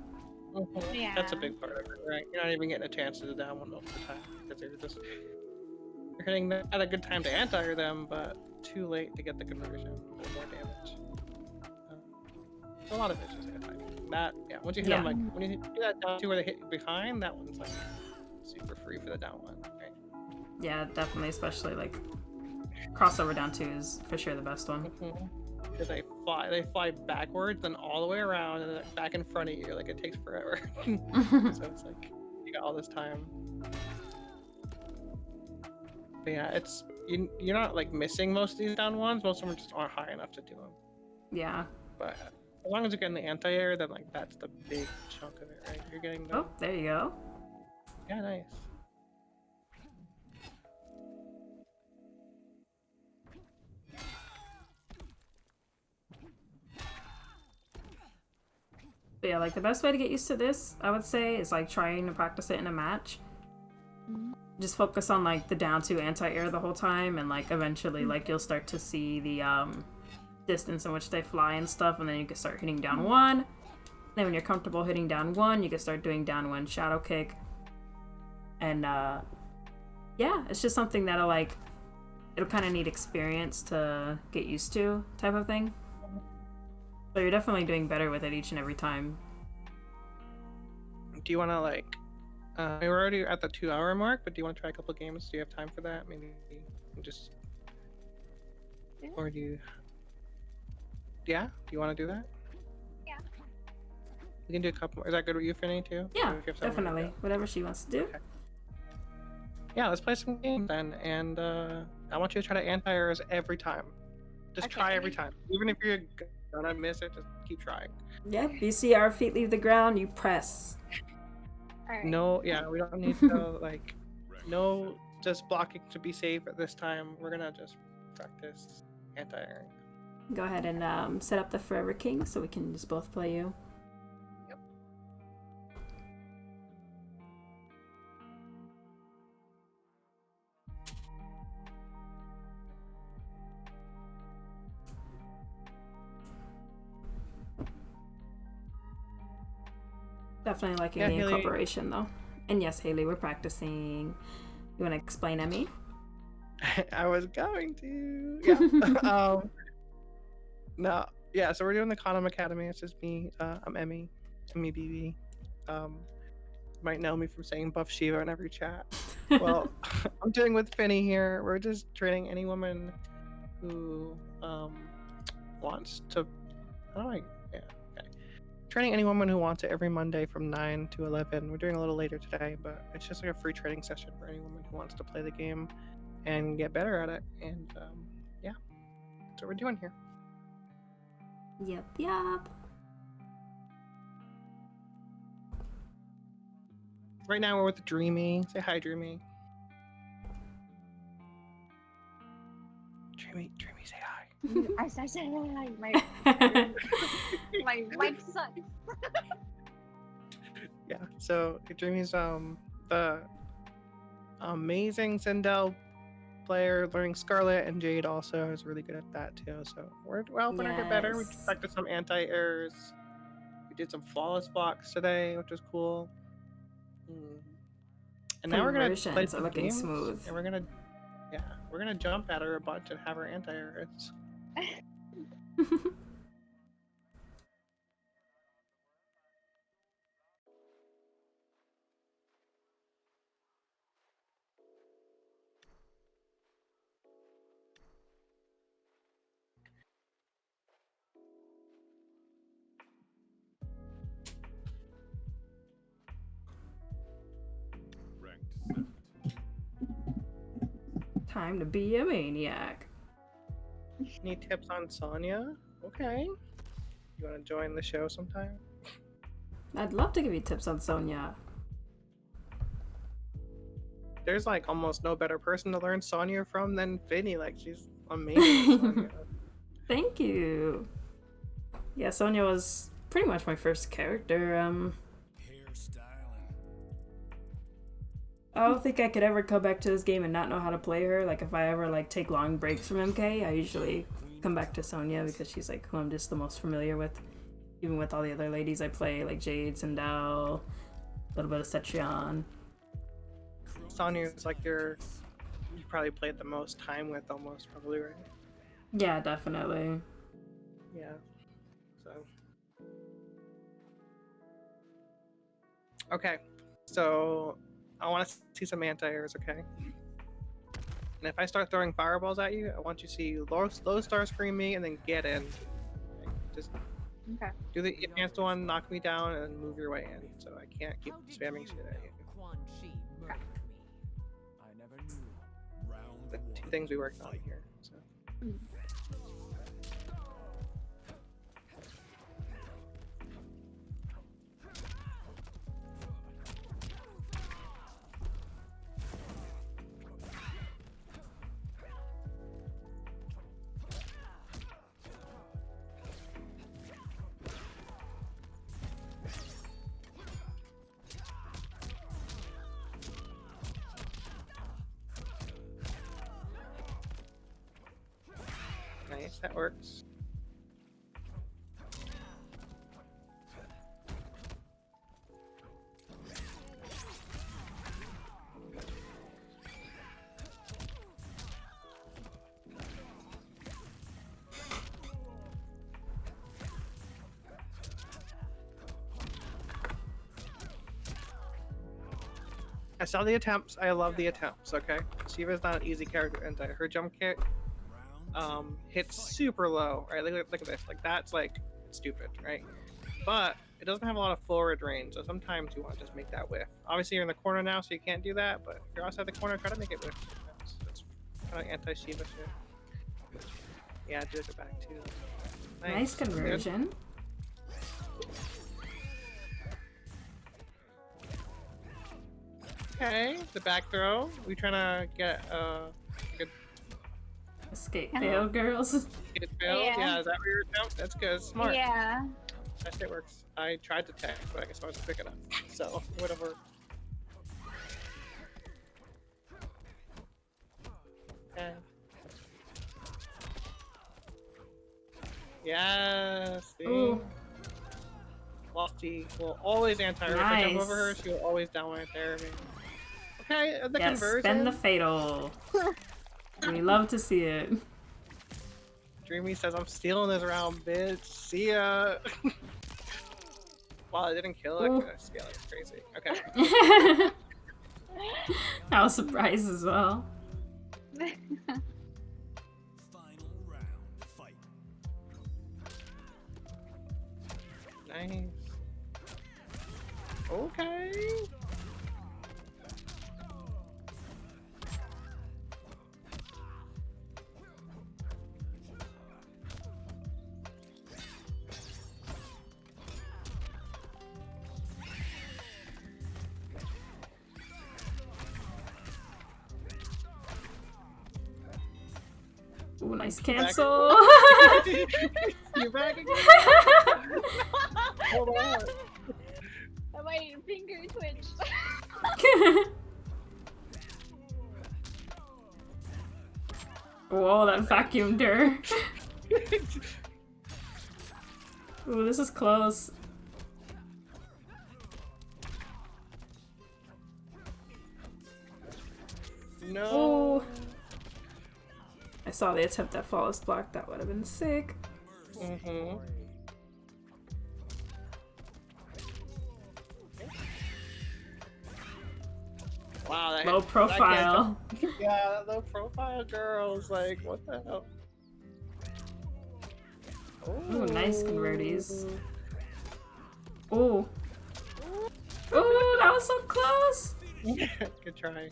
Yeah. That's a big part of it, right? You're not even getting a chance to the down one most of the time because you're hitting them at a good time to anti them, but too late to get the conversion or more damage. A lot of it's just anti. That once you hit them like when you do that down two where they hit you behind, that one's like super free for the down one, right? Yeah, definitely, especially like crossover down two is for sure the best one. Because they fly backwards, then all the way around, and then back in front of you. Like it takes forever. So it's like you got all this time. But yeah, it's you're not like missing most of these down ones. Most of them just aren't high enough to do them. Yeah. But as long as you're getting the anti-air, then like that's the big chunk of it, right? You're getting the. Oh, there you go. Yeah, nice. But yeah, like the best way to get used to this, I would say, is like trying to practice it in a match. Just focus on like the down two anti-air the whole time, and like eventually like you'll start to see the distance in which they fly and stuff, and then you can start hitting down one. Then when you're comfortable hitting down one, you can start doing down one shadow kick. And yeah, it's just something that'll like it'll kind of need experience to get used to, type of thing. So you're definitely doing better with it each and every time. Do you want to like? We're already at the 2-hour mark, but do you want to try a couple games? Do you have time for that? Maybe just. Or do you? Yeah. Do you want to do that? Yeah. We can do a couple more. Is that good with you, Finny, too? Yeah, definitely. Whatever she wants to do. Okay. Yeah, let's play some games then, and I want you to try to anti-airs every time. Just try every time, even if you're gonna miss it. Just keep trying. Yep. You see our feet leave the ground, you press. Alright. No, yeah, we don't need to like, no, just blocking to be safe at this time. We're gonna just practice anti-airing. Go ahead and set up the Forever King so we can just both play you. Yep. Definitely liking the incorporation though. And yes, Haley, we're practicing. You want to explain Emmy? I was going to. Yeah. No. Yeah. So we're doing the Kahnum Academy. It's just me. I'm Emmy BB. Might know me from saying Buff Shiva in every chat. Well, I'm doing with Finny here. We're just training any woman who wants to. Training any woman who wants it every Monday from 9 to 11. We're doing a little later today, but it's just like a free training session for any woman who wants to play the game and get better at it. And yeah, that's what we're doing here. Yep. Right now we're with Dreamy. Say hi, Dreamy. Dreamy, say hi. I said hi. My mic sucks. Yeah. So Dreamy's the the amazing Sindel player learning Scarlet, and Jade also is really good at that too. So we're helping her get better. We Yes. practiced some anti-errors. We did some flawless blocks today, which was cool. And now we're gonna play Conversions are some looking games, smooth. and we're gonna jump at her a bunch and have her anti-errors. Time to be a maniac. Any tips on Sonya? Okay. You want to join the show sometime? I'd love to give you tips on Sonya. There's like almost no better person to learn Sonya from than Vinny. Like, she's amazing at Sonya. Thank you. Yeah, Sonya was pretty much my first character. I don't think I could ever come back to this game and not know how to play her. Like, if I ever like take long breaks from MK, I usually come back to Sonya because she's like who I'm just the most familiar with. Even with all the other ladies I play, like Jade, Sindel, a little bit of Cetrion. Sonya is like you probably played the most time with, almost, probably, right? Yeah, definitely. Yeah. So. Okay. So I want to see some anti-airs, okay? And if I start throwing fireballs at you, I want you to see low star scream me and then get in. Just do the advanced one, knock me down, and then move your way in. So I can't keep spamming shit at you. The two things we worked on here. So. Nice, that works. I saw the attempts. I love the attempts, okay? Shiva's not an easy character, and her jump kick hits super low, right? Look at this. Like, that's like stupid, right? But it doesn't have a lot of forward range, so sometimes you want to just make that whiff. Obviously, you're in the corner now, so you can't do that, but if you're outside the corner, try to make it whiff. That's kind of anti-Shiva shit. Yeah, do it back too. Nice conversion. Good. Okay, the back throw. We trying to get a good escape fail, girls. Escape fail? Yeah, is that where you're attempt? That's good. Smart. Yeah. That shit works. I tried to tech, but I guess I wasn't quick enough. So, whatever. Okay. Yes. Ooh. Lofty will always anti-her. Nice. If I jump over her, she will always down my therapy. Okay, the yes, conversion. spend the fatal. We love to see it. Dreamy says, I'm stealing this round, bitch. See ya. Wow, I didn't kill it. Ooh. Scale is crazy. Okay. I was surprised as well. Final round, fight. Nice. Okay. Ooh, nice cancel. You're back again. Hold on. My finger twitched. Whoa, that vacuum door. Ooh, this is close. No. Ooh. I saw the attempt at flawless block. That would have been sick. Mm-hmm. Wow, that Low profile. Yeah, low profile girls. Like, what the hell? Ooh, nice converties. Ooh. Ooh, that was so close. Good try.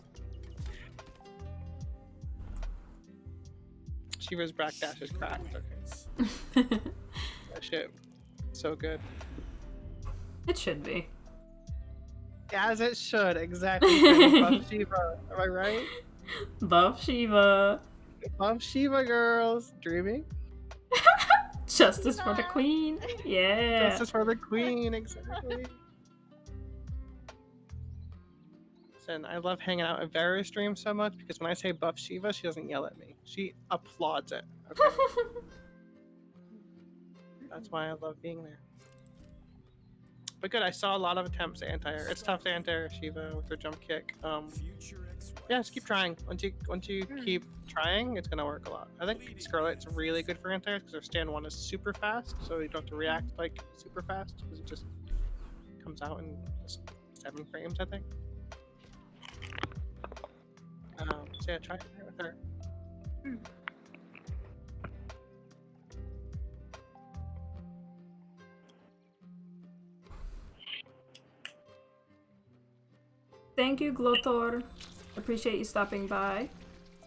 Shiva's backdash is cracked. Okay. That shit, so good. It should be. As it should, exactly. Buff Shiva, am I right? Buff Shiva. Buff Shiva girls, dreaming. Justice for the queen. Yeah. Justice for the queen, exactly. Listen, I love hanging out at Vera's stream so much because when I say Buff Shiva, she doesn't yell at me. She applauds it. Okay? That's why I love being there. But good, I saw a lot of attempts to anti-air. It's tough to anti-air Shiva with her jump kick. Yeah, just keep trying. Once you keep trying, it's gonna work a lot. I think Scarlet's really good for anti-air because her stand 1 is super fast, so you don't have to react like super fast because it just comes out in 7 frames, I think. So yeah, try it with her. Thank you, Glotor. Appreciate you stopping by.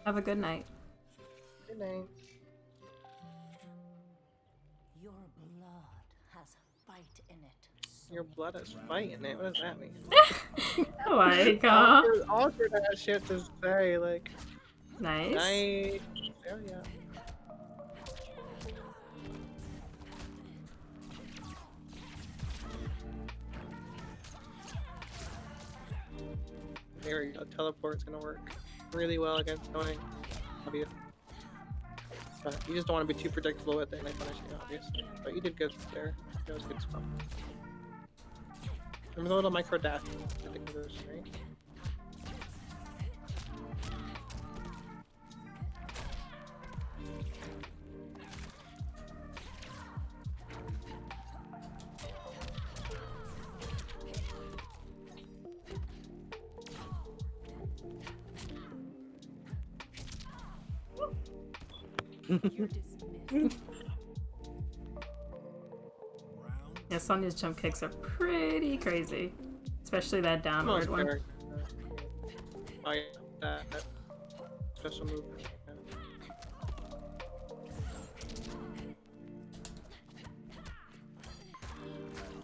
Have a good night. Good night. Your blood has fight in it. Your blood is fight in it. What does that mean? Like, awkward ass shit to say. Like, nice. night. There we go. There we go. Teleport's gonna work really well against going obvious. But you just don't want to be too predictable with it and punishing obviously. But you did good there. That was good spot. Remember the little micro dash? I think it was right. Yeah, Sonya's jump kicks are pretty crazy. Especially that downward one. Oh yeah, that special move.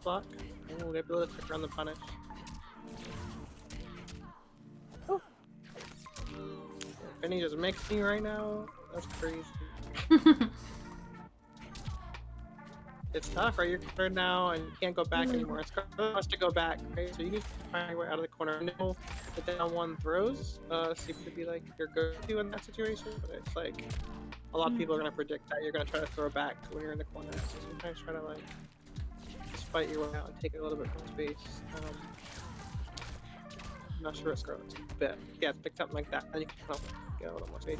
Block. Oh, we'll get a little quicker on the punish. Oh. Finny just makes me right now. That's crazy. It's tough, right? You're third now, and you can't go back anymore. It's hard to go back, right? So you need to find your way out of the corner. No, the down one throws seem to be like your go-to in that situation, but it's like a lot of people are gonna predict that you're gonna try to throw back when you're in the corner. So sometimes try to like just fight your way out and take a little bit more space. I'm not sure it's Scarlet's, but yeah, it's picked up like that, and you can kind of get a little more space.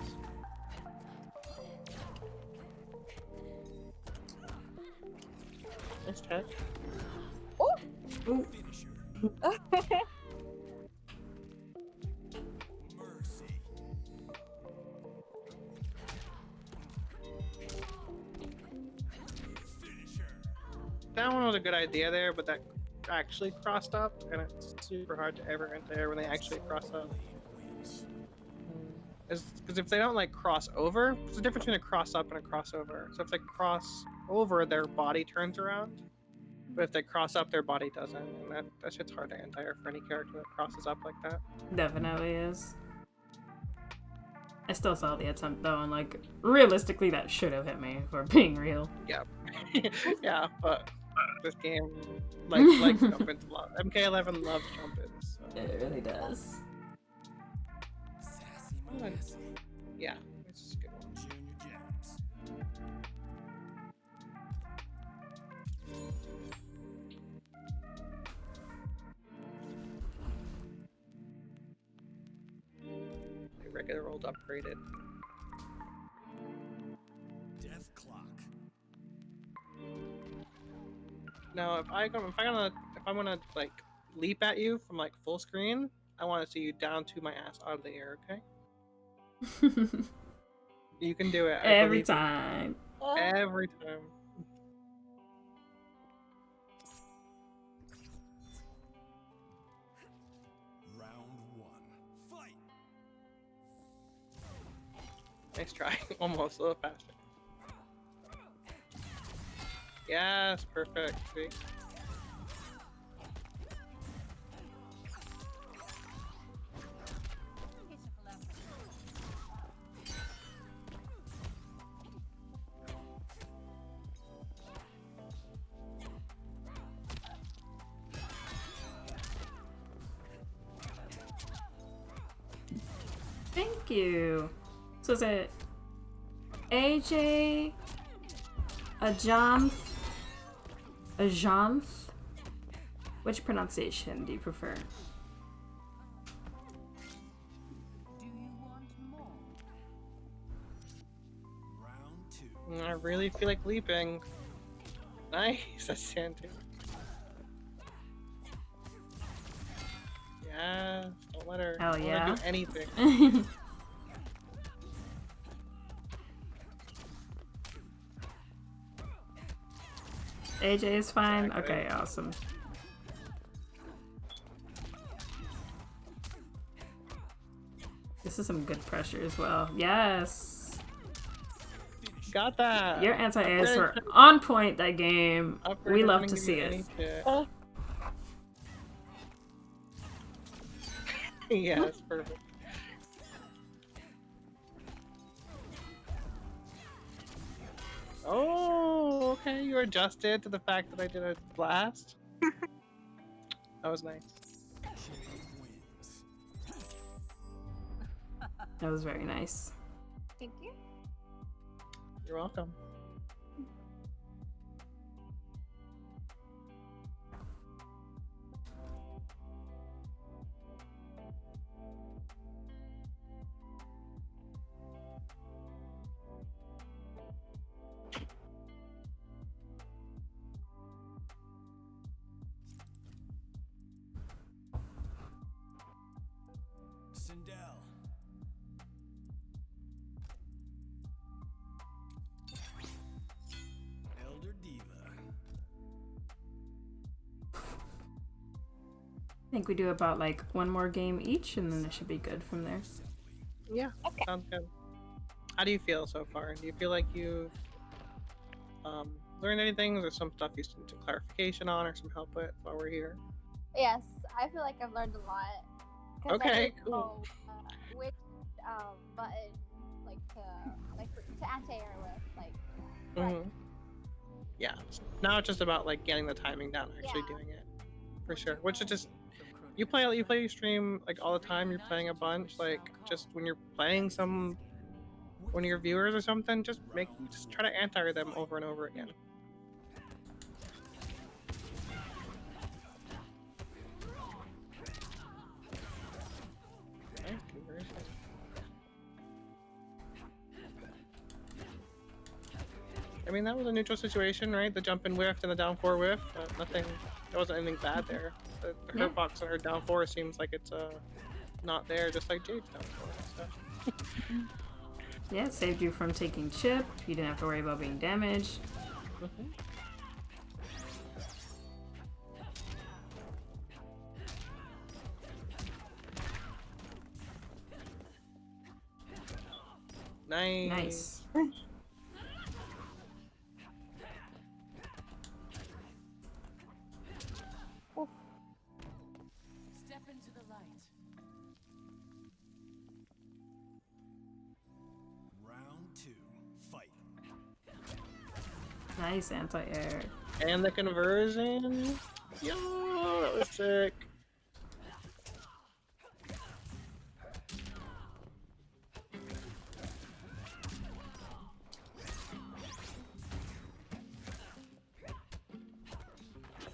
Nice tech. Oh! Ooh. That one was a good idea there, but that actually crossed up, and it's super hard to ever enter when they actually cross up. Because if they don't like cross over, there's a difference between a cross up and a crossover. So if they cross over, their body turns around, but if they cross up, their body doesn't, and that shit's hard to anti-air for any character that crosses up like that. Definitely is. I still saw the attempt though, and like realistically, that should have hit me. For being real. Yeah, yeah, but This game likes jump-ins a lot. MK11 loves jump-ins. So. It really does. Yeah, it's just a good one. The regular old upgraded. Death clock. Now, if I'm gonna like leap at you from like full screen, I want to see you down to my ass out of the air. Okay? You can do it. Every time. Every time. Round 1. Fight. Nice try. Almost a little faster. Yes, perfect. See? Thank you. So is it AJ, Ajanth? Which pronunciation do you prefer? Do you want more? Round 2. I really feel like leaping. Nice, that's Sandy. Yeah, don't let her. Hell don't yeah. let her do anything. AJ is fine? Exactly. Okay, awesome. This is some good pressure as well. Yes! Got that! Your anti-airs were on point that game. Upgrade We is love gonna to give see you it. any kick. Yes, perfect. Oh, okay. You adjusted to the fact that I did a blast. That was nice. Wins. That was very nice. Thank you. You're welcome. Sindel. Elder Diva. I think we do about like one more game each and then it should be good from there. Yeah, Okay. sounds good. How do you feel so far? Do you feel like you've learned anything? Is there some stuff you need some clarification on or some help with while we're here? Yes, I feel like I've learned a lot. 'Cause I Okay, didn't cool. know, which button to anti-air with, like. Mm-hmm. Yeah. Now it's just about like getting the timing down, actually Yeah. doing it. For sure. Which is just you play your stream like all the time, you're playing a bunch, like just when you're playing one of your viewers or something, just try to anti them over and over again. Okay, conversion. I mean, that was a neutral situation, right? The jump in whiffed and the down 4 whiff, but nothing. There wasn't anything bad there. The Yeah. hurt box on her down 4 seems like it's not there, just like Jade's down 4. So. Yeah, it saved you from taking chip. You didn't have to worry about being damaged. Mm-hmm. Nice. Nice. Step into the light. Round 2. Fight. Nice anti-air. And the conversion. Yo, that was sick.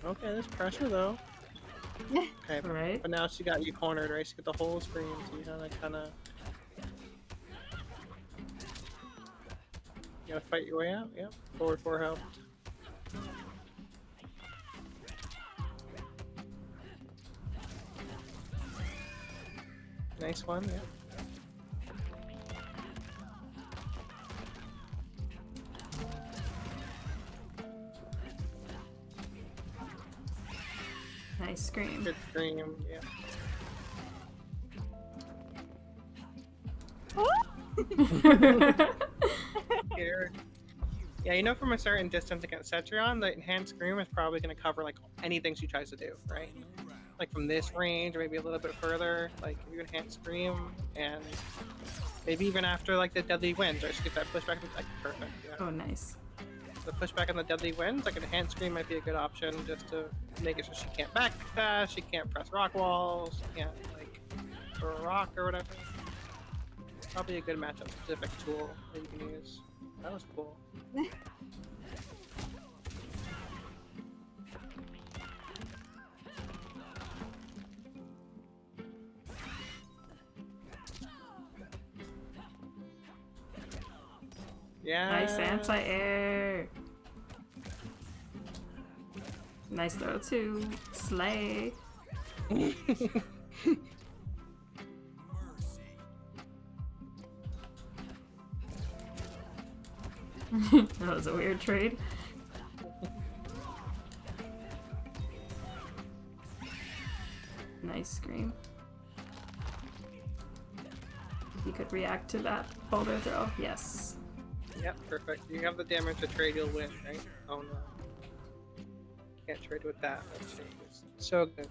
Okay, there's pressure though. Okay, Right. but now she got you cornered, right? She got the whole screen, so you gotta kinda... You gotta fight your way out, yep. Forward 4 helped. Nice one, yeah. Nice scream. Good scream, yeah. Here. Yeah, you know from a certain distance against Cetrion, the enhanced scream is probably going to cover like anything she tries to do, right? Like from this range, or maybe a little bit further. Like if you enhance scream, and maybe even after like the deadly winds, or she gets that pushback, like perfect. Yeah. Oh, nice. The pushback on the deadly winds, like an enhanced scream might be a good option, just to make it so she can't backdash, she can't press rock walls, she can't like throw a rock or whatever. Probably a good matchup specific tool that you can use. That was cool. Yeah. Nice anti-air. Nice throw too. Slay. That was a weird trade. Nice scream. You could react to that boulder throw. Yes. Yep, perfect. You have the damage to trade, you'll win, right? Oh no. Can't trade with that. That trade is so good.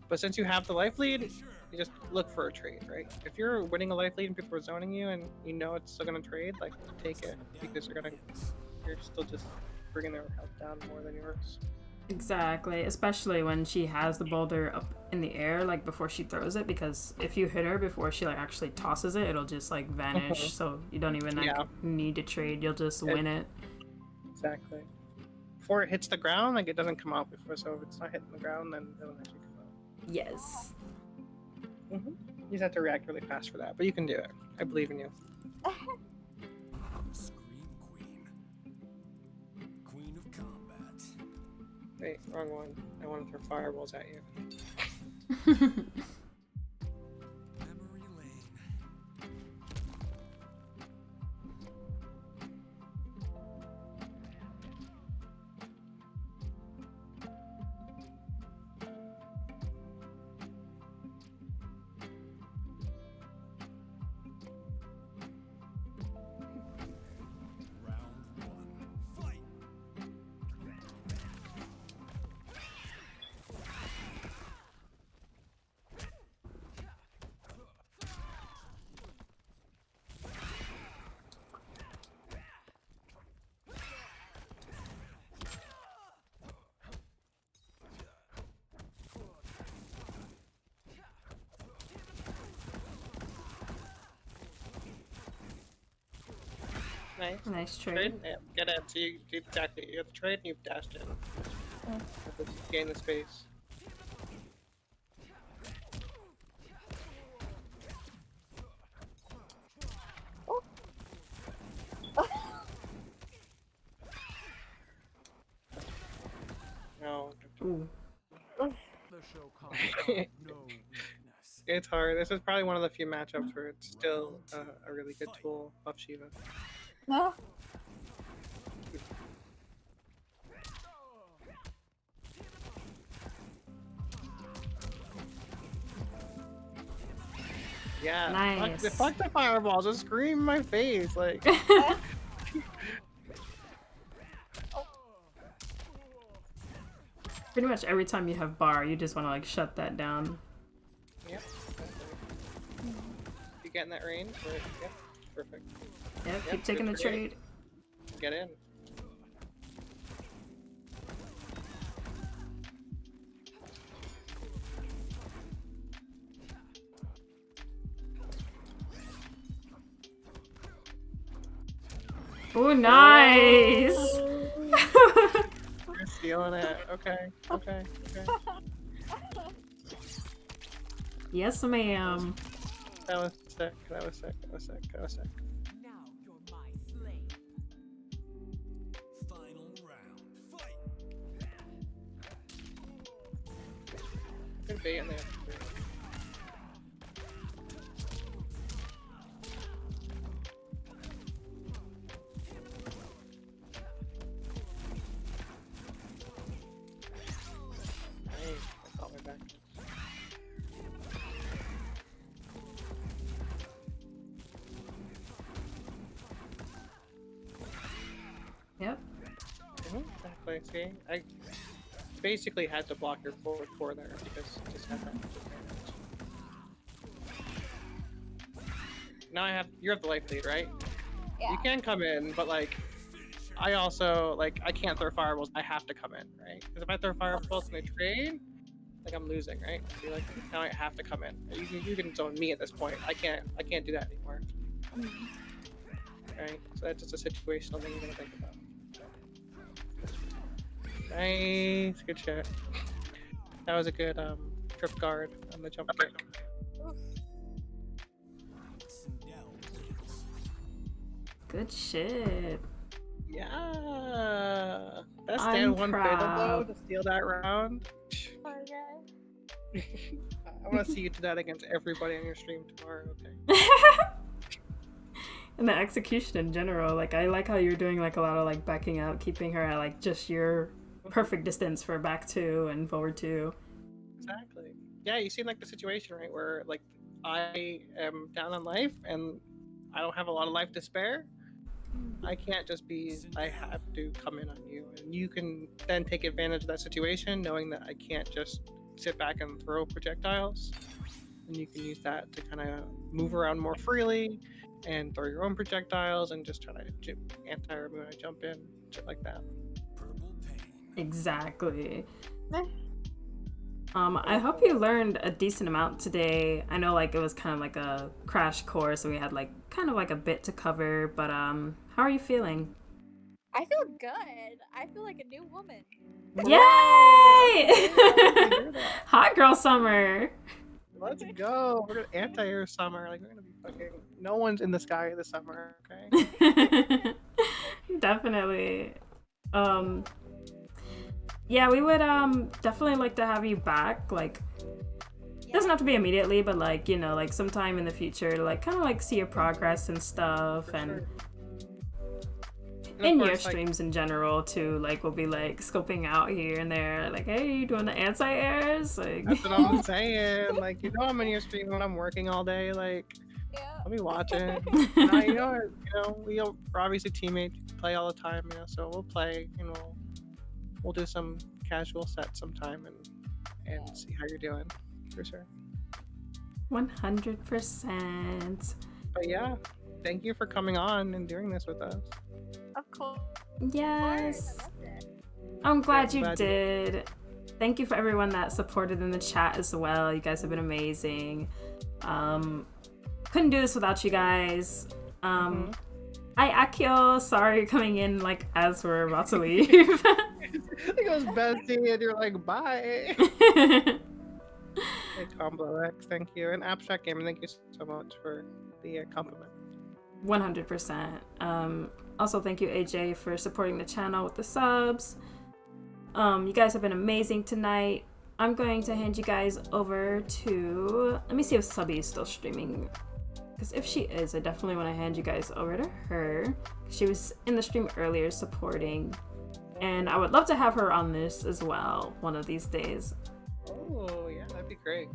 But since you have the life lead, you just look for a trade, right? If you're winning a life lead and people are zoning you and you know it's still gonna trade, like take it because you're still just bringing their health down more than yours. Exactly, especially when she has the boulder up in the air, like before she throws it, because if you hit her before she like actually tosses it, it'll just like vanish. So you don't even need to trade. You'll just win it. Exactly. Before it hits the ground, like it doesn't come out before. So if it's not hitting the ground, then it'll actually come out. Yes. You just have to react really fast for that, but you can do it. I believe in you. Scream Queen. Queen of combat. Wait, wrong one. I want to throw fireballs at you. Memory Lane. Round 1. Fight. Nice. Nice trade. Trade? Yeah, get in. So you do exactly. You have the trade and you've dashed in. Gain the space. No. Ooh. The show comes from no weakness. It's hard. This is probably one of the few matchups where it's still a really good tool of Shiva. No. Yeah. Nice. Fuck the fireballs. Just scream in my face. Like. Pretty much every time you have bar, you just want to like shut that down. Yep. You get in that range? Right? Yep. Perfect. Yep, keep taking the good for you. trade. Get in. Oh, nice. You're stealing it. Okay. Yes, ma'am. That was sick. Now you're my slave. Final round. Fight. Could be in there. Hey, I got my back. Yep. Exactly. See, I basically had to block your forward 4 there because it just had that much advantage. Now you're the life lead, right? Yeah. You can come in, but like, I also I can't throw fireballs. I have to come in, right? Because if I throw fireballs and they trade, like I'm losing, right? So like now I have to come in. You can zone me at this point. I can't do that anymore. Right? So that's just a situational thing you gotta think about. Nice, good shit. That was a good trip guard on the jump kick. Sindel wins. Good shit. Yeah. That I'm stand one fatal blow proud. to steal that round. I want to see you do that against everybody on your stream tomorrow. Okay. And the execution in general, like I like how you're doing like a lot of like backing out, keeping her at like just your perfect distance for back 2 and forward 2. Exactly. Yeah, you seem like the situation, right, where like I am down on life and I don't have a lot of life to spare. I can't just be, I have to come in on you. And you can then take advantage of that situation, knowing that I can't just sit back and throw projectiles. And you can use that to kind of move around more freely and throw your own projectiles and just try to anti-air when I jump in, shit like that. Purple pain. Exactly. I hope you learned a decent amount today. I know like it was kind of like a crash course and we had like kind of like a bit to cover, but how are you feeling? I feel good. I feel like a new woman. Yay! Hot girl summer. Let's go. We're gonna anti-air summer. Like we're gonna be fucking. No one's in the sky this summer. Okay. Definitely. Yeah, we would definitely like to have you back. Like, it doesn't have to be immediately, but like, you know, like sometime in the future to like kind of like see your progress and stuff. And in your streams in general too, like we'll be like scoping out here and there, like, hey, you doing the anti-airs? Like, that's what I'm saying. Like, you know, I'm in your stream when I'm working all day. Like, I'll be watching. We're obviously teammates, play all the time, you know. So we'll play, and we'll do some casual sets sometime and see how you're doing, for sure. 100%. But yeah, thank you for coming on and doing this with us. Of course. Yes. I'm glad you did. Thank you for everyone that supported in the chat as well. You guys have been amazing. Couldn't do this without you guys. Hi Akio, sorry you're coming in like as we're about to leave. It goes bestie and you're like, bye. Hey, Combo X, thank you. And Abstract Gaming, thank you so much for the compliment. 100%. Also, thank you, AJ, for supporting the channel with the subs. You guys have been amazing tonight. I'm going to hand you guys over to... Let me see if Subby is still streaming. Because if she is, I definitely want to hand you guys over to her. She was in the stream earlier supporting. And I would love to have her on this as well one of these days. Oh, yeah, that'd be great.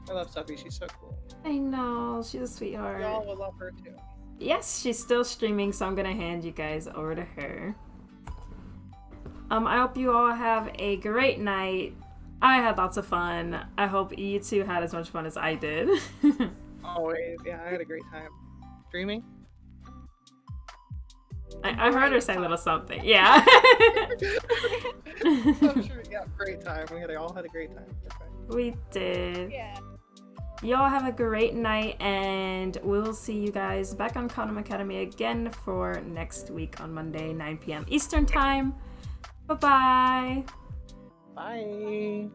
I love Subby, she's so cool. I know, she's a sweetheart. Y'all will love her too. Yes, she's still streaming, so I'm gonna hand you guys over to her. I hope you all have a great night. I had lots of fun. I hope you two had as much fun as I did. Always, yeah, I had a great time. Streaming? I heard her say a little something. Yeah. I'm sure, yeah, great time. We all had a great time. Perfect. We did. Yeah. Y'all have a great night, and we'll see you guys back on Kahnum Academy again for next week on Monday, 9 p.m. Eastern Time. Bye-bye. Bye.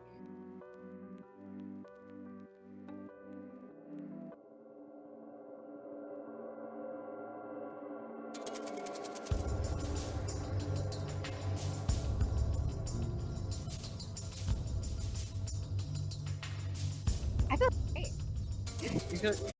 I feel great. You could